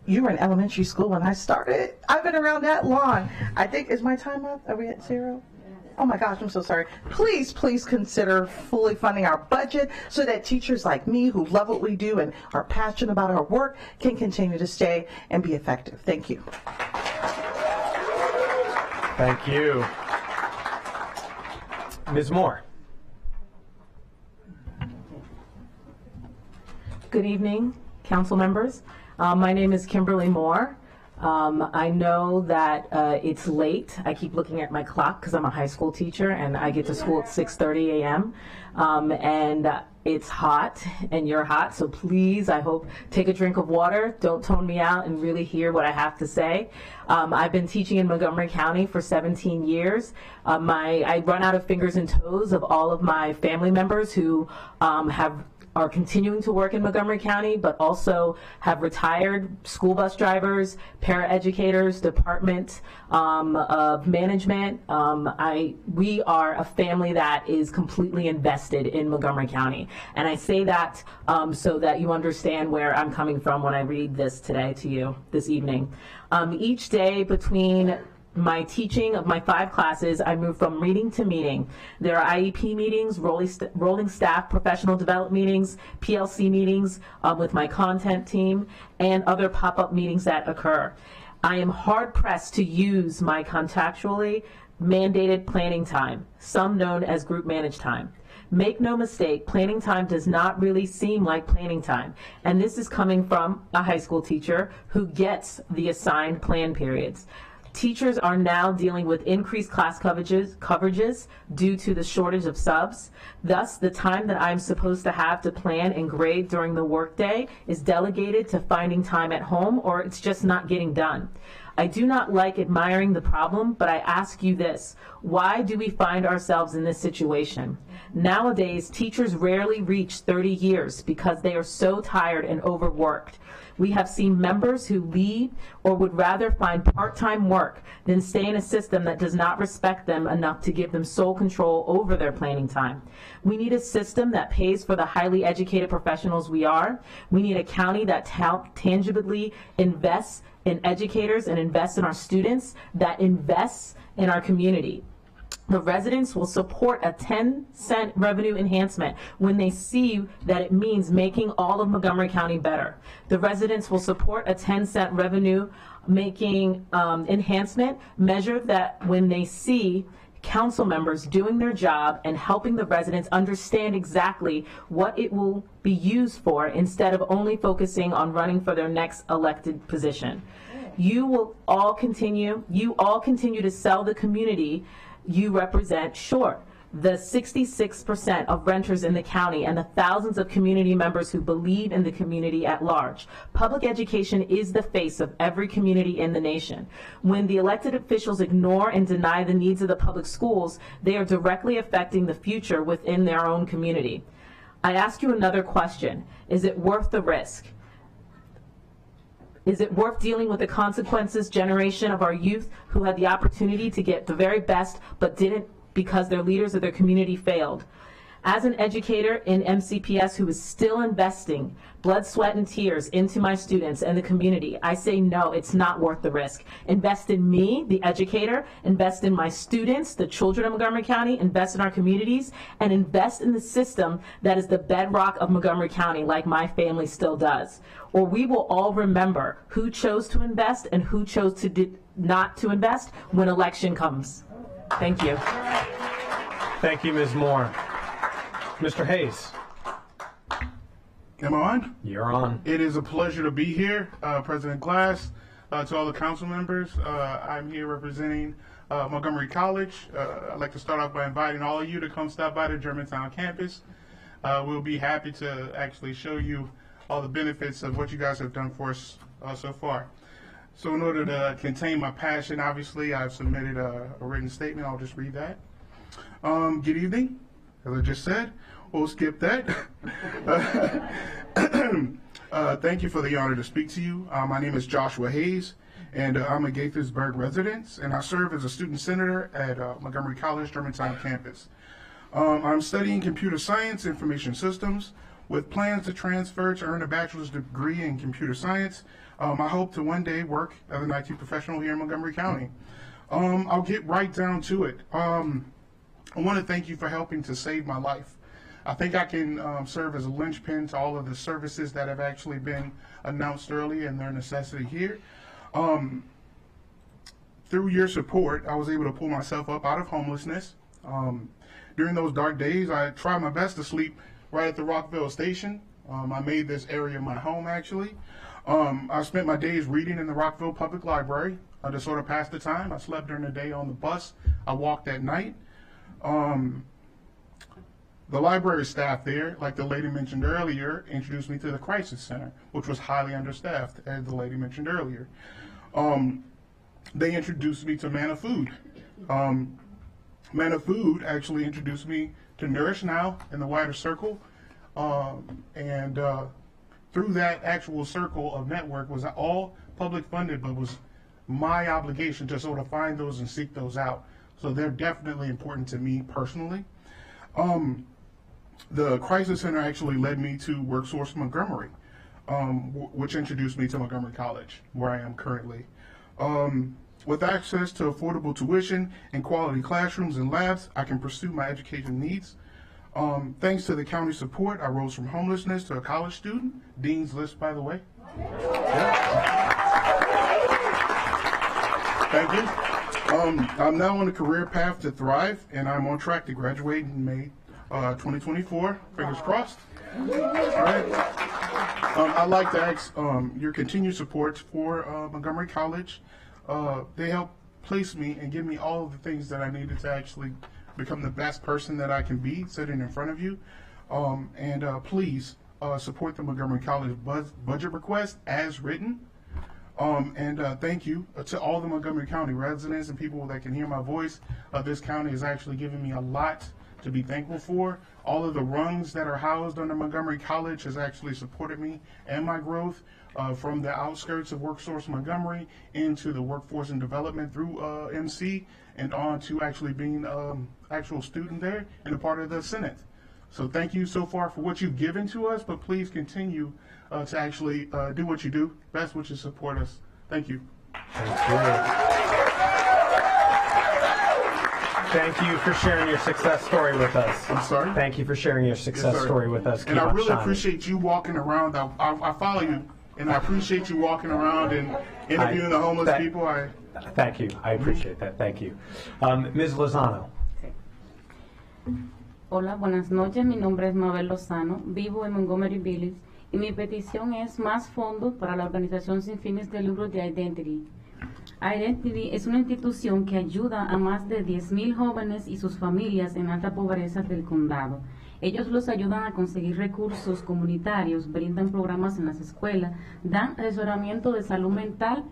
you were in elementary school when I started. I've been around that long. I think, is my time up? Are we at 0? Oh my gosh, I'm so sorry. Please, please consider fully funding our budget so that teachers like me who love what we do and are passionate about our work can continue to stay and be effective. Thank you. Thank you. Ms. Moore. Good evening, council members. My name is Kimberly Moore. I know that it's late. I keep looking at my clock because I'm a high school teacher and I get to school at 6:30 a.m. And it's hot and you're hot, so please, I hope, take a drink of water. Don't tone me out and really hear what I have to say. I've been teaching in Montgomery County for 17 years. I run out of fingers and toes of all of my family members who are continuing to work in Montgomery County, but also have retired school bus drivers, paraeducators, Department of Management. We are a family that is completely invested in Montgomery County. And I say that so that you understand where I'm coming from when I read this today to you this evening. Each day between my teaching of my 5 classes, I move from meeting to meeting. There are IEP meetings, rolling staff professional development meetings, PLC meetings with my content team, and other pop-up meetings that occur. I am hard-pressed to use my contractually mandated planning time, some known as group managed time. Make no mistake, planning time does not really seem like planning time. And this is coming from a high school teacher who gets the assigned plan periods. Teachers are now dealing with increased class coverages due to the shortage of subs. Thus, the time that I'm supposed to have to plan and grade during the workday is delegated to finding time at home, or it's just not getting done. I do not like admiring the problem, but I ask you this: why do we find ourselves in this situation? Nowadays, teachers rarely reach 30 years because they are so tired and overworked. We have seen members who leave or would rather find part-time work than stay in a system that does not respect them enough to give them sole control over their planning time. We need a system that pays for the highly educated professionals we are. We need a county that tangibly invests in educators and invests in our students, that invests in our community. The residents will support a 10-cent revenue enhancement when they see that it means making all of Montgomery County better. The residents will support a 10-cent revenue making enhancement measure that when they see council members doing their job and helping the residents understand exactly what it will be used for instead of only focusing on running for their next elected position. You all continue to sell the community you represent short. The 66% of renters in the county and the thousands of community members who believe in the community at large. Public education is the face of every community in the nation. When the elected officials ignore and deny the needs of the public schools, they are directly affecting the future within their own community. I ask you another question. Is it worth the risk? Is it worth dealing with the consequences generation of our youth who had the opportunity to get the very best but didn't because their leaders of their community failed? As an educator in MCPS who is still investing blood, sweat, and tears into my students and the community, I say no, it's not worth the risk. Invest in me, the educator, invest in my students, the children of Montgomery County, invest in our communities, and invest in the system that is the bedrock of Montgomery County like my family still does. Or we will all remember who chose to invest and who chose to not to invest when election comes. Thank you. Thank you, Ms. Moore. Mr. Hayes. Am I on? You're on. It is a pleasure to be here, President Glass, to all the council members. I'm here representing Montgomery College. I'd like to start off by inviting all of you to come stop by the Germantown campus. We'll be happy to actually show you all the benefits of what you guys have done for us so far. So in order to contain my passion, obviously, I've submitted a written statement. I'll just read that. Good evening. As I just said, we'll skip that. Thank you for the honor to speak to you. My name is Joshua Hayes, and I'm a Gaithersburg resident, and I serve as a student senator at Montgomery College, Germantown campus. I'm studying computer science, information systems, with plans to transfer to earn a bachelor's degree in computer science. I hope to one day work as an IT professional here in Montgomery County. I'll get right down to it. I want to thank you for helping to save my life. I think I can serve as a linchpin to all of the services that have actually been announced early and their necessity here. Through your support, I was able to pull myself up out of homelessness. During those dark days, I tried my best to sleep right at the Rockville station. I made this area my home, actually. I spent my days reading in the Rockville Public Library to sort of pass the time. I slept during the day on the bus. I walked at night. The library staff there, like the lady mentioned earlier, introduced me to the crisis center, which was highly understaffed, as the lady mentioned earlier. They introduced me to Man of Food. Man of Food actually introduced me to Nourish Now in the wider circle, and through that actual circle of network was all public funded, but was my obligation to sort of find those and seek those out. So they're definitely important to me personally. The Crisis Center actually led me to WorkSource Montgomery, which introduced me to Montgomery College, where I am currently. With access to affordable tuition and quality classrooms and labs, I can pursue my education needs. Thanks to the county's support, I rose from homelessness to a college student. Dean's List, by the way. Thank you. I'm now on a career path to thrive, and I'm on track to graduate in May 2024. Fingers crossed. All right. I'd like to ask your continued support for Montgomery College. They helped place me and give me all of the things that I needed to actually become the best person that I can be sitting in front of you. Please support the Montgomery College budget request as written. Thank you to all the Montgomery County residents and people that can hear my voice. This county has actually given me a lot to be thankful for. All of the rungs that are housed under Montgomery College has actually supported me and my growth from the outskirts of WorkSource Montgomery into the workforce and development through MC and on to actually being actual student there and a part of the Senate. So thank you so far for what you've given to us, but please continue to actually do what you do best, which is support us. Thank you. Thank you. Thank you for sharing your success story with us. I'm sorry? Thank you for sharing your success story with us. And I really appreciate you walking around. I follow you, and I appreciate you walking around and interviewing the homeless people. Thank you. I appreciate that. Thank you. Ms. Lozano. Hola, buenas noches. Mi nombre es Mabel Lozano. Vivo en Montgomery Village y mi petición es más fondos para la organización sin fines de lucro de Identity. Identity es una institución que ayuda a más de 10,000 jóvenes y sus familias en alta pobreza del condado. Ellos los ayudan a conseguir recursos comunitarios, brindan programas en las escuelas, dan asesoramiento de salud mental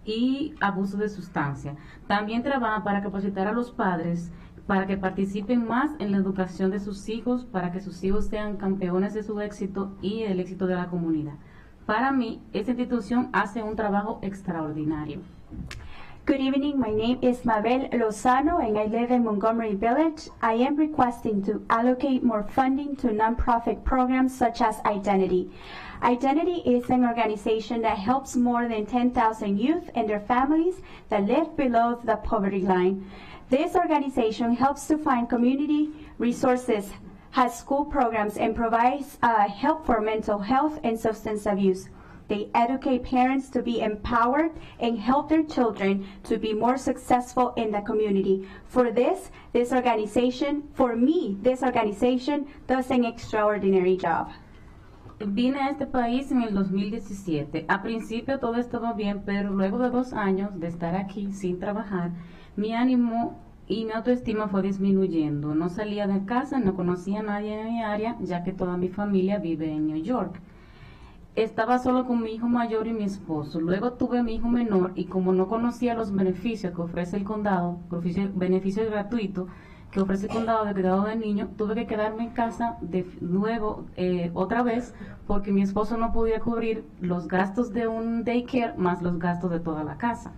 y abuso de sustancia. También trabajan para capacitar a los padres para que participen más en la educación de sus hijos, para que sus hijos sean campeones de su éxito y el éxito de la comunidad. Para mí, esta institución hace un trabajo extraordinario. Good evening, my name is Mabel Lozano and I live in Montgomery Village. I am requesting to allocate more funding to nonprofit programs such as Identity. Identity is an organization that helps more than 10,000 youth and their families that live below the poverty line. This organization helps to find community resources, has school programs, and provides help for mental health and substance abuse. They educate parents to be empowered and help their children to be more successful in the community. For this organization does an extraordinary job. Vine a este país en el 2017. A principio todo estaba bien, pero luego de 2 años de estar aquí sin trabajar, mi ánimo y mi autoestima fue disminuyendo. No salía de casa, no conocía a nadie en mi área, ya que toda mi familia vive en New York. Estaba solo con mi hijo mayor y mi esposo. Luego tuve a mi hijo menor y como no conocía los beneficios que ofrece el condado, beneficios gratuitos que ofrece el condado de cuidado de niños, tuve que quedarme en casa de nuevo otra vez porque mi esposo no podía cubrir los gastos de un daycare más los gastos de toda la casa.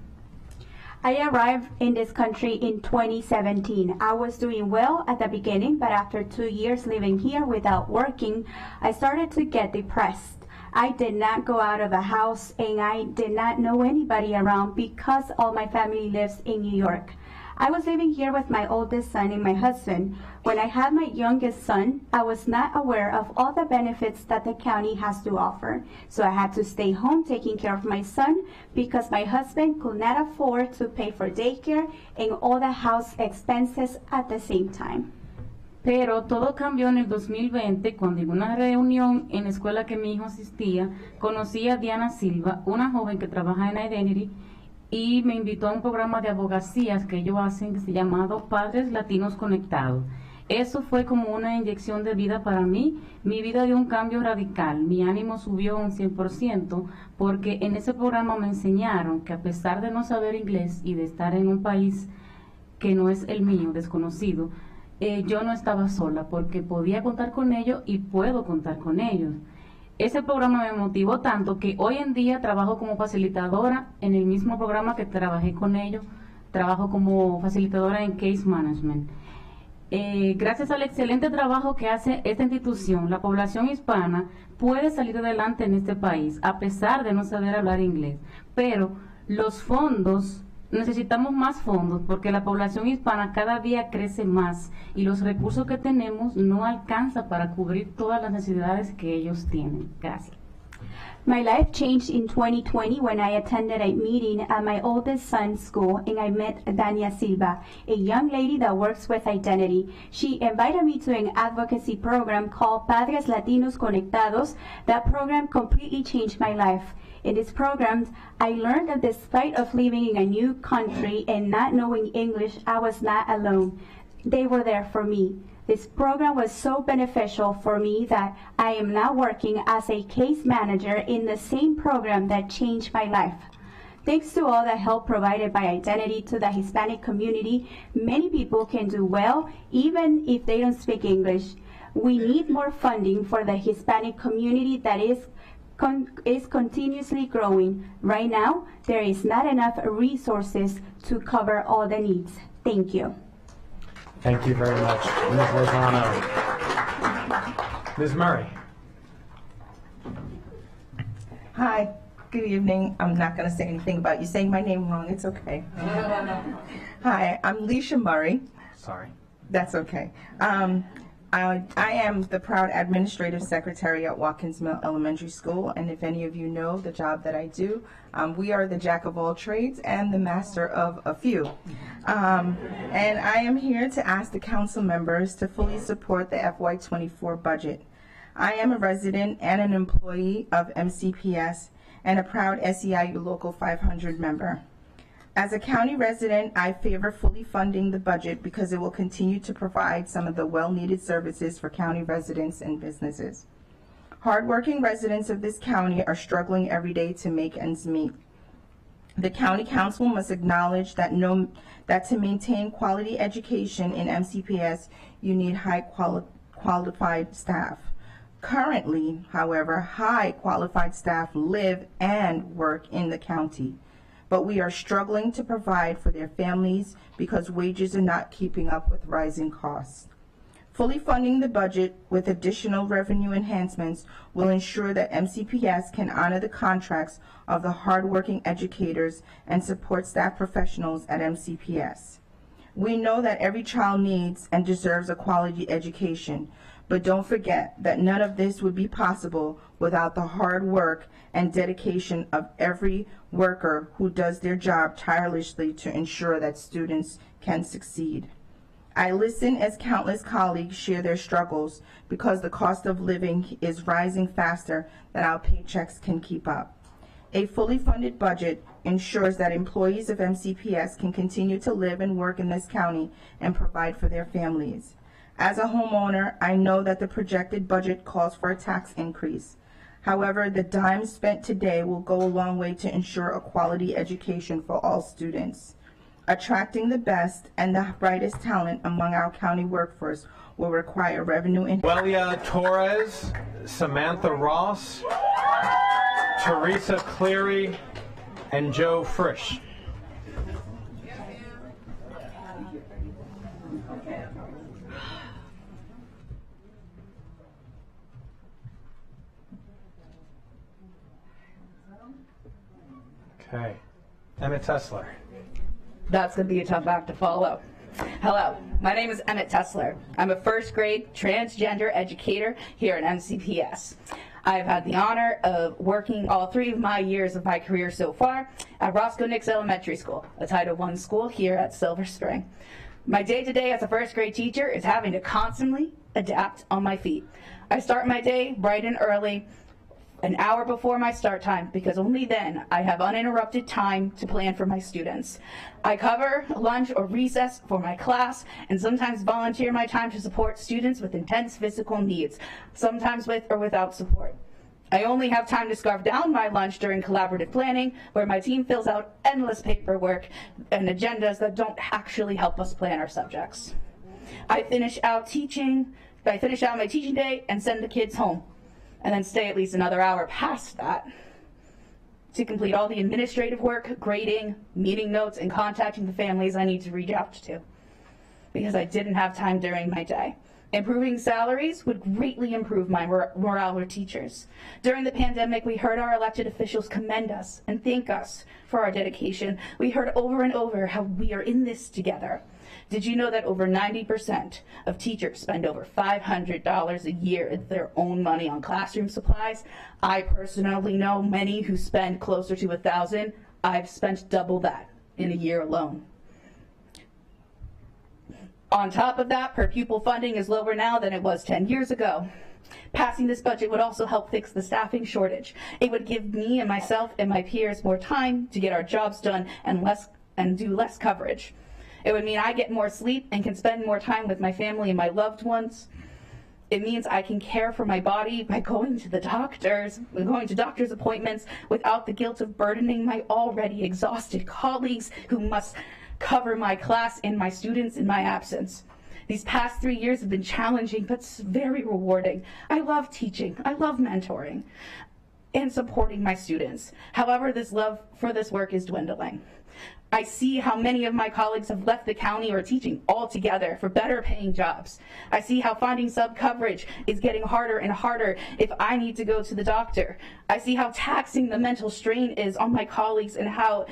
I arrived in this country in 2017. I was doing well at the beginning, but after 2 years living here without working, I started to get depressed. I did not go out of the house and I did not know anybody around because all my family lives in New York. I was living here with my oldest son and my husband. When I had my youngest son, I was not aware of all the benefits that the county has to offer. So I had to stay home taking care of my son because my husband could not afford to pay for daycare and all the house expenses at the same time. Pero todo cambió en el 2020 cuando en una reunión en la escuela que mi hijo asistía, conocí a Diana Silva, una joven que trabaja en Identity, y me invitó a un programa de abogacías que ellos hacen que se llama Padres Latinos Conectados. Eso fue como una inyección de vida para mí. Mi vida dio un cambio radical. Mi ánimo subió un 100% porque en ese programa me enseñaron que a pesar de no saber inglés y de estar en un país que no es el mío, desconocido, yo no estaba sola porque podía contar con ellos y puedo contar con ellos. Ese programa me motivó tanto que hoy en día trabajo como facilitadora en el mismo programa que trabajé con ellos. Trabajo como facilitadora en Case Management. Gracias al excelente trabajo que hace esta institución, la población hispana puede salir adelante en este país a pesar de no saber hablar inglés. Pero los fondos, necesitamos más fondos porque la población hispana cada día crece más y los recursos que tenemos no alcanzan para cubrir todas las necesidades que ellos tienen. Gracias. My life changed in 2020 when I attended a meeting at my oldest son's school and I met Dania Silva, a young lady that works with Identity. She invited me to an advocacy program called Padres Latinos Conectados. That program completely changed my life. In this program, I learned that despite of living in a new country and not knowing English, I was not alone. They were there for me. This program was so beneficial for me that I am now working as a case manager in the same program that changed my life. Thanks to all the help provided by Identity to the Hispanic community, many people can do well even if they don't speak English. We need more funding for the Hispanic community that is continuously growing. Right now, there is not enough resources to cover all the needs. Thank you. Thank you very much, Ms. Lozano. Ms. Murray. Hi, good evening. I'm not going to say anything about you saying my name wrong. It's okay. Hi, I'm Leisha Murray. Sorry. That's okay. I am the proud administrative secretary at Watkins Mill Elementary School, and if any of you know the job that I do, we are the jack of all trades and the master of a few. And I am here to ask the council members to fully support the FY24 budget. I am a resident and an employee of MCPS and a proud SEIU Local 500 member. As a county resident, I favor fully funding the budget because it will continue to provide some of the well-needed services for county residents and businesses. Hardworking residents of this county are struggling every day to make ends meet. The county council must acknowledge that to maintain quality education in MCPS, you need qualified staff. Currently, however, high qualified staff live and work in the county, but we are struggling to provide for their families because wages are not keeping up with rising costs. Fully funding the budget with additional revenue enhancements will ensure that MCPS can honor the contracts of the hardworking educators and support staff professionals at MCPS. We know that every child needs and deserves a quality education, but don't forget that none of this would be possible without the hard work and dedication of every worker who does their job tirelessly to ensure that students can succeed. I listen as countless colleagues share their struggles because the cost of living is rising faster than our paychecks can keep up. A fully funded budget ensures that employees of MCPS can continue to live and work in this county and provide for their families. As a homeowner, I know that the projected budget calls for a tax increase. However, the dimes spent today will go a long way to ensure a quality education for all students. Attracting the best and the brightest talent among our county workforce will require revenue and Welia Torres, Samantha Ross, Teresa Cleary, and Joe Frisch. Okay. Emmett Tesler. That's going to be a tough act to follow. Hello, my name is Emmett Tesler. I'm a first grade transgender educator here at MCPS. I've had the honor of working all 3 of my years of my career so far at Roscoe Nix Elementary School, a Title I school here at Silver Spring. My day-to-day as a first grade teacher is having to constantly adapt on my feet. I start my day bright and early, an hour before my start time, because only then I have uninterrupted time to plan for my students. I cover lunch or recess for my class and sometimes volunteer my time to support students with intense physical needs, sometimes with or without support. I only have time to scarf down my lunch during collaborative planning, where my team fills out endless paperwork and agendas that don't actually help us plan our subjects. I finish out my teaching day and send the kids home, and then stay at least another hour past that to complete all the administrative work, grading, meeting notes, and contacting the families I need to reach out to, because I didn't have time during my day. Improving salaries would greatly improve my morale with teachers. During the pandemic, we heard our elected officials commend us and thank us for our dedication. We heard over and over how we are in this together. Did you know that over 90% of teachers spend over $500 a year of their own money on classroom supplies? I personally know many who spend closer to $1,000. I've spent double that in a year alone. On top of that, per pupil funding is lower now than it was 10 years ago. Passing this budget would also help fix the staffing shortage. It would give me and myself and my peers more time to get our jobs done and do less coverage. It would mean I get more sleep and can spend more time with my family and my loved ones. It means I can care for my body by going to doctor's appointments without the guilt of burdening my already exhausted colleagues who must cover my class and my students in my absence. These past 3 years have been challenging, but very rewarding. I love teaching. I love mentoring and supporting my students. However, this love for this work is dwindling. I see how many of my colleagues have left the county or teaching altogether for better paying jobs. I see how finding sub-coverage is getting harder and harder if I need to go to the doctor. I see how taxing the mental strain is on my colleagues and how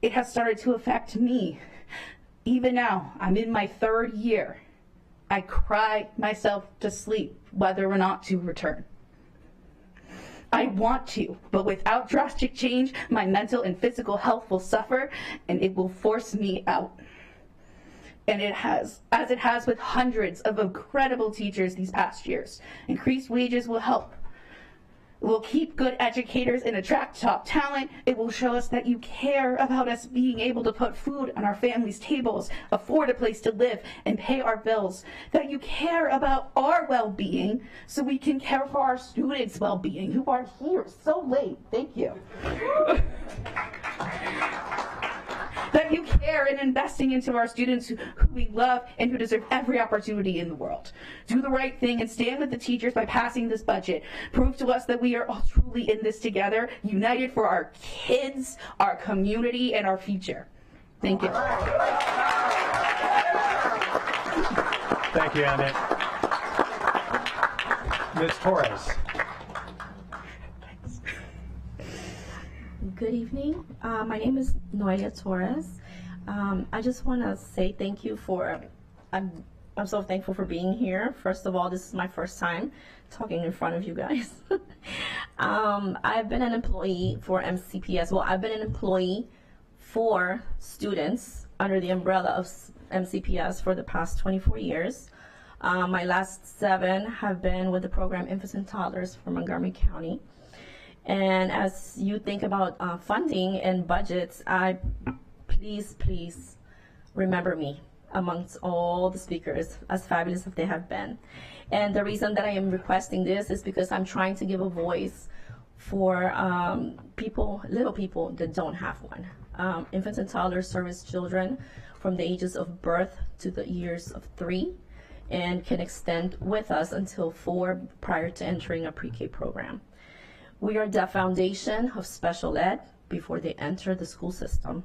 it has started to affect me. Even now, I'm in my 3rd year. I cry myself to sleep whether or not to return. I want to, but without drastic change, my mental and physical health will suffer and it will force me out. And it has, as it has with hundreds of incredible teachers these past years. Increased wages will help. It will keep good educators and attract top talent. It will show us that you care about us being able to put food on our families' tables, afford a place to live, and pay our bills. That you care about our well-being so we can care for our students' well-being who are here so late. Thank you. That you care in investing into our students who we love and who deserve every opportunity in the world. Do the right thing and stand with the teachers by passing this budget. Prove to us that we are all truly in this together, united for our kids, our community, and our future. Thank you. Thank you, Emmett. Ms. Torres. Good evening. My name is Noelia Torres. I just want to say thank you for, I'm so thankful for being here. First of all, this is my first time talking in front of you guys. I've been an employee for MCPS. Well, I've been an employee for students under the umbrella of MCPS for the past 24 years. My last 7 have been with the program Infants and Toddlers for Montgomery County. And as you think about funding and budgets, please remember me amongst all the speakers, as fabulous as they have been. And the reason that I am requesting this is because I'm trying to give a voice for little people that don't have one. Infants and toddlers service children from the ages of birth to the years of 3 and can extend with us until 4 prior to entering a pre-K program. We are the foundation of special ed before they enter the school system.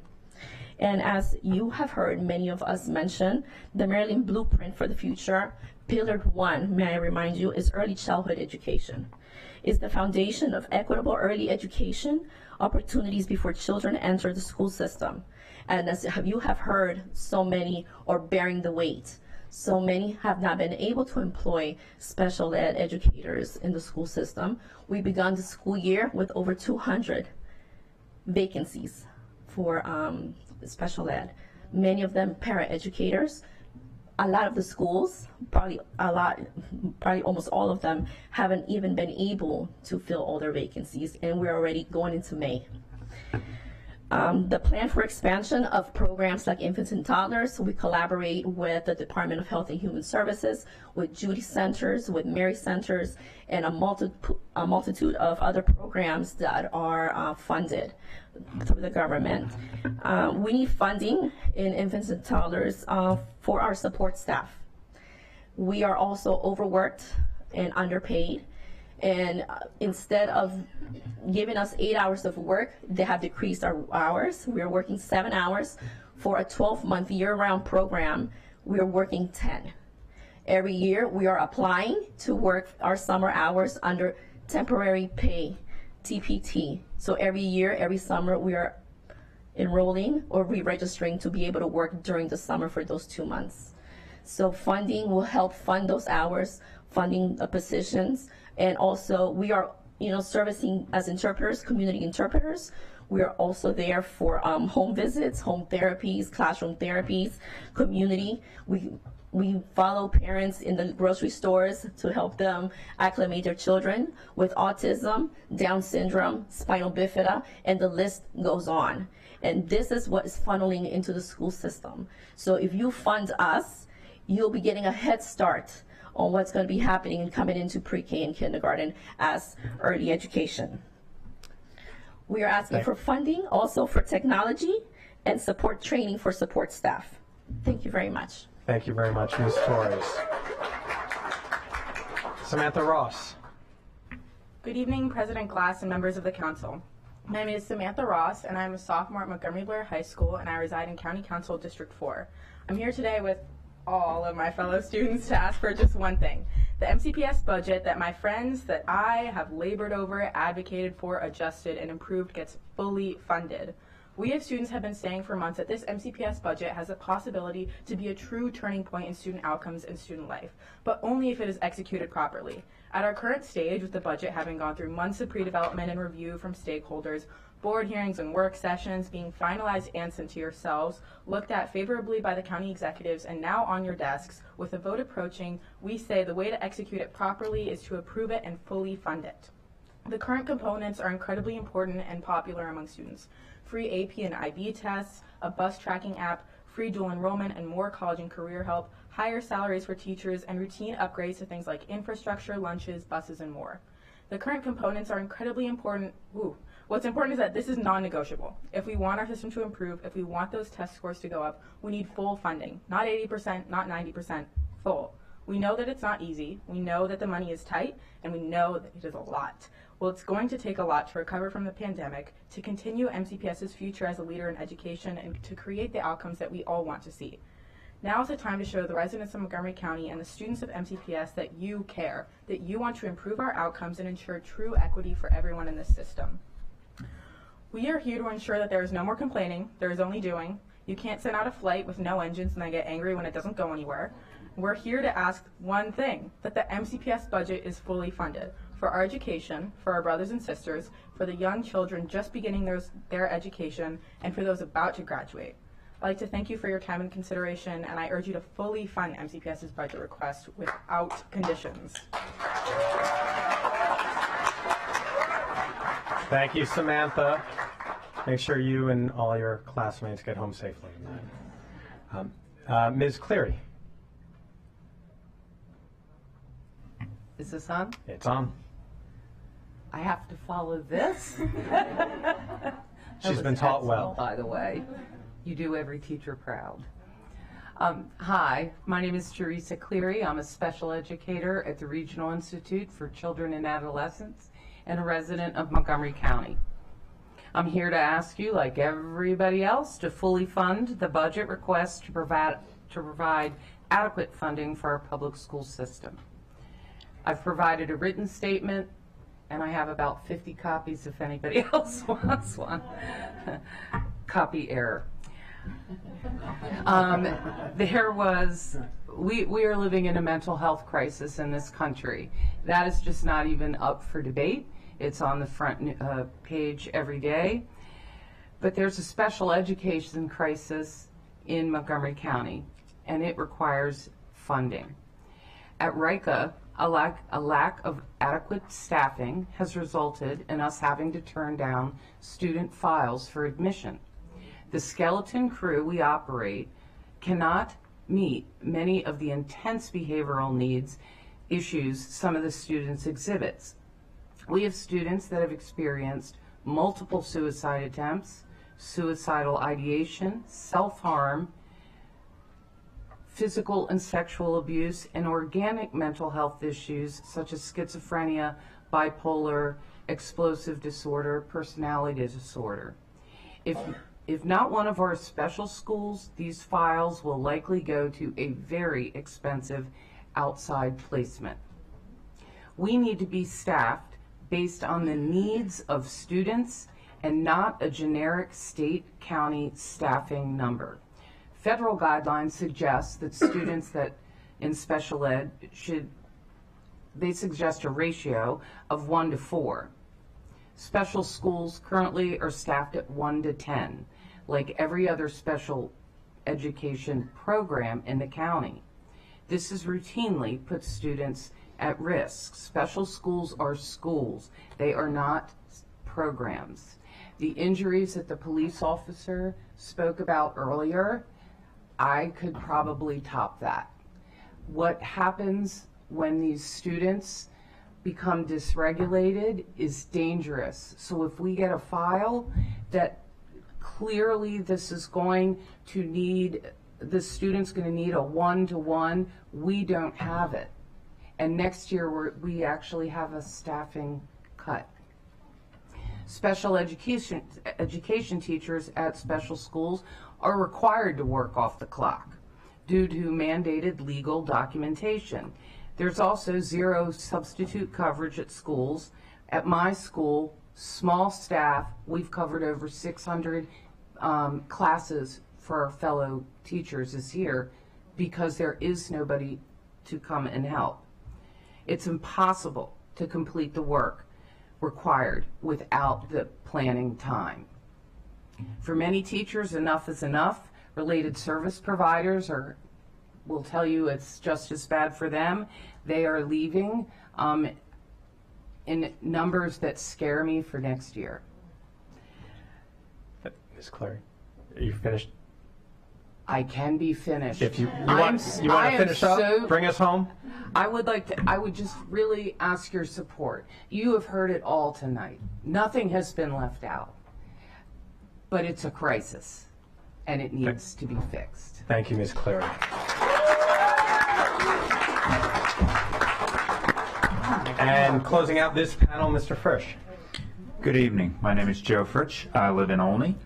And as you have heard many of us mention, the Maryland Blueprint for the Future, Pillar 1, may I remind you, is early childhood education. It's the foundation of equitable early education opportunities before children enter the school system. And as you have heard, so many are bearing the weight. So many have not been able to employ special ed educators in the school system. We begun the school year with over 200 vacancies for special ed. Many of them paraeducators. A lot of the schools, probably almost all of them, haven't even been able to fill all their vacancies, and we're already going into May. The plan for expansion of programs like infants and toddlers, we collaborate with the Department of Health and Human Services, with Judy Centers, with Mary Centers, and a multitude of other programs that are funded through the government. We need funding in infants and toddlers for our support staff. We are also overworked and underpaid. And instead of giving us 8 hours of work, they have decreased our hours. We are working 7 hours. For a 12-month year-round program, we are working 10. Every year, we are applying to work our summer hours under temporary pay, TPT. So every year, every summer, we are enrolling or re-registering to be able to work during the summer for those 2 months. So funding will help fund those hours, funding positions. And also, we are, servicing as interpreters, community interpreters. We are also there for home visits, home therapies, classroom therapies, community. We follow parents in the grocery stores to help them acclimate their children with autism, Down syndrome, spinal bifida, and the list goes on. And this is what is funneling into the school system. So if you fund us, you'll be getting a head start on what's going to be happening and coming into pre-K and kindergarten as early education. We are asking for funding also for technology and support training for support staff. Thank you very much. Thank you very much, Ms. Torres. Samantha Ross. Good evening, President Glass and members of the council. My name is Samantha Ross, and I'm a sophomore at Montgomery Blair High School, and I reside in County Council District 4. I'm here today with all of my fellow students to ask for just one thing. The MCPS budget that my friends that I have labored over, advocated for, adjusted, and improved gets fully funded. We as students have been saying for months that this MCPS budget has the possibility to be a true turning point in student outcomes and student life, but only if it is executed properly. At our current stage, with the budget having gone through months of pre-development and review from stakeholders, board hearings and work sessions being finalized and sent to yourselves, looked at favorably by the county executives, and now on your desks, with a vote approaching, we say the way to execute it properly is to approve it and fully fund it. The current components are incredibly important and popular among students. Free AP and IB tests, a bus tracking app, free dual enrollment and more college and career help, higher salaries for teachers, and routine upgrades to things like infrastructure, lunches, buses, and more. The current components are incredibly important. What's important is that this is non-negotiable. If we want our system to improve, if we want those test scores to go up, we need full funding. Not 80%, not 90%, full. We know that it's not easy, we know that the money is tight, and we know that it is a lot. Well, it's going to take a lot to recover from the pandemic, to continue MCPS's future as a leader in education, and to create the outcomes that we all want to see. Now is the time to show the residents of Montgomery County and the students of MCPS that you care, that you want to improve our outcomes and ensure true equity for everyone in this system. We are here to ensure that there is no more complaining, there is only doing. You can't send out a flight with no engines and then get angry when it doesn't go anywhere. We're here to ask one thing, that the MCPS budget is fully funded for our education, for our brothers and sisters, for the young children just beginning their education, and for those about to graduate. I'd like to thank you for your time and consideration, and I urge you to fully fund MCPS's budget request without conditions. Thank you, Samantha. Make sure you and all your classmates get home safely tonight. Ms. Cleary. Is this on? It's on. I have to follow this? She's been taught well. By the way, you do every teacher proud. Hi, my name is Teresa Cleary. I'm a special educator at the Regional Institute for Children and Adolescents and a resident of Montgomery County. I'm here to ask you, like everybody else, to fully fund the budget request to provide adequate funding for our public school system. I've provided a written statement, and I have about 50 copies if anybody else wants one. Copy error. We are living in a mental health crisis in this country. That is just not even up for debate. It's on the front page every day. But there's a special education crisis in Montgomery County, and it requires funding. At RICA, a lack of adequate staffing has resulted in us having to turn down student files for admission. The skeleton crew we operate cannot meet many of the intense behavioral needs issues some of the students exhibit. We have students that have experienced multiple suicide attempts, suicidal ideation, self-harm, physical and sexual abuse, and organic mental health issues such as schizophrenia, bipolar, explosive disorder, personality disorder. If not one of our special schools, these files will likely go to a very expensive outside placement. We need to be staffed based on the needs of students and not a generic state-county staffing number. Federal guidelines suggest that students that in special ed they suggest a ratio of 1 to 4. Special schools currently are staffed at 1 to 10, like every other special education program in the county. This has routinely put students at risk. Special schools are schools. They are not programs. The injuries that the police officer spoke about earlier, I could probably top that. What happens when these students become dysregulated is dangerous. So if we get a file that clearly this is going to need, the student's going to need a one-to-one, we don't have it. And next year we actually have a staffing cut. Special education teachers at special schools are required to work off the clock due to mandated legal documentation. There's also zero substitute coverage at schools. At my school, small staff, we've covered over 600 classes for our fellow teachers this year because there is nobody to come and help. It's impossible to complete the work required without the planning time. For many teachers, enough is enough. Related service providers will tell you it's just as bad for them. They are leaving in numbers that scare me for next year. Ms. Clary, are you finished? I can be finished. If you want to finish up, bring us home. I would just really ask your support. You have heard it all tonight. Nothing has been left out. But it's a crisis, and it needs to be fixed. Thank you, Ms. Clary. And closing out this panel, Mr. Frisch. Good evening. My name is Joe Frisch. I live in Olney.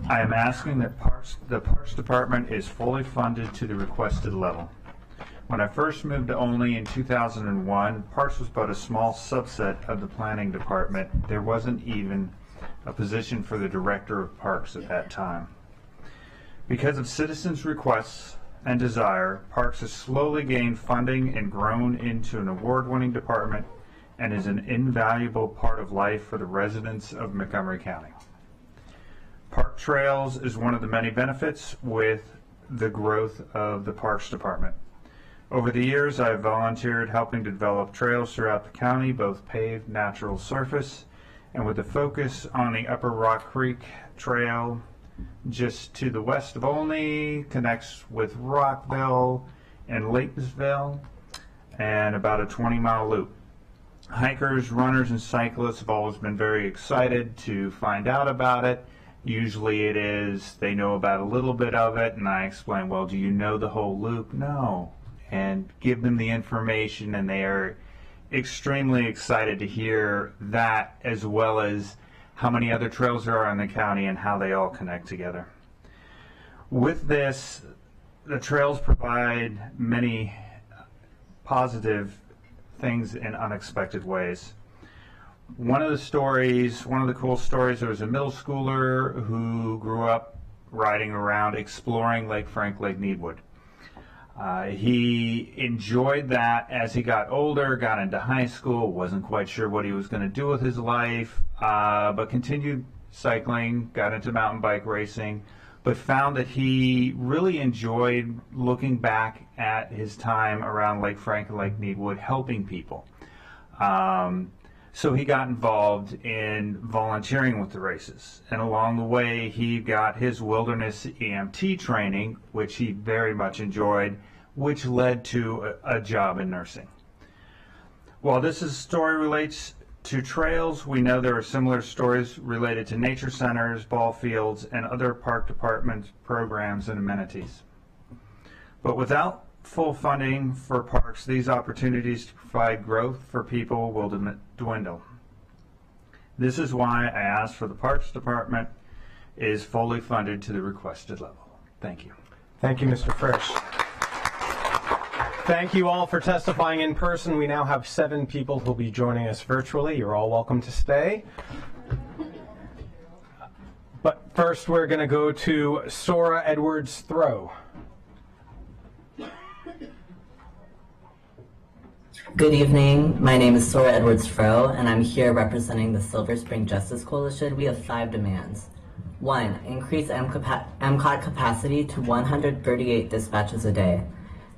I am asking that the Parks Department is fully funded to the requested level. When I first moved to Olney in 2001, Parks was but a small subset of the Planning Department. There wasn't even a position for the Director of Parks at that time. Because of citizens' requests and desire, Parks has slowly gained funding and grown into an award-winning department and is an invaluable part of life for the residents of Montgomery County. Park Trails is one of the many benefits with the growth of the Parks Department. Over the years, I have volunteered helping to develop trails throughout the county, both paved, natural surface, and with a focus on the Upper Rock Creek Trail just to the west of Olney, connects with Rockville and Laytonsville, and about a 20-mile loop. Hikers, runners, and cyclists have always been very excited to find out about it. Usually it is, they know about a little bit of it, and I explain, well, do you know the whole loop? No. And give them the information, and they are extremely excited to hear that, as well as how many other trails there are in the county and how they all connect together. With this, the trails provide many positive things in unexpected ways. One of the cool stories, there was a middle schooler who grew up riding around exploring Lake Frank, Lake Needwood. He enjoyed that as he got older, got into high school, wasn't quite sure what he was going to do with his life, but continued cycling, got into mountain bike racing, but found that he really enjoyed looking back at his time around Lake Frank and Lake Needwood, helping people. So he got involved in volunteering with the races, and along the way he got his wilderness EMT training, which he very much enjoyed, which led to a job in nursing. While this story relates to trails, we know there are similar stories related to nature centers, ball fields, and other park department programs and amenities. But without full funding for parks, these opportunities to provide growth for people will dwindle. This is why I asked for the Parks Department is fully funded to the requested level. Thank you. Thank you, Mr. Frisch. Thank you all for testifying in person. We now have 7 people who will be joining us virtually. You're all welcome to stay. But first, we're going to go to Sora Edwards-Throw. Good evening. My name is Sora Edwards-Fro, and I'm here representing the Silver Spring Justice Coalition. We have 5 demands. 1, increase MCOT capacity to 138 dispatches a day.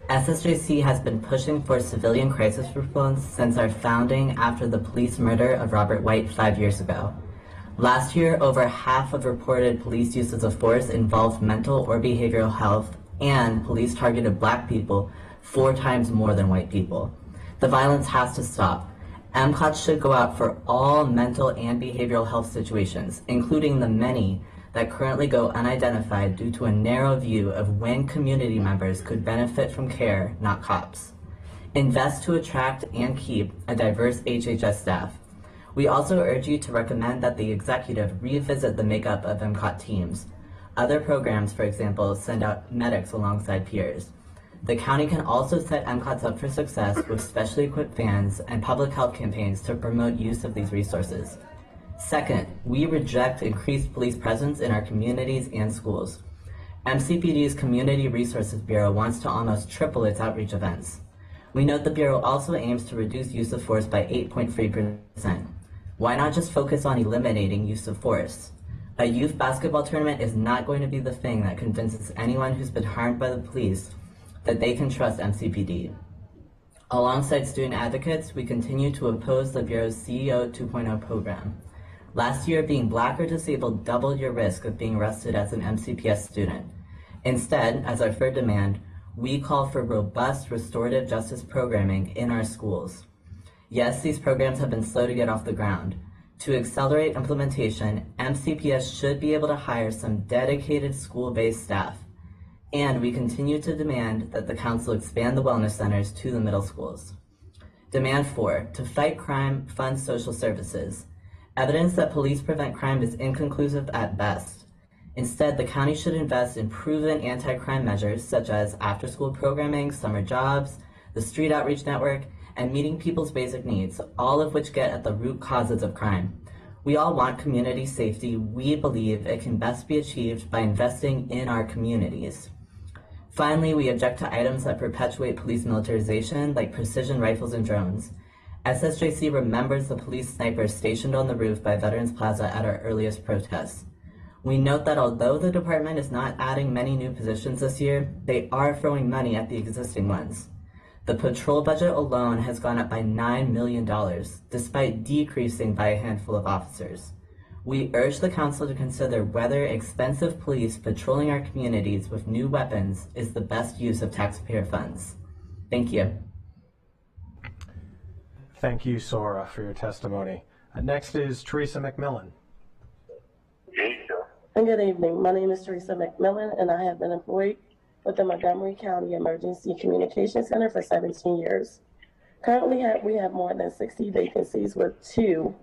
SSJC has been pushing for civilian crisis response since our founding after the police murder of Robert White 5 years ago. Last year, over half of reported police uses of force involved mental or behavioral health, and police targeted Black people 4 times more than white people. The violence has to stop. MCOT should go out for all mental and behavioral health situations, including the many that currently go unidentified due to a narrow view of when community members could benefit from care, not cops. Invest to attract and keep a diverse HHS staff. We also urge you to recommend that the executive revisit the makeup of MCOT teams. Other programs, for example, send out medics alongside peers. The county can also set MCOTs up for success with specially equipped vans and public health campaigns to promote use of these resources. Second, we reject increased police presence in our communities and schools. MCPD's Community Resources Bureau wants to almost triple its outreach events. We note the Bureau also aims to reduce use of force by 8.3%. Why not just focus on eliminating use of force? A youth basketball tournament is not going to be the thing that convinces anyone who's been harmed by the police that they can trust MCPD. Alongside student advocates, we continue to oppose the Bureau's CEO 2.0 program. Last year, being Black or disabled doubled your risk of being arrested as an MCPS student. Instead, as our third demand, we call for robust restorative justice programming in our schools. Yes, these programs have been slow to get off the ground. To accelerate implementation, MCPS should be able to hire some dedicated school-based staff. And we continue to demand that the council expand the wellness centers to the middle schools. Demand 4, to fight crime, fund social services. Evidence that police prevent crime is inconclusive at best. Instead, the county should invest in proven anti-crime measures such as after-school programming, summer jobs, the street outreach network, and meeting people's basic needs, all of which get at the root causes of crime. We all want community safety. We believe it can best be achieved by investing in our communities. Finally, we object to items that perpetuate police militarization, like precision rifles and drones. SSJC remembers the police snipers stationed on the roof by Veterans Plaza at our earliest protests. We note that although the department is not adding many new positions this year, they are throwing money at the existing ones. The patrol budget alone has gone up by $9 million, despite decreasing by a handful of officers. We urge the council to consider whether expensive police patrolling our communities with new weapons is the best use of taxpayer funds. Thank you. Thank you, Sora, for your testimony. Next is Teresa McMillan. Good evening. My name is Teresa McMillan, and I have been employed with the Montgomery County Emergency Communication Center for 17 years. Currently, we have more than 60 vacancies with 2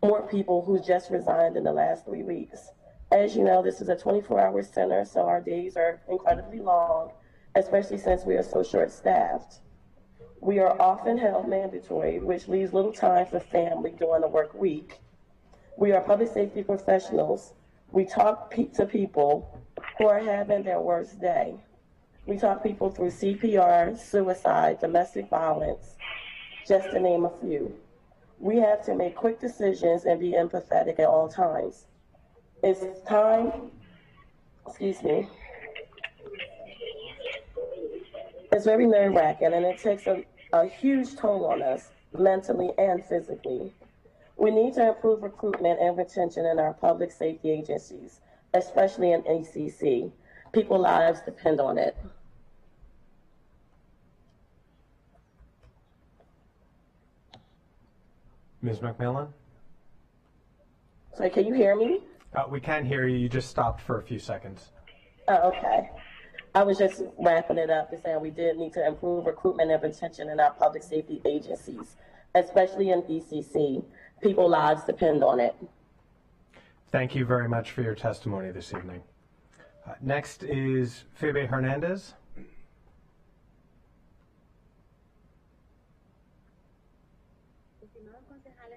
more people who just resigned in the last 3 weeks. As you know, this is a 24-hour center, so our days are incredibly long, especially since we are so short-staffed. We are often held mandatory, which leaves little time for family during the work week. We are public safety professionals. We talk to people who are having their worst day. We talk people through CPR, suicide, domestic violence, just to name a few. We have to make quick decisions and be empathetic at all times. It's time, it's very nerve-wracking, and it takes a huge toll on us, mentally and physically. We need to improve recruitment and retention in our public safety agencies, especially in ACC. People's lives depend on it. Ms. McMillan? So can you hear me? We can hear you. You just stopped for a few seconds. Oh, okay. I was just wrapping it up and saying we did need to improve recruitment and retention in our public safety agencies, especially in ECC. People's lives depend on it. Thank you very much for your testimony this evening. Next is Phoebe Hernandez.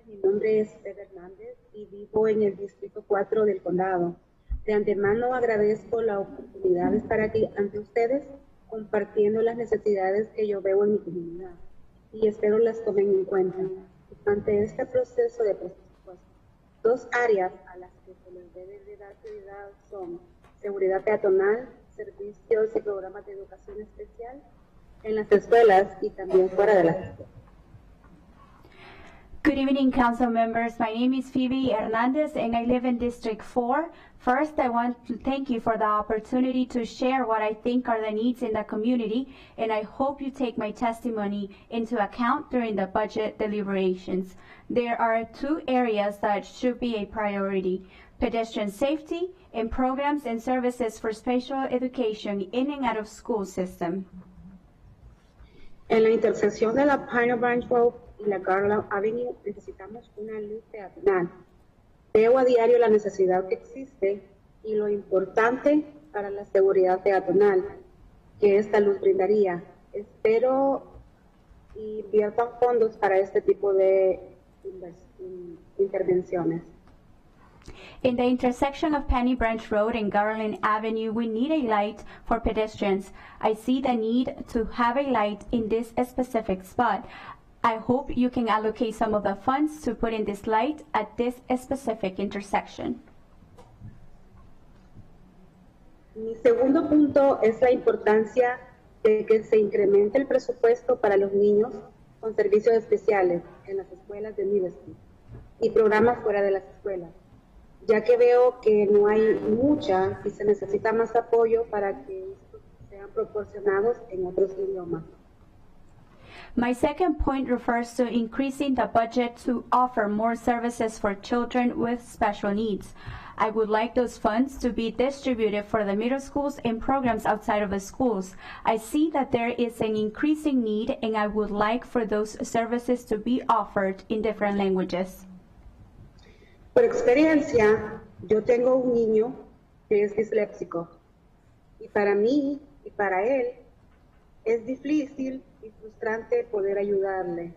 Mi nombre es Phoebe Hernández y vivo en el Distrito 4 del Condado. De antemano agradezco la oportunidad de estar aquí ante ustedes compartiendo las necesidades que yo veo en mi comunidad y espero las tomen en cuenta. Ante este proceso de presupuesto, 2 áreas a las que se les debe de dar prioridad son seguridad peatonal, servicios y programas de educación especial en las escuelas y también fuera de las escuelas. Good evening, council members. My name is Phoebe Hernandez and I live in District 4. First, I want to thank you for the opportunity to share what I think are the needs in the community, and I hope you take my testimony into account during the budget deliberations. There are two areas that should be a priority: pedestrian safety and programs and services for special education in and out of school system. En la intersección de la Pioneer Branch Road y la Garland Avenue necesitamos una luz peatonal. Veo a diario la necesidad que existe y lo importante para la seguridad peatonal que esta luz brindaría. Espero inviertan fondos para este tipo de intervenciones. In the intersection of Penny Branch Road and Garland Avenue, we need a light for pedestrians. I see the need to have a light in this specific spot. I hope you can allocate some of the funds to put in this light at this specific intersection. Mi segundo punto es la importancia de que se incremente el presupuesto para los niños con servicios especiales en las escuelas de middle school y programas fuera de las escuelas, ya que veo que no hay mucha y se necesita más apoyo para que estos sean proporcionados en otros idiomas. My second point refers to increasing the budget to offer more services for children with special needs. I would like those funds to be distributed for the middle schools and programs outside of the schools. I see that there is an increasing need and I would like for those services to be offered in different languages. Por experiencia, yo tengo un niño que es disléxico y para mí y para él es difícil y frustrante poder ayudarle.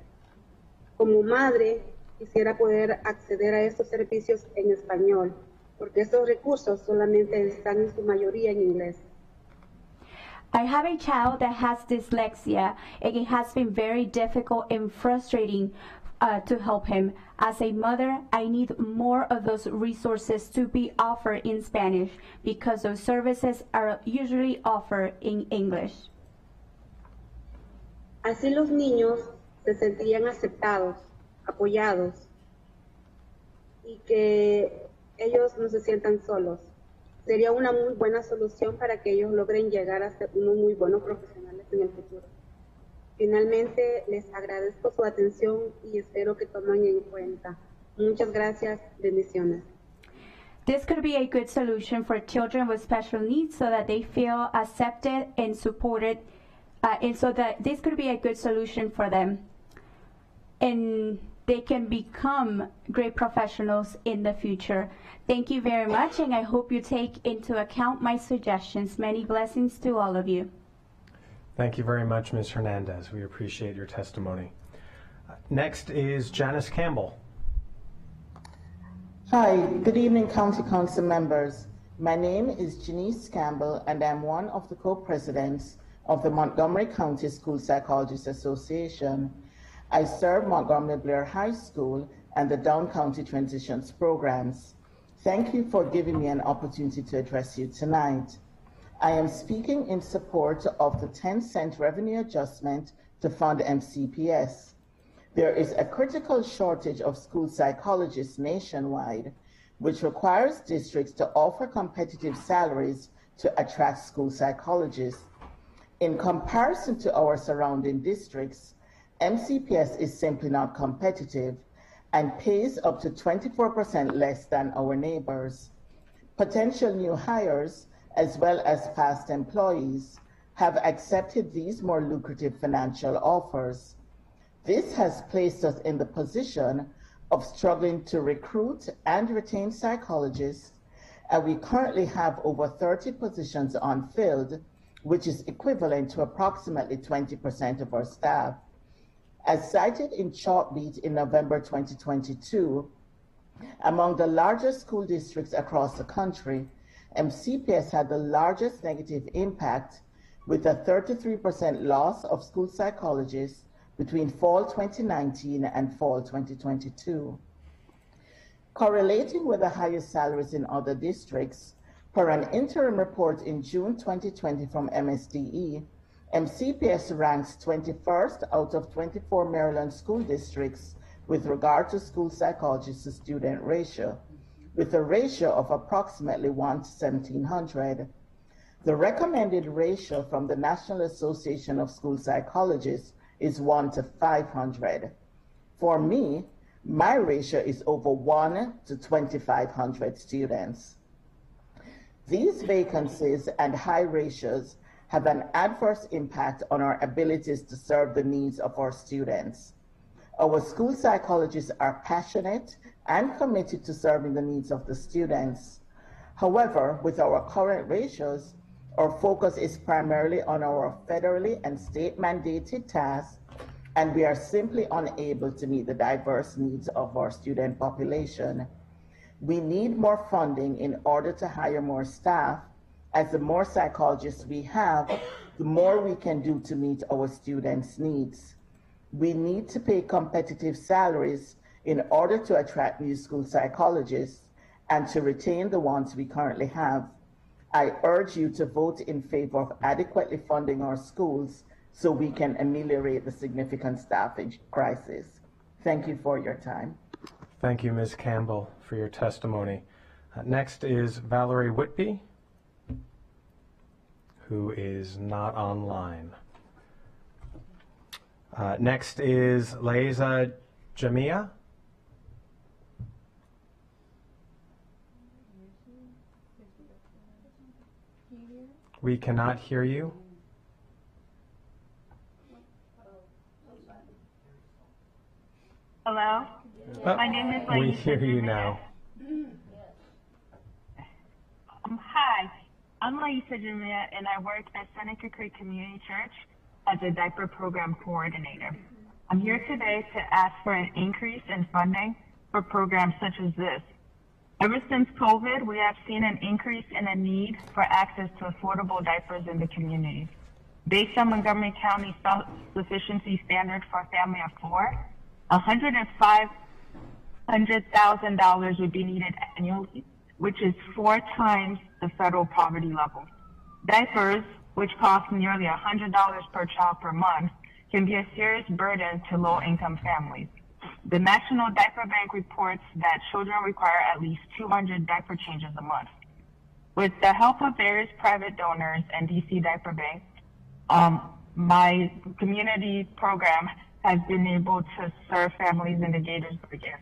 Como madre, quisiera poder acceder a estos servicios en español, porque estos recursos solamente están en su mayoría en inglés. I have a child that has dyslexia and it has been very difficult and frustrating to help him. As a mother, I need more of those resources to be offered in Spanish because those services are usually offered in English. Así los niños se sentirían aceptados, apoyados y que ellos no se sientan solos. Sería una muy buena solución para que ellos logren llegar a ser unos muy buenos profesionales en el futuro. Finalmente, les agradezco su atención y espero que tomen en cuenta. Muchas gracias. Bendiciones. This could be a good solution for children with special needs so that they feel accepted and supported, and so that this could be a good solution for them. And they can become great professionals in the future. Thank you very much, and I hope you take into account my suggestions. Many blessings to all of you. Thank you very much, Ms. Hernandez. We appreciate your testimony. Next is Janice Campbell. Hi, good evening, County Council members. My name is Janice Campbell, and I'm one of the co-presidents of the Montgomery County School Psychologists Association. I serve Montgomery Blair High School and the Down County Transitions programs. Thank you for giving me an opportunity to address you tonight. I am speaking in support of the 10-cent revenue adjustment to fund MCPS. There is a critical shortage of school psychologists nationwide, which requires districts to offer competitive salaries to attract school psychologists. In comparison to our surrounding districts, MCPS is simply not competitive and pays up to 24% less than our neighbors. Potential new hires, as well as past employees, have accepted these more lucrative financial offers. This has placed us in the position of struggling to recruit and retain psychologists, and we currently have over 30 positions unfilled, which is equivalent to approximately 20% of our staff. As cited in Chalkbeat in November 2022, among the largest school districts across the country, MCPS had the largest negative impact, with a 33% loss of school psychologists between fall 2019 and fall 2022. Correlating with the highest salaries in other districts, per an interim report in June 2020 from MSDE, MCPS ranks 21st out of 24 Maryland school districts with regard to school psychologist to student ratio, with a ratio of approximately 1 to 1,700. The recommended ratio from the National Association of School Psychologists is 1 to 500. For me, my ratio is over 1 to 2,500 students. These vacancies and high ratios have an adverse impact on our abilities to serve the needs of our students. Our school psychologists are passionate and committed to serving the needs of the students. However, with our current ratios, our focus is primarily on our federally and state mandated tasks, and we are simply unable to meet the diverse needs of our student population. We need more funding in order to hire more staff, as the more psychologists we have, the more we can do to meet our students' needs. We need to pay competitive salaries in order to attract new school psychologists and to retain the ones we currently have. I urge you to vote in favor of adequately funding our schools so we can ameliorate the significant staffing crisis. Thank you for your time. Thank you, Ms. Campbell, for your testimony. Next is Valerie Whitby, who is not online. Next is Laiza Jamia. We cannot hear you. Hello? My name is Laiza. We hear you now. Hi, I'm Laiza Jamia, and I work at Seneca Creek Community Church as a diaper program coordinator. I'm here today to ask for an increase in funding for programs such as this. Ever since COVID, we have seen an increase in the need for access to affordable diapers in the community. Based on Montgomery County self-sufficiency standard for a family of 4, $100,000 would be needed annually, which is 4 times the federal poverty level. Diapers, which cost nearly $100 per child per month, can be a serious burden to low-income families. The National Diaper Bank reports that children require at least 200 diaper changes a month. With the help of various private donors and DC Diaper Bank, my community program has been able to serve families in the Gatorsburg area.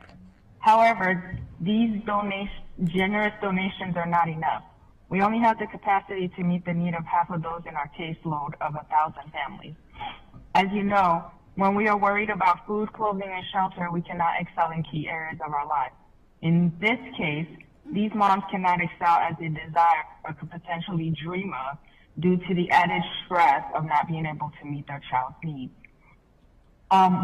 However, these generous donations are not enough. We only have the capacity to meet the need of half of those in our caseload of 1,000 families. As you know, when we are worried about food, clothing, and shelter, we cannot excel in key areas of our lives. In this case, these moms cannot excel as they desire or could potentially dream of due to the added stress of not being able to meet their child's needs.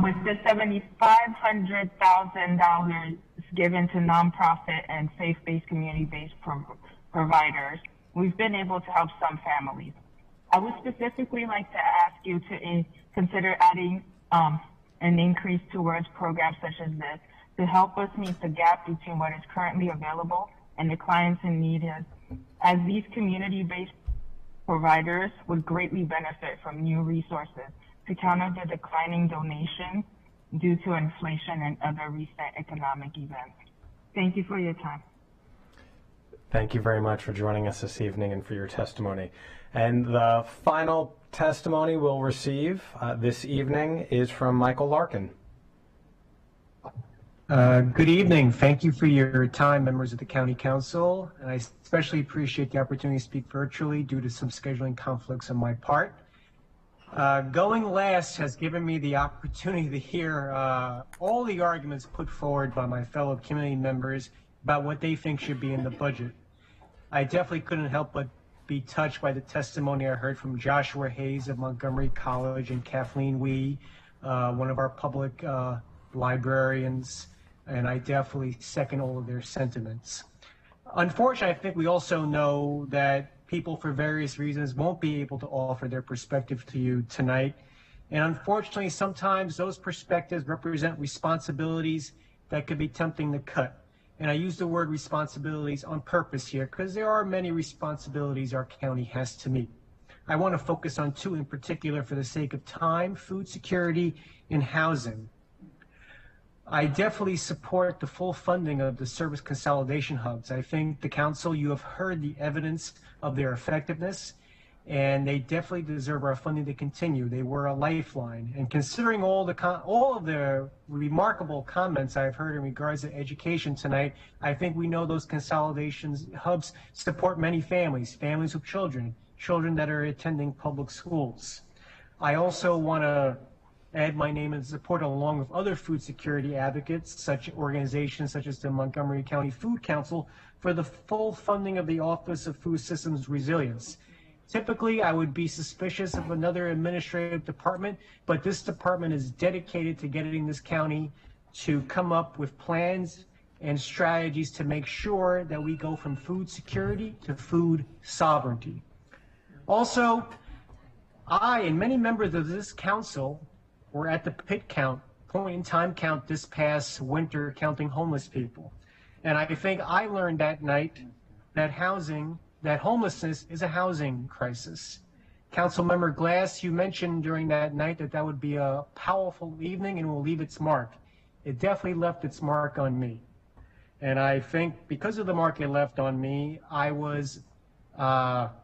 With the $7,500,000 given to nonprofit and faith-based, community-based providers, we've been able to help some families. I would specifically like to ask you to consider adding an increase towards programs such as this to help us meet the gap between what is currently available and the clients in need, as these community-based providers would greatly benefit from new resources to counter the declining donation due to inflation and other recent economic events. Thank you for your time. Thank you very much for joining us this evening and for your testimony. And the final testimony we'll receive this evening is from Michael Larkin. Good evening. Thank you for your time, members of the County Council. And I especially appreciate the opportunity to speak virtually due to some scheduling conflicts on my part. Going last has given me the opportunity to hear all the arguments put forward by my fellow community members about what they think should be in the budget. I definitely couldn't help but be touched by the testimony I heard from Joshua Hayes of Montgomery College and Kathleen Wee, one of our public librarians, and I definitely second all of their sentiments. Unfortunately, I think we also know that people for various reasons won't be able to offer their perspective to you tonight. And unfortunately, sometimes those perspectives represent responsibilities that could be tempting to cut. And I use the word responsibilities on purpose here because there are many responsibilities our county has to meet. I want to focus on 2 in particular for the sake of time: food security and housing. I definitely support the full funding of the service consolidation hubs. I think the council, you have heard the evidence of their effectiveness, and they definitely deserve our funding to continue. They were a lifeline. And considering all of the remarkable comments I've heard in regards to education tonight, I think we know those consolidations hubs support many families, families with children, children that are attending public schools. I also want to add my name in support along with other food security advocates, such organizations such as the Montgomery County Food Council, for the full funding of the Office of Food Systems Resilience. Typically, I would be suspicious of another administrative department, but this department is dedicated to getting this county to come up with plans and strategies to make sure that we go from food security to food sovereignty. Also, I and many members of this council were at the pit count, point in time count this past winter, counting homeless people. And I think I learned that night that homelessness is a housing crisis. Councilmember Glass, you mentioned during that night that that would be a powerful evening and will leave its mark. It definitely left its mark on me. And I think because of the mark it left on me, I was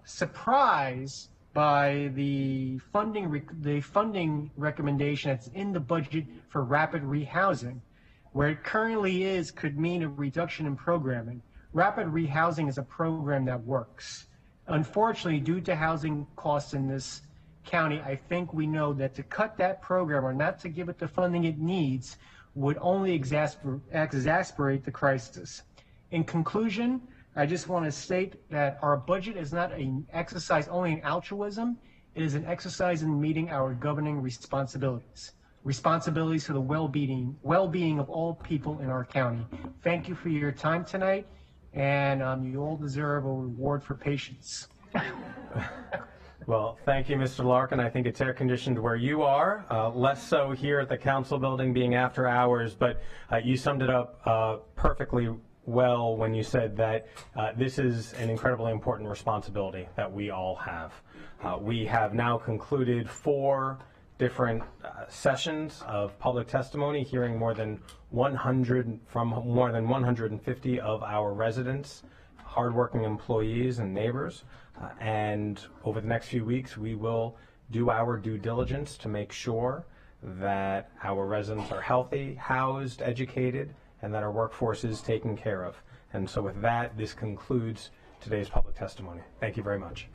surprised by the funding recommendation that's in the budget for rapid rehousing. Where it currently is could mean a reduction in programming. Rapid rehousing is a program that works. Unfortunately, due to housing costs in this county, I think we know that to cut that program or not to give it the funding it needs would only exasperate the crisis. In conclusion, I just want to state that our budget is not an exercise only in altruism. It is an exercise in meeting our governing responsibilities. Responsibilities for the well-being of all people in our county. Thank you for your time tonight, and you all deserve a reward for patience. Well, thank you, Mr. Larkin. I think it's air-conditioned where you are, less so here at the council building being after hours, but you summed it up perfectly well when you said that this is an incredibly important responsibility that we all have. We have now concluded 4 different sessions of public testimony, hearing more than 150 of our residents, hardworking employees and neighbors. And over the next few weeks, we will do our due diligence to make sure that our residents are healthy, housed, educated, and that our workforce is taken care of. And so with that, this concludes today's public testimony. Thank you very much.